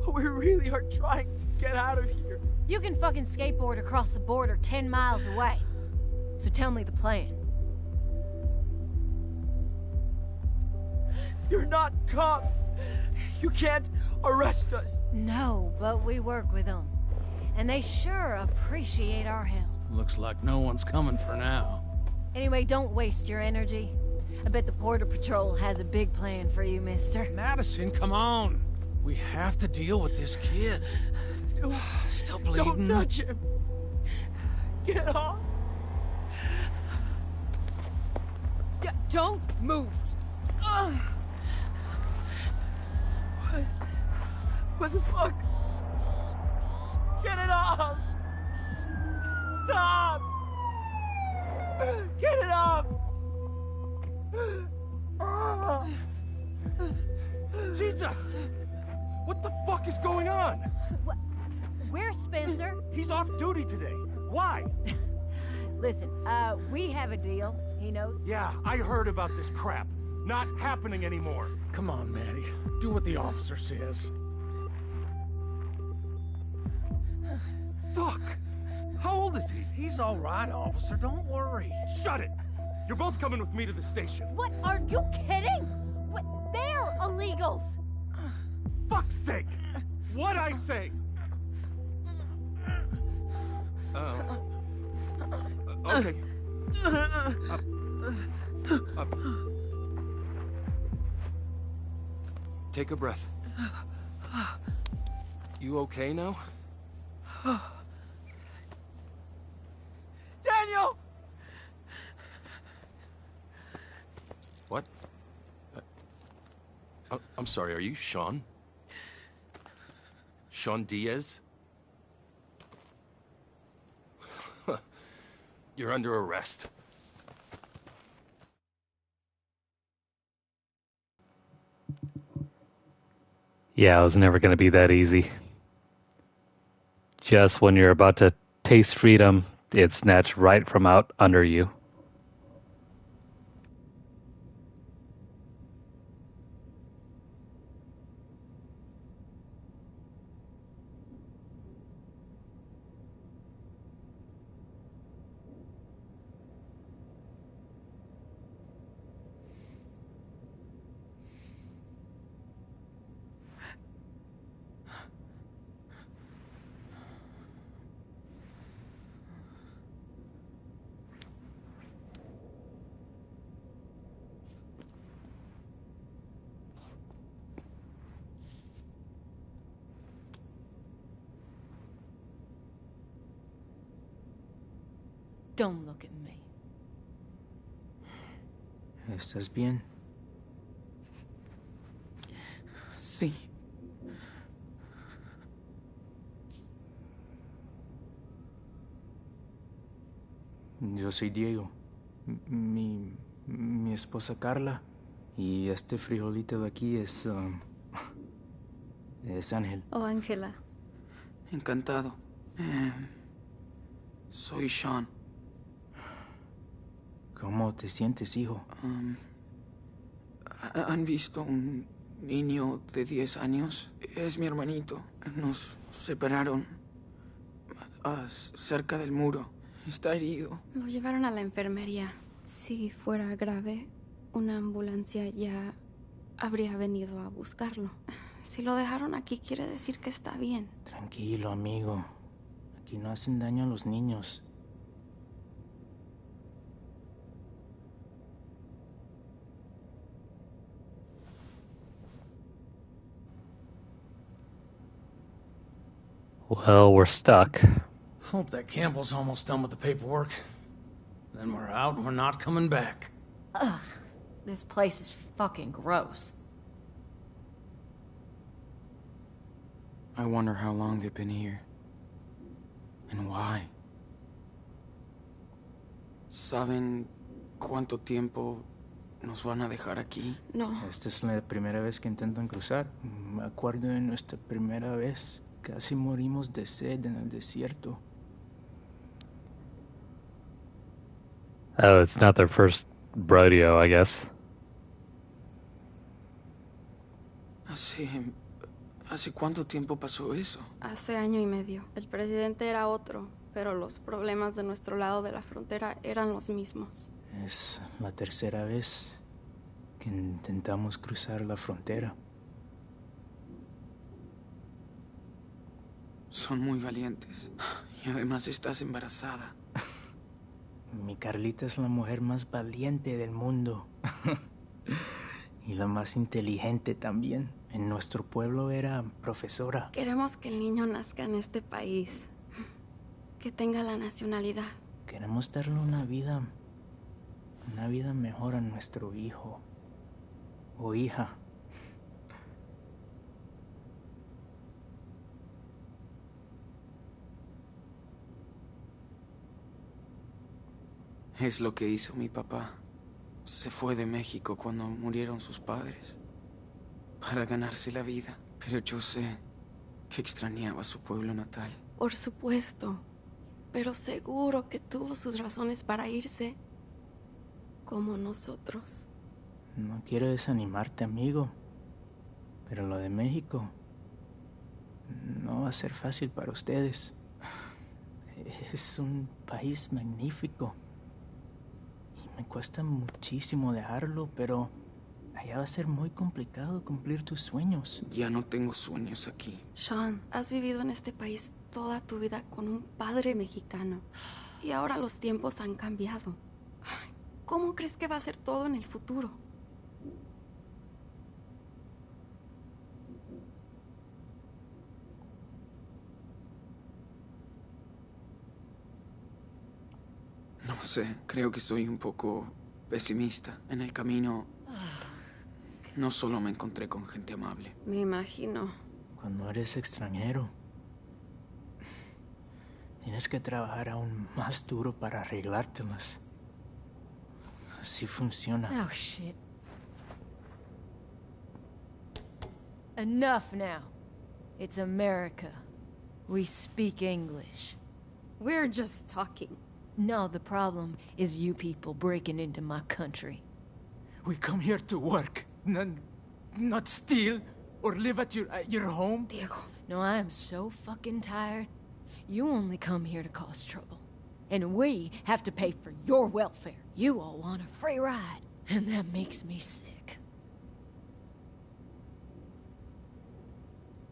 S2: but we really are trying to get out of here.
S13: You can fucking skateboard across the border 10 miles away. So tell me the plan.
S2: You're not cops. You can't arrest us.
S13: No, but we work with them. And they sure appreciate our help.
S12: Looks like no one's coming for now.
S13: Anyway, don't waste your energy. I bet the Border Patrol has a big plan for you, mister.
S12: Madison, come on. We have to deal with this kid. Still bleeding.
S2: Don't touch him. Get off.
S13: Don't move.
S2: What the fuck? Get it off! Stop! Get it off!
S14: Jesus! What the fuck is going on?
S13: Where's Spencer?
S14: He's off duty today. Why?
S13: Listen, we have a deal. He knows.
S14: Yeah, I heard about this crap. Not happening anymore.
S12: Come on, Maddie. Do what the officer says.
S14: Fuck! How old is he?
S12: He's all right, officer. Don't worry.
S14: Shut it! You're both coming with me to the station.
S13: What? Are you kidding? What? They're illegals!
S14: Fuck's sake! What'd I say? Okay.
S2: Take a breath. You okay now? Daniel! What? I'm sorry, are you Sean? Sean Diaz? You're under arrest.
S1: Yeah, it was never going to be that easy. Just when you're about to taste freedom, it's snatched right from out under you.
S13: Don't look at me.
S2: ¿Estás bien? Sí. Yo soy Diego. Mi esposa Carla. Y este frijolito de aquí es Ángel.
S15: Oh, Ángela.
S2: Encantado. Soy Sean. ¿Cómo te sientes, hijo? ¿Han visto un niño de 10 años? Es mi hermanito. Nos separaron cerca del muro. Está herido.
S15: Lo llevaron a la enfermería. Si fuera grave, una ambulancia ya habría venido a buscarlo. Si lo dejaron aquí, quiere decir que está bien.
S2: Tranquilo, amigo. Aquí no hacen daño a los niños.
S1: Well, we're stuck.
S12: Hope that Campbell's almost done with the paperwork. Then we're out and we're not coming back.
S13: Ugh, this place is fucking gross.
S2: I wonder how long they've been here. And why. ¿Saben cuánto tiempo nos van a dejar aquí?
S15: No.
S2: Esta es la primera vez que intentan cruzar. Me acuerdo de nuestra primera vez. Casi morimos de sed en el desierto.
S1: Oh, it's not their first rodeo, I guess.
S2: ¿Hace cuánto tiempo pasó eso?
S15: Hace año y medio. El presidente era otro, pero los problemas de nuestro lado de la frontera eran los mismos.
S16: Es la tercera vez que intentamos cruzar la frontera.
S2: Son muy valientes. Y además estás embarazada.
S16: Mi Carlita es la mujer más valiente del mundo. Y la más inteligente también. En nuestro pueblo era profesora.
S15: Queremos que el niño nazca en este país. Que tenga la nacionalidad.
S16: Queremos darle una vida mejor a nuestro hijo o hija.
S2: Es lo que hizo mi papá. Se fue de México cuando murieron sus padres. Para ganarse la vida. Pero yo sé que extrañaba su pueblo natal.
S15: Por supuesto. Pero seguro que tuvo sus razones para irse. Como nosotros.
S16: No quiero desanimarte, amigo. Pero lo de México no va a ser fácil para ustedes. Es un país magnífico. Me cuesta muchísimo dejarlo, pero allá va a ser muy complicado cumplir tus sueños.
S2: Ya no tengo sueños aquí.
S15: Sean, has vivido en este país toda tu vida con un padre mexicano. Y ahora los tiempos han cambiado. ¿Cómo crees que va a ser todo en el futuro?
S2: No sé, creo que soy un poco pesimista. En el camino, no solo me encontré con gente amable.
S15: Me imagino.
S16: Cuando eres extranjero, tienes que trabajar aún más duro para arreglártelas. Así funciona.
S13: Oh, shit. Enough now. It's America. We speak English.
S15: We're just talking.
S13: No, the problem is you people breaking into my country.
S16: We come here to work, not steal or live at your home.
S15: Diego.
S13: No, I am so fucking tired. You only come here to cause trouble. And we have to pay for your welfare. You all want a free ride, and that makes me sick.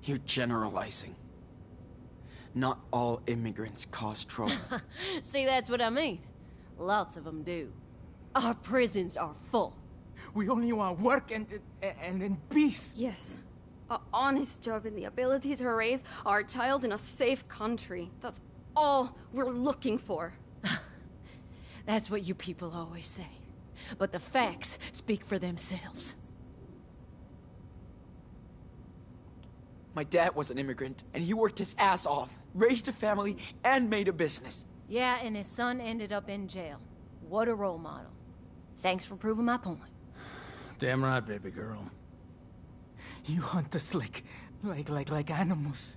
S2: You're generalizing. Not all immigrants cause trouble.
S13: See, that's what I mean. Lots of them do. Our prisons are full.
S16: We only want work and peace.
S15: Yes. An honest job and the ability to raise our child in a safe country. That's all we're looking for.
S13: That's what you people always say. But the facts speak for themselves.
S2: My dad was an immigrant, and he worked his ass off, raised a family, and made a business.
S13: Yeah, and his son ended up in jail. What a role model. Thanks for proving my point.
S12: Damn right, baby girl.
S16: You hunt us like animals.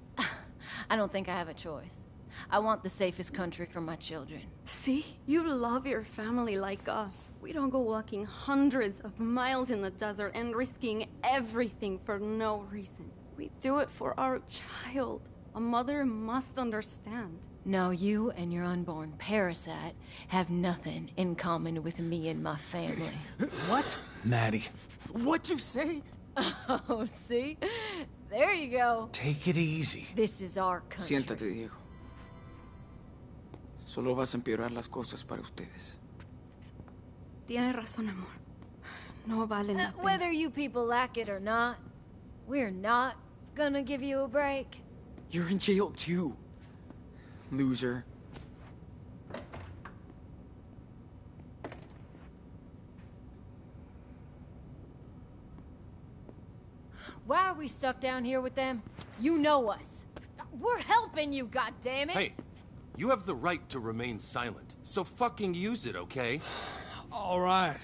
S13: I don't think I have a choice. I want the safest country for my children.
S15: See? You love your family like us. We don't go walking hundreds of miles in the desert and risking everything for no reason. We do it for our child. A mother must understand.
S13: No, you and your unborn parasite have nothing in common with me and my family.
S16: What?
S12: Maddie.
S16: What'd you say?
S13: Oh, see? There you go.
S12: Take it easy.
S13: This is our country.
S2: Siéntate, Diego. Solo vas a empeorar las cosas para ustedes.
S15: Tienes razón, amor. No valen la pena.
S13: Whether you people like it or not, we're not gonna give you a break.
S2: You're in jail too, loser.
S13: Why are we stuck down here with them? You know us. We're helping you, goddammit!
S17: Hey, you have the right to remain silent, so fucking use it, okay?
S12: All right.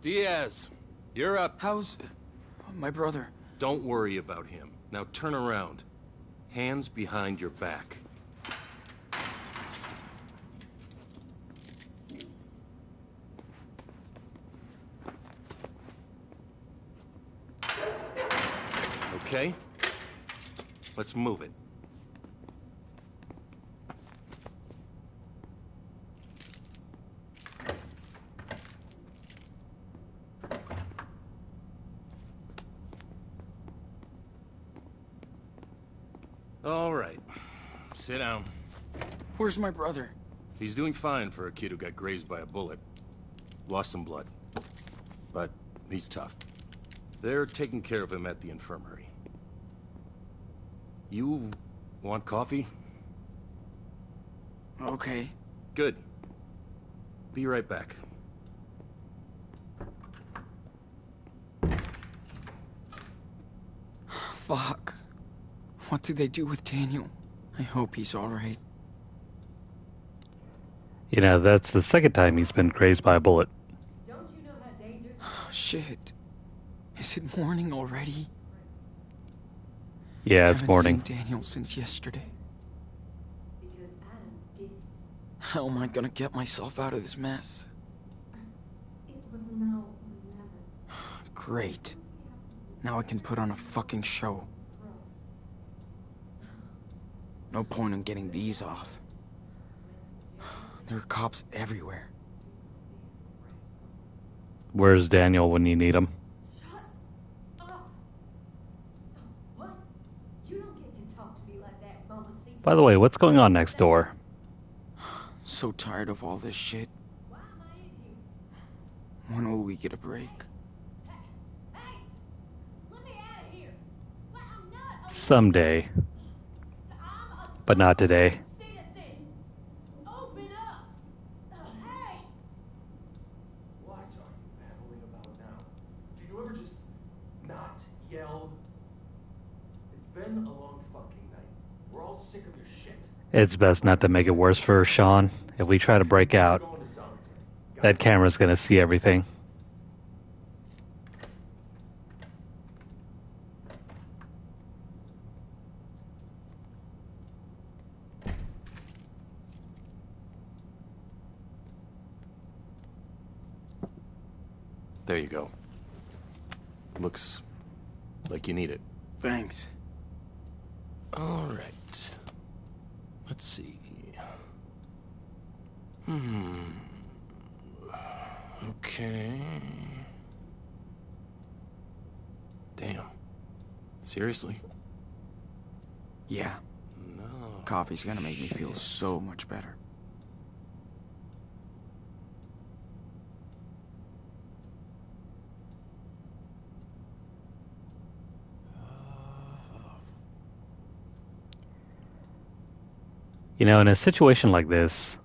S17: Diaz, you're up.
S2: How's my brother?
S17: Don't worry about him. Now turn around. Hands behind your back. Okay. Let's move it. All right. Sit down.
S2: Where's my brother?
S17: He's doing fine for a kid who got grazed by a bullet. Lost some blood. But he's tough. They're taking care of him at the infirmary. You want coffee?
S2: Okay.
S17: Good. Be right back.
S2: Fuck. What did they do with Daniel? I hope he's alright.
S1: You know, that's the second time he's been grazed by a bullet.
S2: Shit. Is it morning already?
S1: Yeah, it's morning.
S2: I haven't seen Daniel since yesterday. How am I gonna get myself out of this mess? Great. Now I can put on a fucking show. No point in getting these off. There are cops everywhere.
S1: Where's Daniel when you need him? By the way, what's going on next door?
S2: So tired of all this shit. When will we get a break?
S1: Someday. But not today.
S18: What are you babbling about now? Do you ever just not yell? It's been a long fucking night. We're all sick of your shit.
S1: It's best not to make it worse for Sean. If we try to break out, that camera's gonna see everything.
S17: There you go. Looks like you need it.
S2: Thanks.
S17: All right. Let's see. Okay. Damn. Seriously?
S2: Yeah.
S17: No.
S2: Coffee's gonna make me feel so much better.
S1: You know, in a situation like this...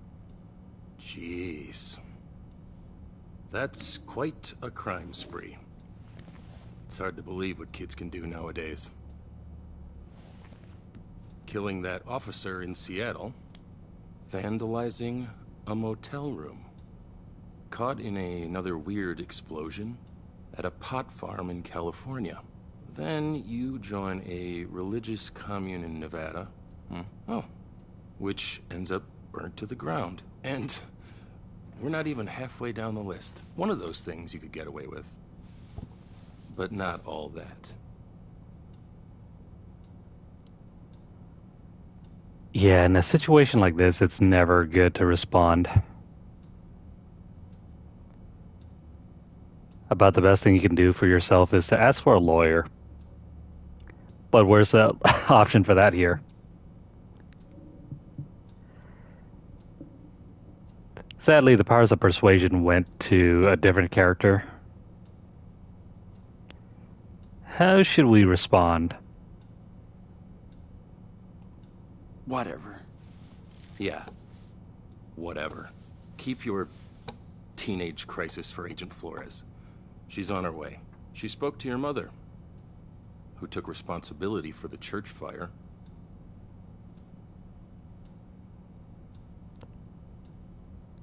S17: Jeez. That's quite a crime spree. It's hard to believe what kids can do nowadays. Killing that officer in Seattle. Vandalizing a motel room. Caught in another weird explosion at a pot farm in California. Then you join a religious commune in Nevada. Oh. Which ends up burnt to the ground. And we're not even halfway down the list. One of those things you could get away with. But not all that.
S1: Yeah, in a situation like this, it's never good to respond. About the best thing you can do for yourself is to ask for a lawyer. But where's the option for that here? Sadly, the powers of persuasion went to a different character. How should we respond?
S2: Whatever.
S17: Yeah. Whatever. Keep your teenage crisis for Agent Flores. She's on her way. She spoke to your mother, who took responsibility for the church fire.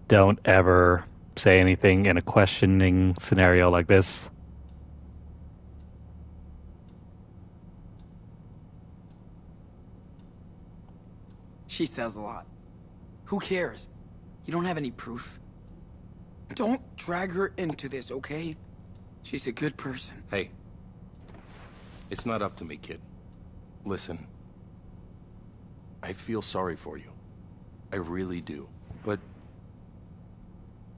S1: Don't ever say anything in a questioning scenario like this.
S2: She says a lot. Who cares? You don't have any proof. Don't drag her into this, okay? She's a good person.
S17: Hey. It's not up to me, kid. Listen, I feel sorry for you. I really do. But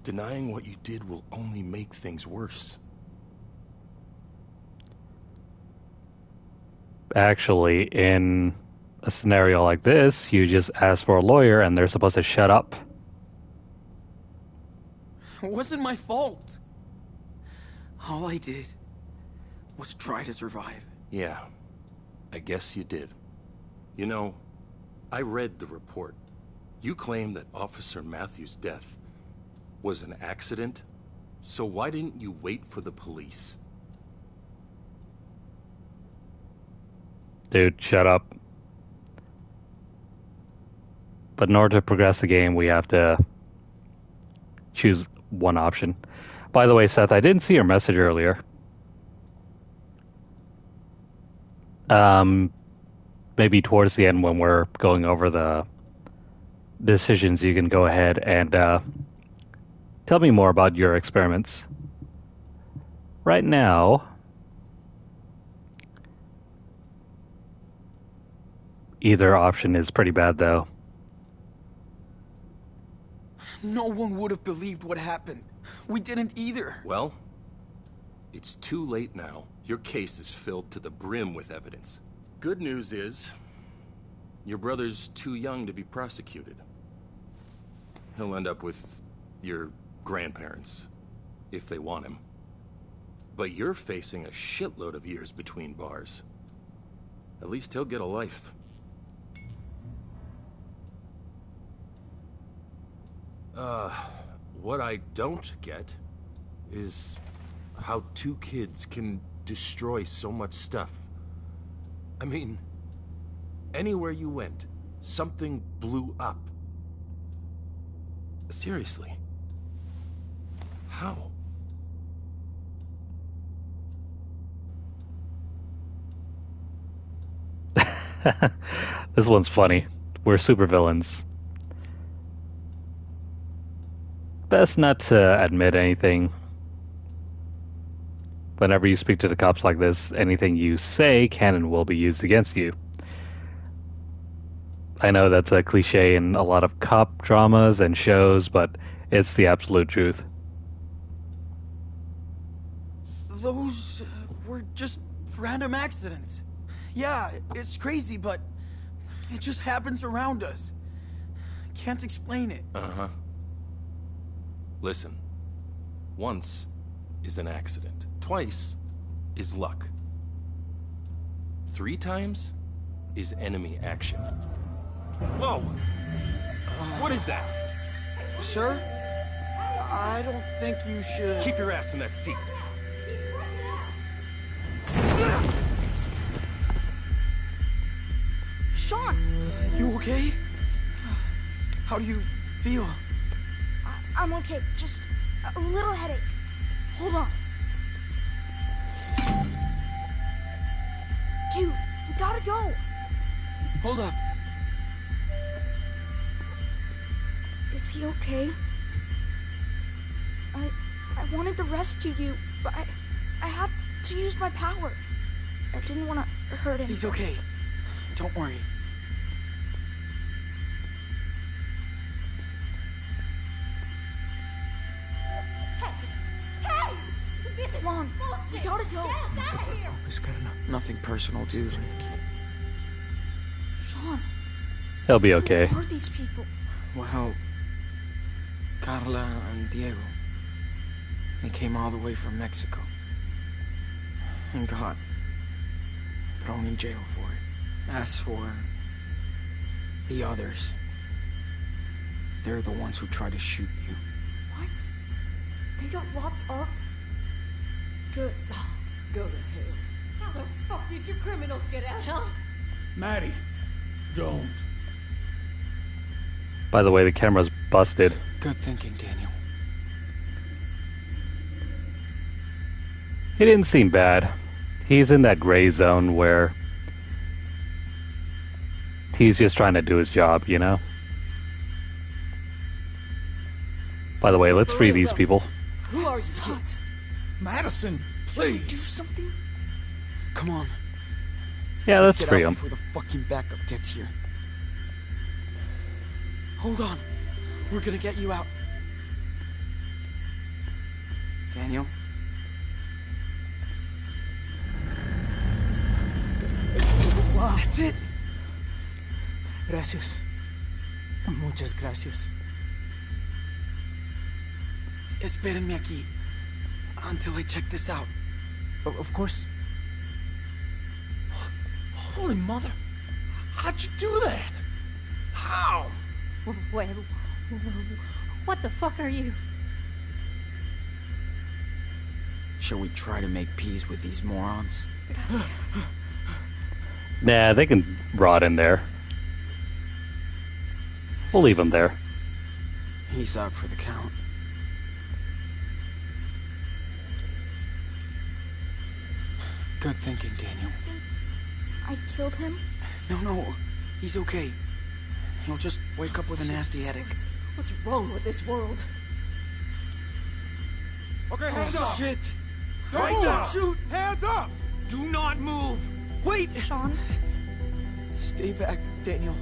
S17: denying what you did will only make things worse.
S1: Actually, in a scenario like this, you just ask for a lawyer and they're supposed to shut up.
S2: It wasn't my fault. All I did was try to survive.
S17: Yeah, I guess you did. You know, I read the report. You claim that Officer Matthews' death was an accident, so why didn't you wait for the police?
S1: Dude, shut up. But in order to progress the game, we have to choose one option. By the way, Seth, I didn't see your message earlier. Maybe towards the end when we're going over the decisions, you can go ahead and tell me more about your experiments. Right now, either option is pretty bad, though.
S2: No one would have believed what happened. We didn't either.
S17: Well, it's too late now. Your case is filled to the brim with evidence. Good news is, your brother's too young to be prosecuted. He'll end up with your grandparents, if they want him. But you're facing a shitload of years between bars. At least he'll get a life. What I don't get is how two kids can destroy so much stuff. I mean, anywhere you went, something blew up. Seriously. How?
S1: This one's funny. We're supervillains. Best not to admit anything. Whenever you speak to the cops like this, anything you say can and will be used against you. I know that's a cliche in a lot of cop dramas and shows, but it's the absolute truth.
S2: Those were just random accidents. Yeah, it's crazy, but it just happens around us. Can't explain it.
S17: Uh-huh. Listen, once is an accident. Twice is luck. 3 times is enemy action. Whoa! What is that?
S2: Sir? I don't think you should...
S17: Keep your ass in that seat.
S3: Sean!
S2: You okay? How do you feel?
S3: I'm okay. Just a little headache. Hold on. Dude, we gotta go.
S2: Hold up.
S3: Is he okay? I wanted to rescue you, but I had to use my power. I didn't want to hurt him.
S2: He's okay. Don't worry.
S3: Come on, we gotta go.
S2: Nothing personal, dude.
S3: Sean.
S1: He'll be okay.
S3: Who are these people?
S2: Well, Carla and Diego. They came all the way from Mexico. And got thrown in jail for it. As for the others, they're the ones who tried to shoot you.
S3: What? They got locked up? Good.
S13: Oh, go to hell. How the fuck did you criminals get out, huh?
S12: Maddie, don't.
S1: By the way, the camera's busted.
S2: Good thinking, Daniel.
S1: He didn't seem bad. He's in that gray zone where he's just trying to do his job, you know? By the way, let's free these people.
S13: Who are you kids?
S12: Madison, please.
S2: Do something? Come on.
S1: Yeah,
S2: Let's
S1: let's
S2: get
S1: free
S2: out
S1: him.
S2: before the fucking backup gets here. Hold on. We're gonna get you out. Daniel?
S16: Wow.
S2: That's it.
S16: Gracias. Muchas gracias.
S2: Espérenme aquí until I check this out.
S16: Of course.
S12: Holy mother. How'd you do that? How?
S15: Wait, what the fuck are you?
S2: Shall we try to make peace with these morons?
S1: Nah, they can rot in there. We'll leave them there.
S2: He's out for the count. Good thinking, Daniel.
S3: I killed him?
S2: No. He's okay. He'll just wake up with a nasty headache.
S13: What's wrong with this world?
S14: Okay, hands up.
S2: Shit!
S14: Don't
S2: shoot!
S14: Hands up! Do not move.
S2: Wait!
S3: Sean?
S2: Stay back, Daniel.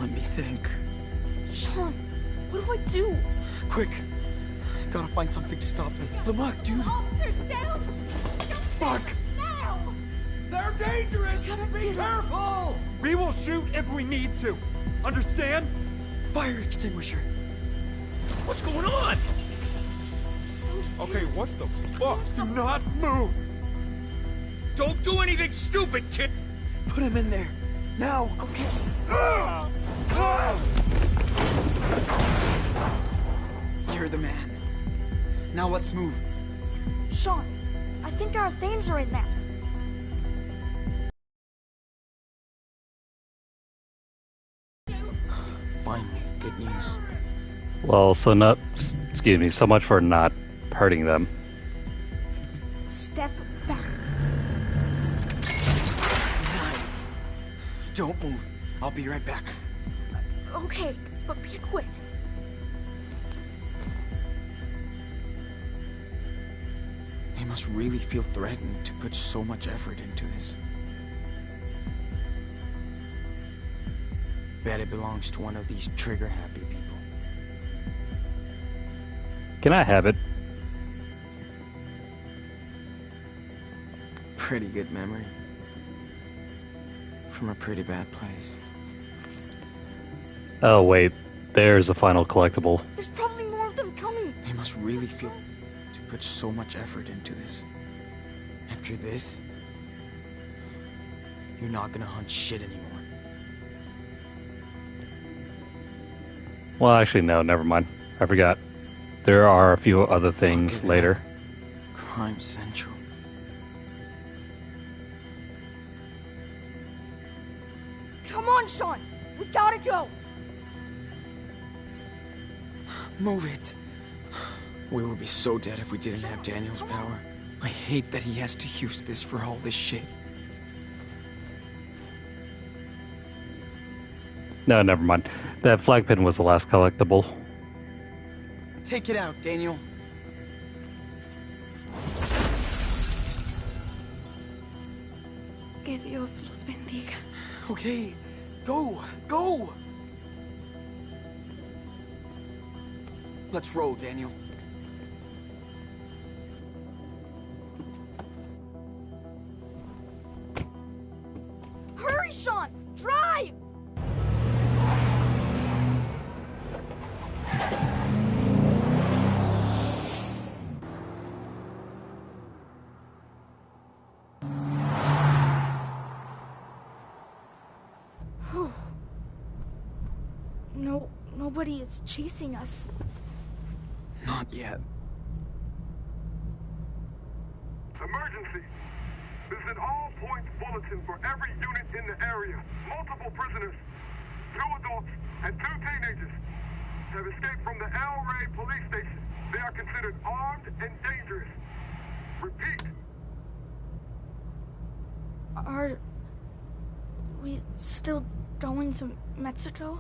S2: Let me think.
S3: Sean, what do I do?
S2: Quick! Gotta find something to stop them. The muck, dude!
S15: Officers, down!
S2: Fuck!
S15: Now!
S14: They're dangerous. Be careful. We will shoot if we need to. Understand?
S2: Fire extinguisher.
S14: What's going on? Okay, what the fuck? Do not move. Don't do anything stupid, kid.
S2: Put him in there. Now.
S3: Okay.
S2: You're the man. Now let's move.
S3: Sean, I think our things are in there.
S2: Finally, good news.
S1: Well, so not. Excuse me. So much for not hurting them.
S3: Step back.
S2: Nice. Don't move. I'll be right back.
S3: Okay, but be quick.
S2: They must really feel threatened to put so much effort into this. Bet it belongs to one of these trigger-happy people.
S1: Can I have it?
S2: Pretty good memory. From a pretty bad place.
S1: Oh, wait. There's a final collectible.
S3: There's probably more of them coming.
S2: They must really feel to put so much effort into this. After this, you're not gonna hunt shit anymore.
S1: Well, actually, no. Never mind. I forgot. There are a few other things later.
S2: Crime Central.
S3: Come on, Sean. We gotta go.
S2: Move it. We would be so dead if we didn't have Daniel's power. I hate that he has to use this for all this shit.
S1: No, never mind. That flag pin was the last collectible.
S2: Take it out, Daniel.
S15: Que Dios los bendiga.
S2: Okay, go, go! Let's roll, Daniel.
S3: Hurry, Sean! Drive! Nobody is chasing us.
S2: Not yet.
S10: Emergency! Visit all points bulletin for every unit in the area. Multiple prisoners, 2 adults, and 2 teenagers have escaped from the El Rey police station. They are considered armed and dangerous. Repeat.
S3: Are we still going to Mexico?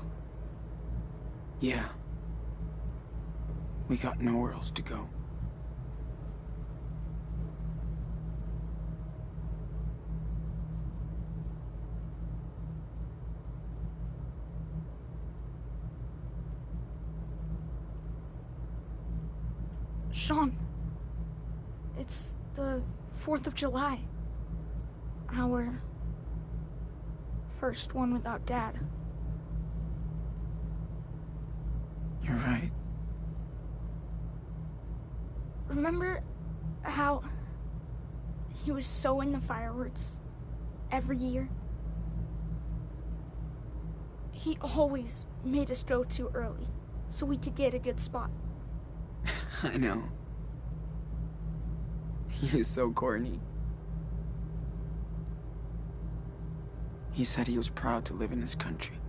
S2: Yeah. We got nowhere else to go.
S3: Sean, it's the 4th of July. Our first one without Dad.
S2: You're right.
S3: Remember how he was so into fireworks every year? He always made us go too early so we could get a good spot.
S2: I know. He is so corny. He said he was proud to live in his country.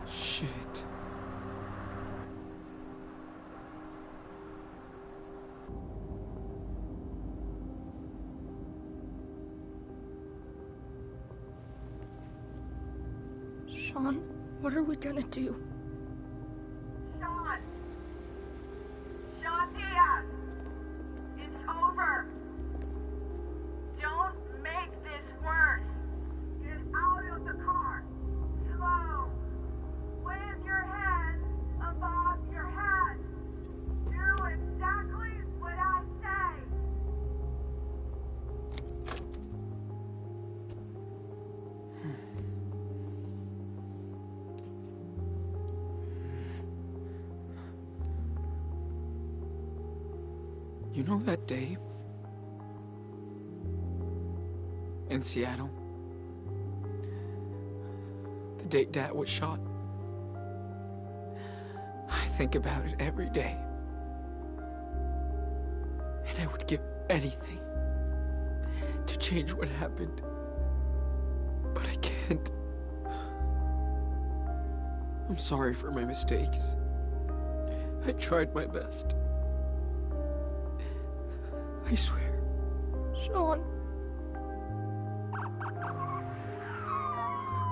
S2: Shit.
S3: Sean, what are we gonna do?
S7: Sean! Sean Diaz! It's over! Don't make this worse! Get out of the car! Slow! Wave your hands above your head! Do exactly what I say!
S2: You know that day in Seattle? The day Dad was shot? I think about it every day. And I would give anything to change what happened. But I can't. I'm sorry for my mistakes. I tried my best. I swear.
S3: Sean.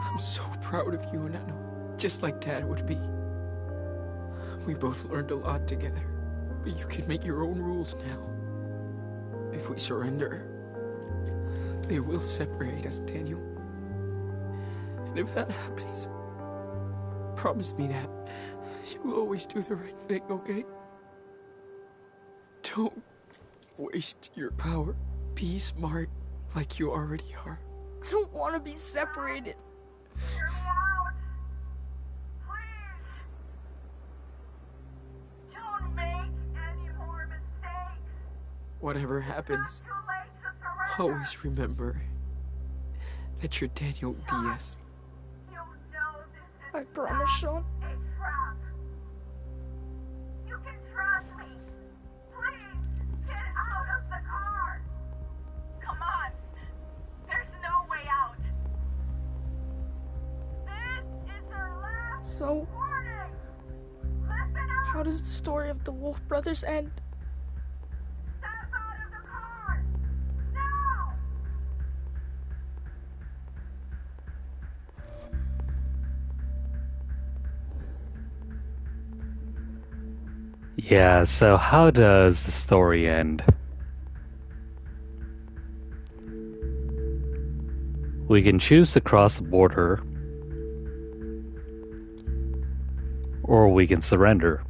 S2: I'm so proud of you, and I know, just like Dad would be. We both learned a lot together, but you can make your own rules now. If we surrender, they will separate us, Daniel. And if that happens, promise me that you will always do the right thing, okay? Don't waste your power. Be smart like you already are.
S3: I don't want to be separated.
S7: Hear me out! Please! Don't make any more mistakes!
S2: Whatever happens,
S7: Too late to surrender!
S2: always remember that you're Daniel Diaz.
S7: You know this is
S3: I promise, Sean.
S7: a trap. You can trust me. Please, get out of the car. Come on. There's no way out. This is our last
S3: So,
S7: warning. Listen up.
S3: how does the story of the Wolf Brothers end?
S7: Step out of the car. Now.
S1: Yeah, so how does the story end? We can choose to cross the border, or we can surrender.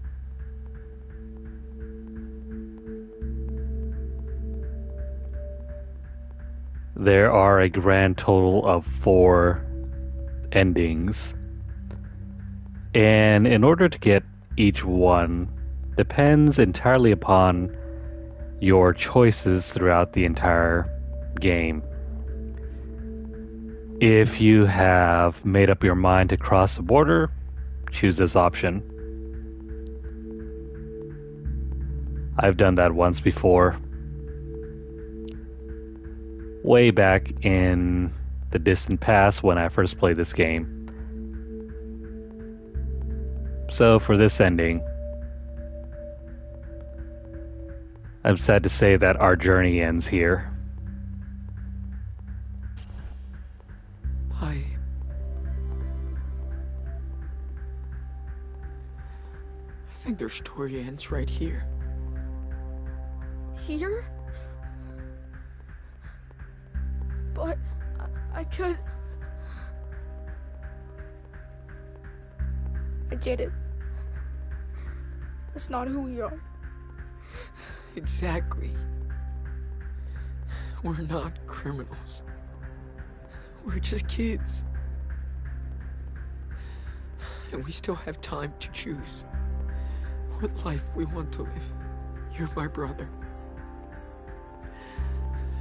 S1: There are a grand total of 4 endings, and in order to get each one, depends entirely upon your choices throughout the entire game. If you have made up your mind to cross the border, choose this option. I've done that once before. Way back in the distant past when I first played this game. So for this ending, I'm sad to say that our journey ends here.
S2: I think their story ends right here.
S3: Here? But I could... I get it. That's not who we are.
S2: Exactly. We're not criminals. We're just kids. And we still have time to choose what life we want to live. You're my brother.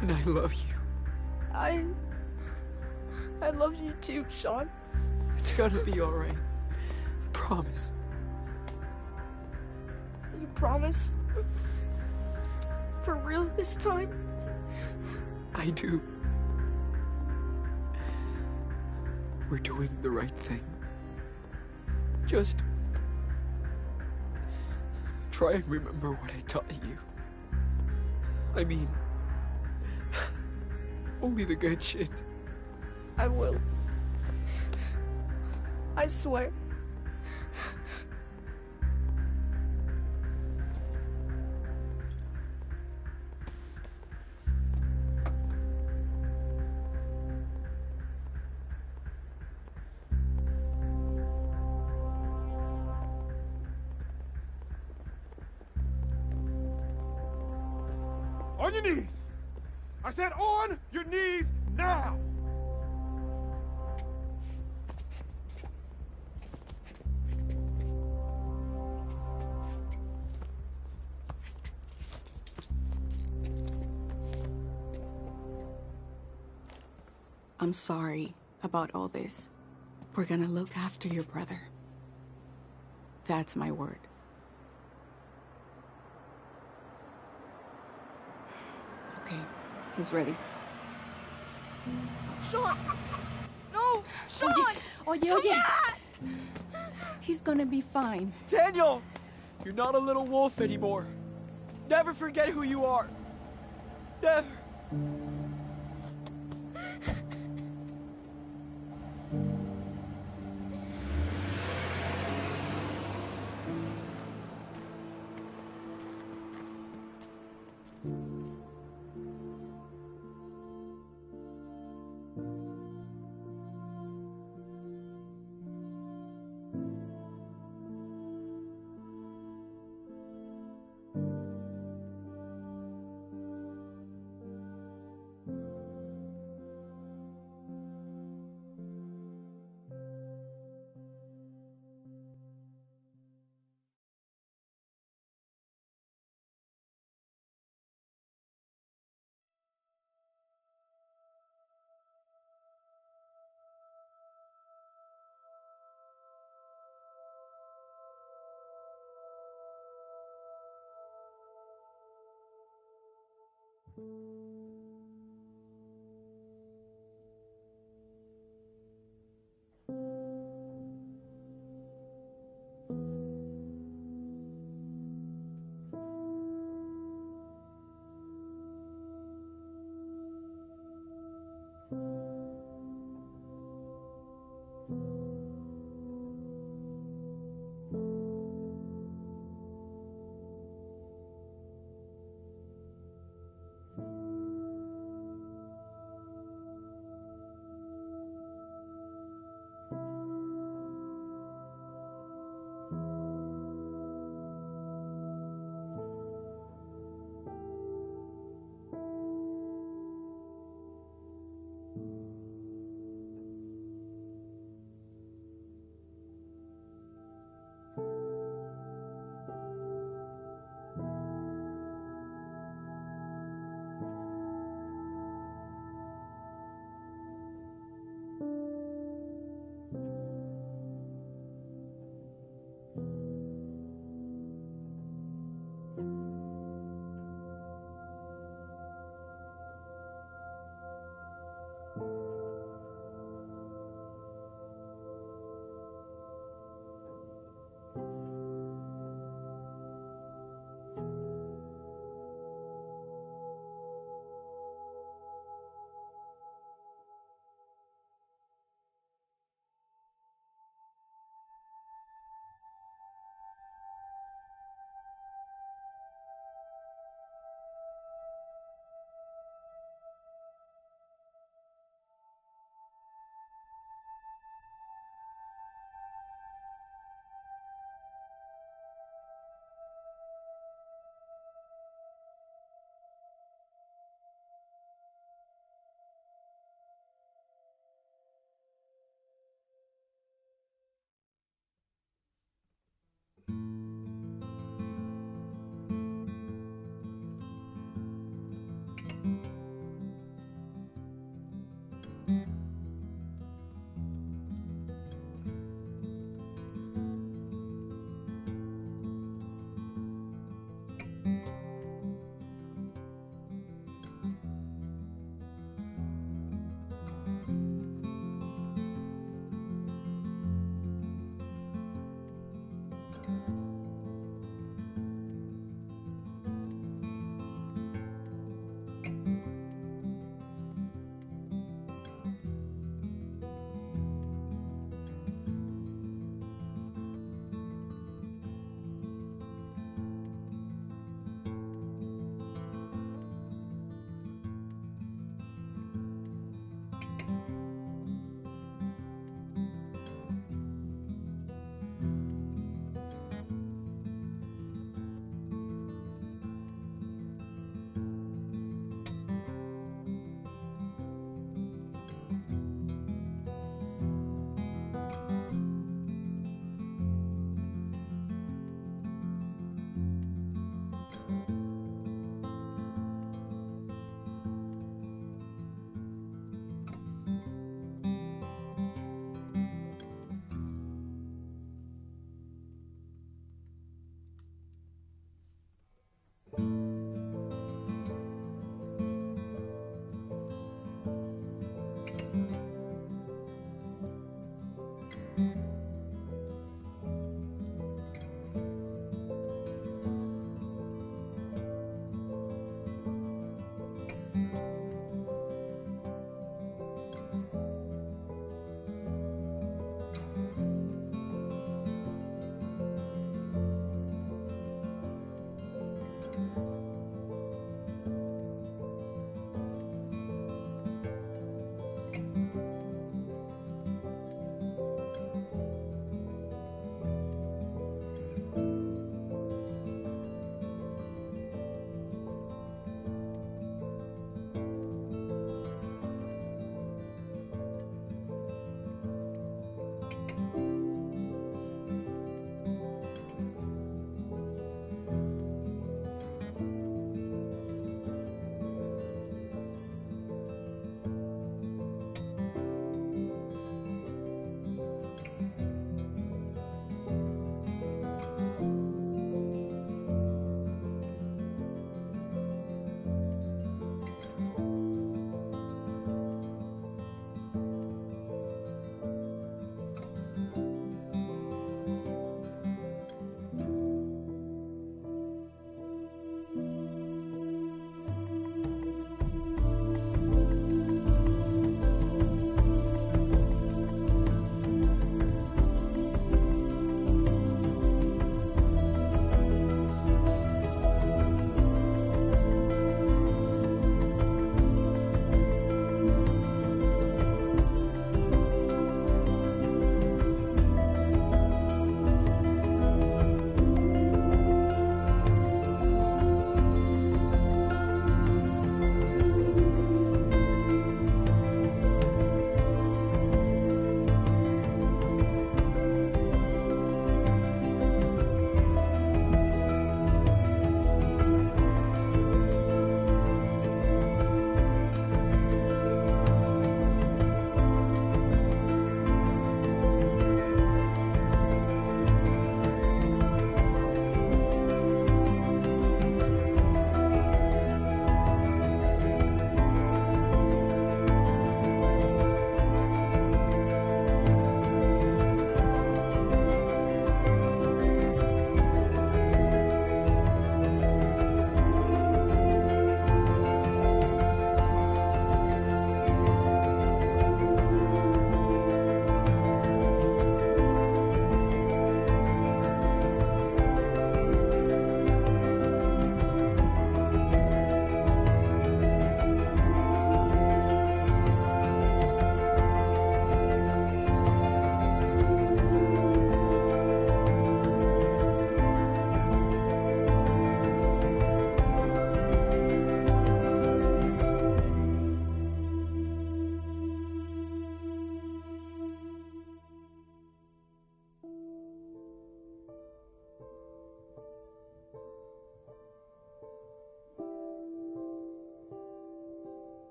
S2: And I love you.
S3: I love you too, Sean.
S2: It's gonna be alright. I promise.
S3: You promise? For real this time?
S2: I do. We're doing the right thing. Just try and remember what I taught you. I mean, only the good shit.
S3: I will. I swear.
S14: On your knees! I said on your knees now!
S2: I'm sorry about all this. We're gonna look after your brother. That's my word. Okay, he's ready.
S3: Sean! No! Sean!
S2: Oye. He's gonna be fine.
S12: Daniel! You're not a little wolf anymore. Never forget who you are. Never.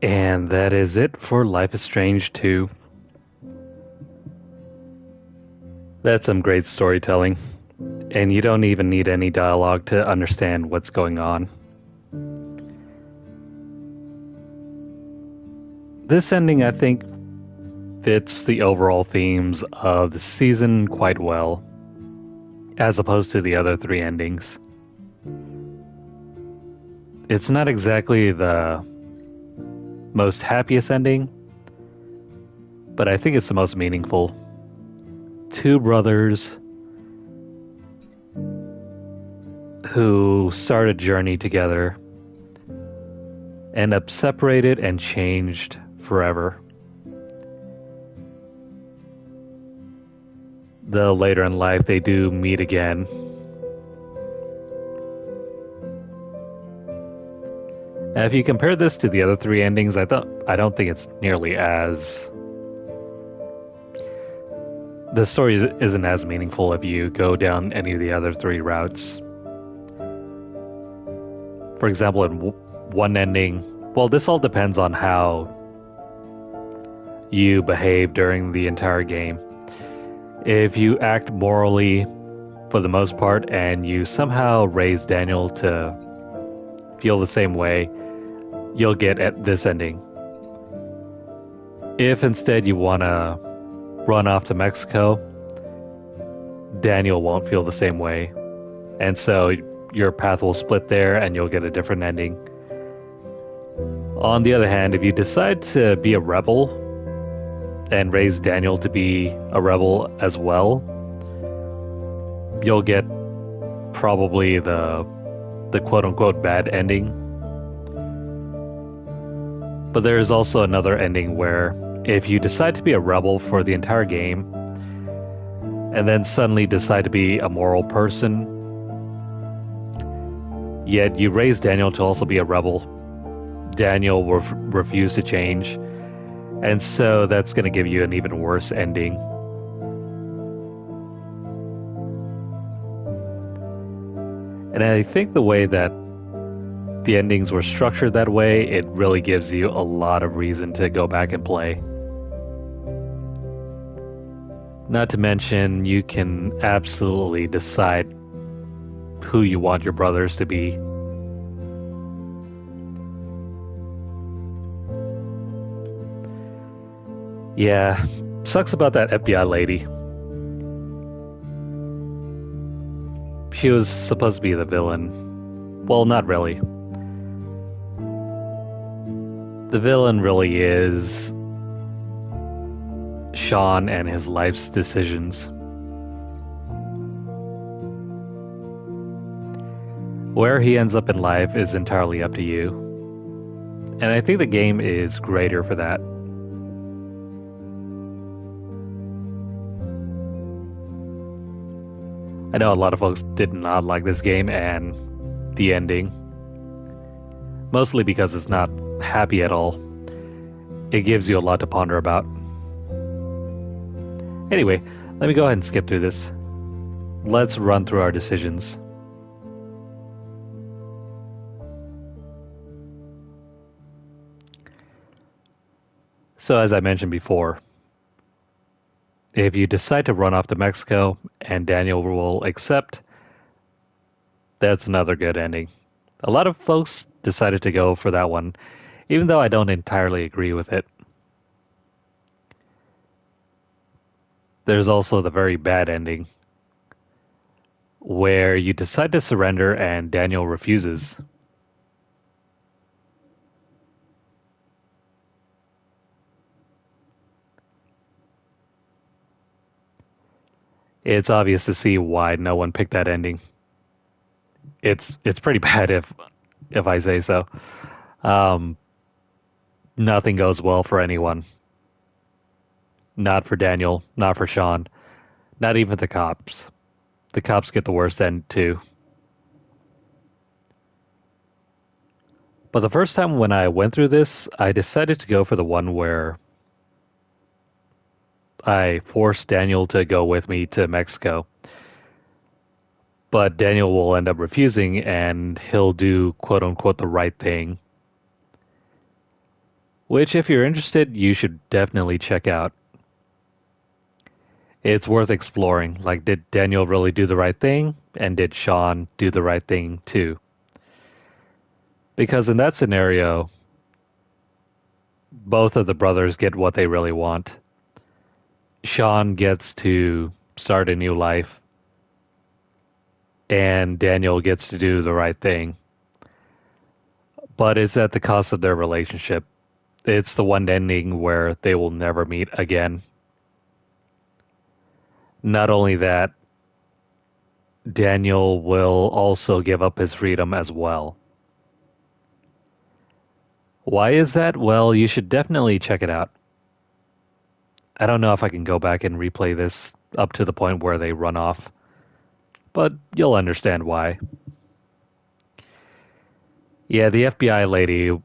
S1: And that is it for Life is Strange 2. That's some great storytelling. And you don't even need any dialogue to understand what's going on. This ending, I think, fits the overall themes of the season quite well, as opposed to the other three endings. It's not exactly the most happiest ending, but I think it's the most meaningful. Two brothers who start a journey together end up separated and changed forever. Though later in life they do meet again. Now, if you compare this to the other three endings, I don't think it's nearly as... The story isn't as meaningful if you go down any of the other three routes. For example, in one ending, well, this all depends on how you behave during the entire game. If you act morally for the most part and you somehow raise Daniel to feel the same way, you'll get at this ending. If instead you want to run off to Mexico, Daniel won't feel the same way. And so your path will split there and you'll get a different ending. On the other hand, if you decide to be a rebel and raise Daniel to be a rebel as well, you'll get probably the quote-unquote bad ending. But there is also another ending where if you decide to be a rebel for the entire game and then suddenly decide to be a moral person, yet you raise Daniel to also be a rebel, Daniel will refuse to change, and so that's going to give you an even worse ending. And I think the way that the endings were structured that way, it really gives you a lot of reason to go back and play. Not to mention, you can absolutely decide who you want your brothers to be. Yeah, sucks about that FBI lady. She was supposed to be the villain. Well, not really. The villain really is Sean and his life's decisions. Where he ends up in life is entirely up to you. And I think the game is greater for that. I know a lot of folks did not like this game and the ending. Mostly because it's not happy at all. It gives you a lot to ponder about. Anyway, let me go ahead and skip through this. Let's run through our decisions. So as I mentioned before, if you decide to run off to Mexico and Daniel will accept, that's another good ending. A lot of folks decided to go for that one, even though I don't entirely agree with it. There's also the very bad ending, where you decide to surrender and Daniel refuses. It's obvious to see why no one picked that ending. It's pretty bad if I say so. Nothing goes well for anyone. Not for Daniel, not for Sean, not even the cops. The cops get the worst end too. But the first time when I went through this, I decided to go for the one where I forced Daniel to go with me to Mexico. But Daniel will end up refusing and he'll do quote unquote the right thing. which, if you're interested, you should definitely check out. It's worth exploring. Like, did Daniel really do the right thing? And did Sean do the right thing too? Because in that scenario, both of the brothers get what they really want. Sean gets to start a new life, and Daniel gets to do the right thing. But it's at the cost of their relationship. It's the one ending where they will never meet again. Not only that, Daniel will also give up his freedom as well. Why is that? Well, you should definitely check it out. I don't know if I can go back and replay this up to the point where they run off, but you'll understand why. Yeah, the FBI lady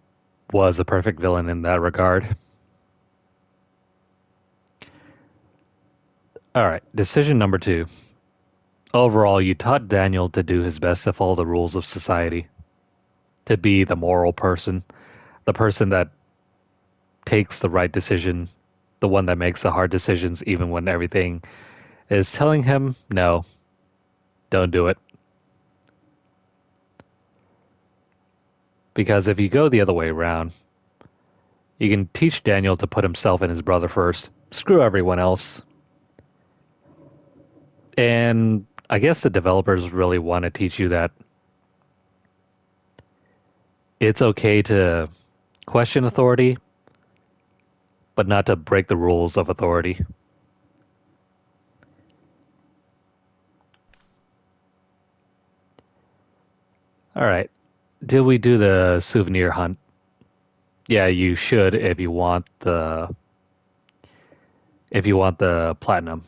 S1: was a perfect villain in that regard. Alright, decision number 2. Overall, you taught Daniel to do his best to follow the rules of society. To be the moral person. The person that takes the right decision. The one that makes the hard decisions even when everything is telling him, no, don't do it. Because if you go the other way around, you can teach Daniel to put himself and his brother first. Screw everyone else. And I guess the developers really want to teach you that it's okay to question authority, but not to break the rules of authority. Alright, did we do the souvenir hunt? Yeah, you should if you want the platinum.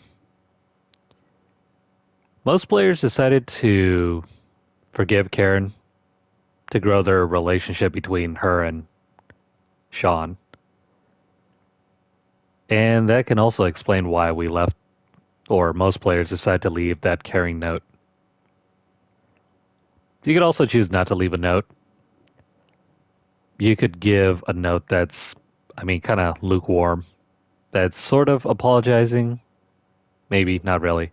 S1: Most players decided to forgive Karen to grow their relationship between her and Sean. And that can also explain why we left, or most players decide to leave that caring note. You could also choose not to leave a note. You could give a note that's, kind of lukewarm. That's sort of apologizing. Maybe, not really.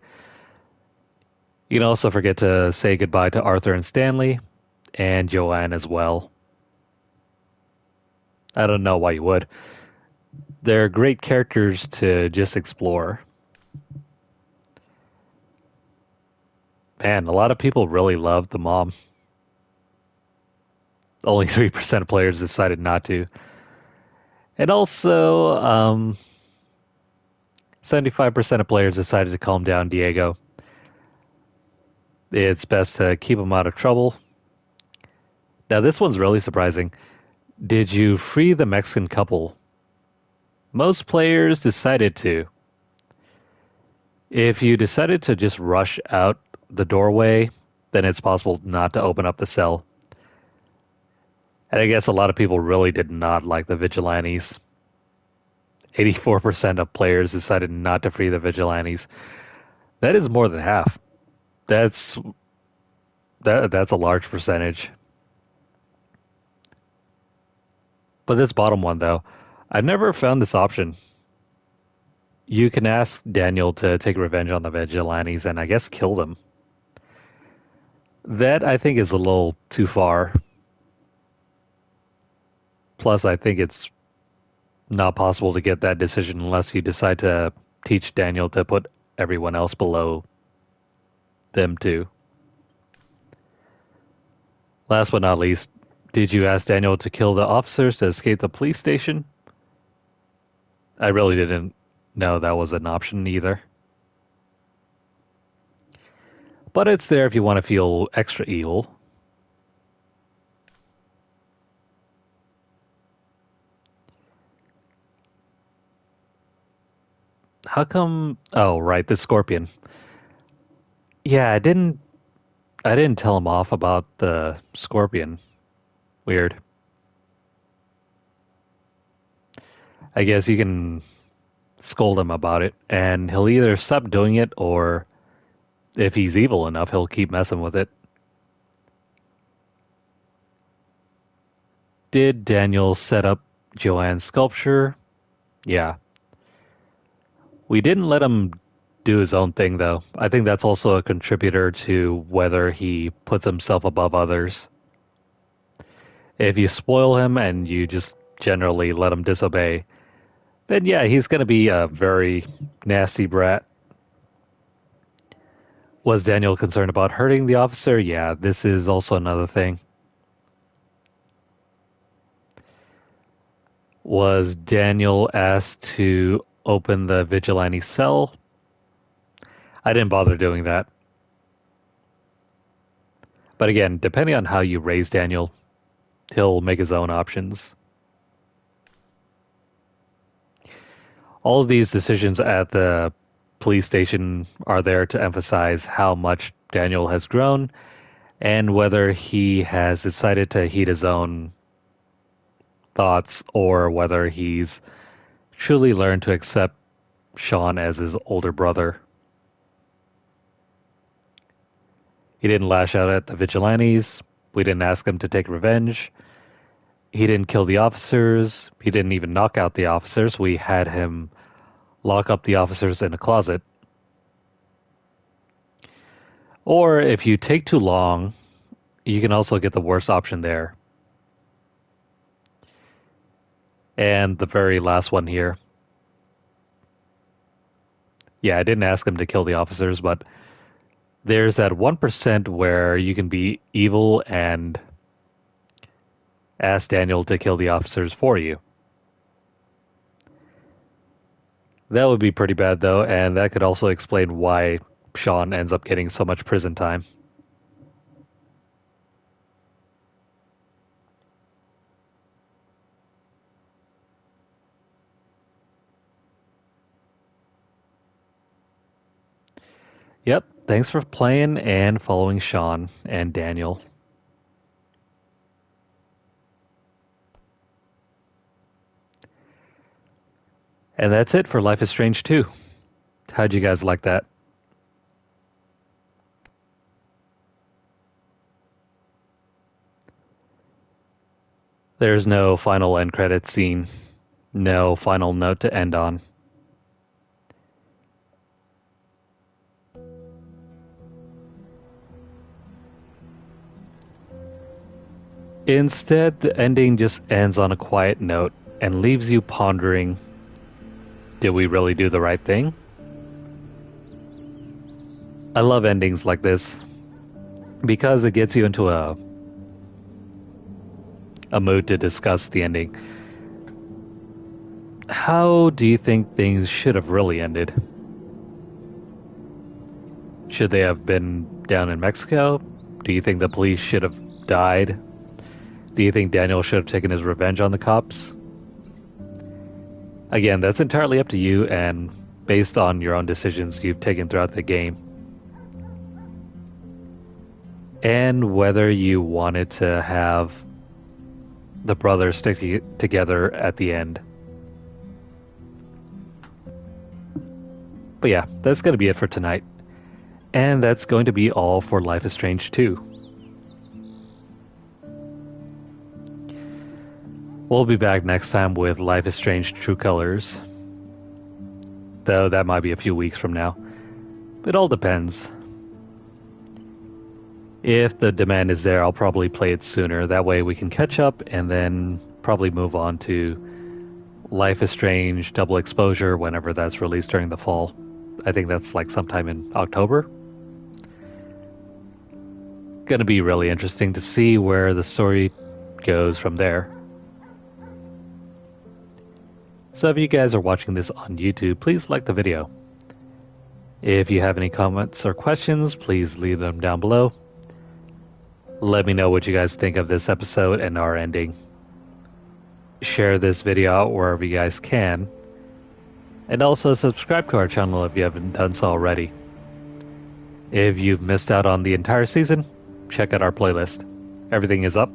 S1: You can also forget to say goodbye to Arthur and Stanley, and Joanne as well. I don't know why you would. They're great characters to just explore. Man, a lot of people really love the mom. Only 3% of players decided not to. And also, 75% of players decided to calm down Diego. It's best to keep him out of trouble. Now, this one's really surprising. Did you free the Mexican couple? Most players decided to. If you decided to just rush out the doorway, then it's possible not to open up the cell. And I guess a lot of people really did not like the vigilantes. 84% of players decided not to free the vigilantes. That is more than half. That's a large percentage. But this bottom one, though, I've never found this option. You can ask Daniel to take revenge on the vigilantes and I guess kill them. That, I think, is a little too far. Plus, I think it's not possible to get that decision unless you decide to teach Daniel to put everyone else below them too. Last but not least, did you ask Daniel to kill the officers to escape the police station? I really didn't know that was an option either. But it's there if you want to feel extra evil. How come? Oh, right, the scorpion. Yeah, I didn't tell him off about the scorpion. Weird. I guess you can scold him about it, and he'll either stop doing it, or if he's evil enough, he'll keep messing with it. Did Daniel set up Joanne's sculpture. Yeah. We didn't let him do his own thing, though. I think that's also a contributor to whether he puts himself above others. If you spoil him and you just generally let him disobey, then yeah, he's going to be a very nasty brat. Was Daniel concerned about hurting the officer? Yeah, this is also another thing. Was Daniel asked to open the vigilante cell? I didn't bother doing that. But again, depending on how you raise Daniel, he'll make his own options. All of these decisions at the police station are there to emphasize how much Daniel has grown and whether he has decided to heed his own thoughts or whether he's truly learned to accept Sean as his older brother. He didn't lash out at the vigilantes. We didn't ask him to take revenge. He didn't kill the officers. He didn't even knock out the officers. We had him lock up the officers in a closet. Or if you take too long, you can also get the worst option there. And the very last one here. Yeah, I didn't ask him to kill the officers, but there's that 1% where you can be evil and ask Daniel to kill the officers for you. That would be pretty bad, though, and that could also explain why Sean ends up getting so much prison time. Yep, thanks for playing and following Sean and Daniel. And that's it for Life is Strange 2. How'd you guys like that? There's no final end credit scene. No final note to end on. Instead, the ending just ends on a quiet note and leaves you pondering, did we really do the right thing? I love endings like this because it gets you into a mood to discuss the ending. How do you think things should have really ended? Should they have been down in Mexico? Do you think the police should have died? Do you think Daniel should have taken his revenge on the cops? Again, that's entirely up to you and based on your own decisions you've taken throughout the game. And whether you wanted to have the brothers stick together at the end. But yeah, that's going to be it for tonight. And that's going to be all for Life is Strange 2. We'll be back next time with Life is Strange True Colors. Though that might be a few weeks from now. It all depends. If the demand is there, I'll probably play it sooner. That way we can catch up and then probably move on to Life is Strange Double Exposure whenever that's released during the fall. I think that's like sometime in October. Gonna be really interesting to see where the story goes from there. So if you guys are watching this on YouTube, please like the video. If you have any comments or questions, please leave them down below. Let me know what you guys think of this episode and our ending. Share this video out wherever you guys can. And also subscribe to our channel if you haven't done so already. If you've missed out on the entire season, check out our playlist. Everything is up.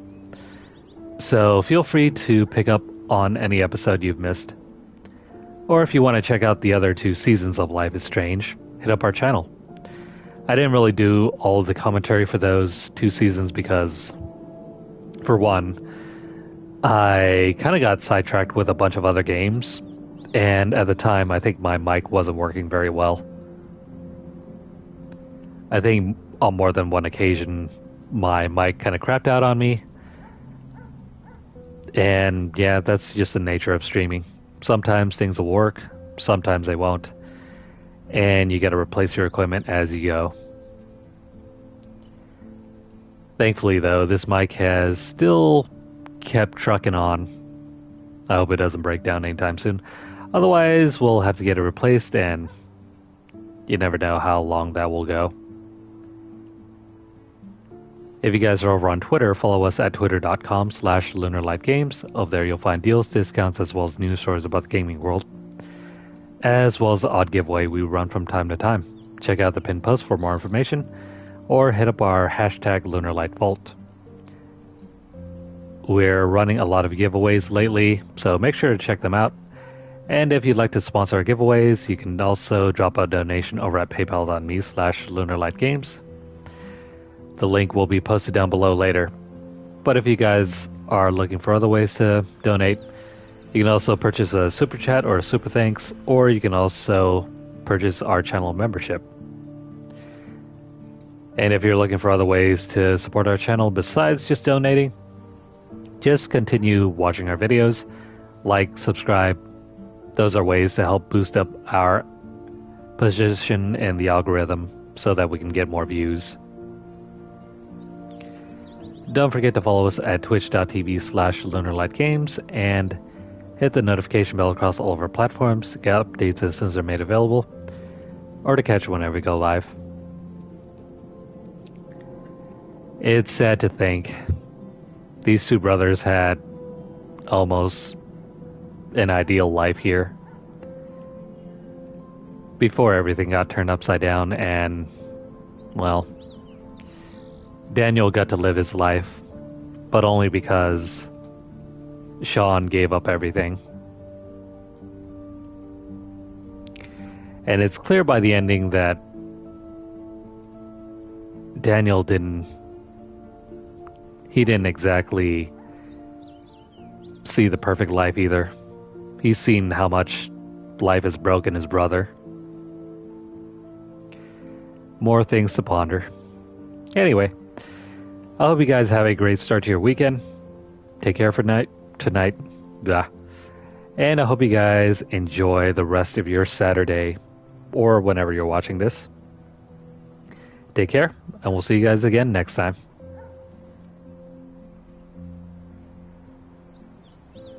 S1: So feel free to pick up on any episode you've missed. Or if you want to check out the other 2 seasons of Life is Strange, hit up our channel. I didn't really do all of the commentary for those 2 seasons because, for one, I kind of got sidetracked with a bunch of other games, and at the time, I think my mic wasn't working very well. I think on more than one occasion, my mic kind of crapped out on me. And yeah, that's just the nature of streaming. Sometimes things will work, sometimes they won't. And you got to replace your equipment as you go. Thankfully, though, this mic has still kept trucking on. I hope it doesn't break down anytime soon. Otherwise, we'll have to get it replaced, and you never know how long that will go. If you guys are over on Twitter, follow us at twitter.com/LunarlightGames. Over there you'll find deals, discounts, as well as news stories about the gaming world, as well as the odd giveaway we run from time to time. Check out the pinned post for more information, or hit up our hashtag LunarlightVault. We're running a lot of giveaways lately, so make sure to check them out. And if you'd like to sponsor our giveaways, you can also drop a donation over at paypal.me/LunarlightGames. The link will be posted down below later. But if you guys are looking for other ways to donate, you can also purchase a super chat or a super thanks, or you can also purchase our channel membership. And if you're looking for other ways to support our channel besides just donating, just continue watching our videos, like, subscribe. Those are ways to help boost up our position in the algorithm so that we can get more views. Don't forget to follow us at twitch.tv/LunarlightGames and hit the notification bell across all of our platforms to get updates as soon as they're made available, or to catch whenever we go live. It's sad to think these two brothers had almost an ideal life here before everything got turned upside down, and, well, Daniel got to live his life, but only because Sean gave up everything. And it's clear by the ending that Daniel didn't exactly see the perfect life either. He's seen how much life has broken his brother. More things to ponder. Anyway, I hope you guys have a great start to your weekend. Take care for tonight. Blah. And I hope you guys enjoy the rest of your Saturday, or whenever you're watching this. Take care, and we'll see you guys again next time.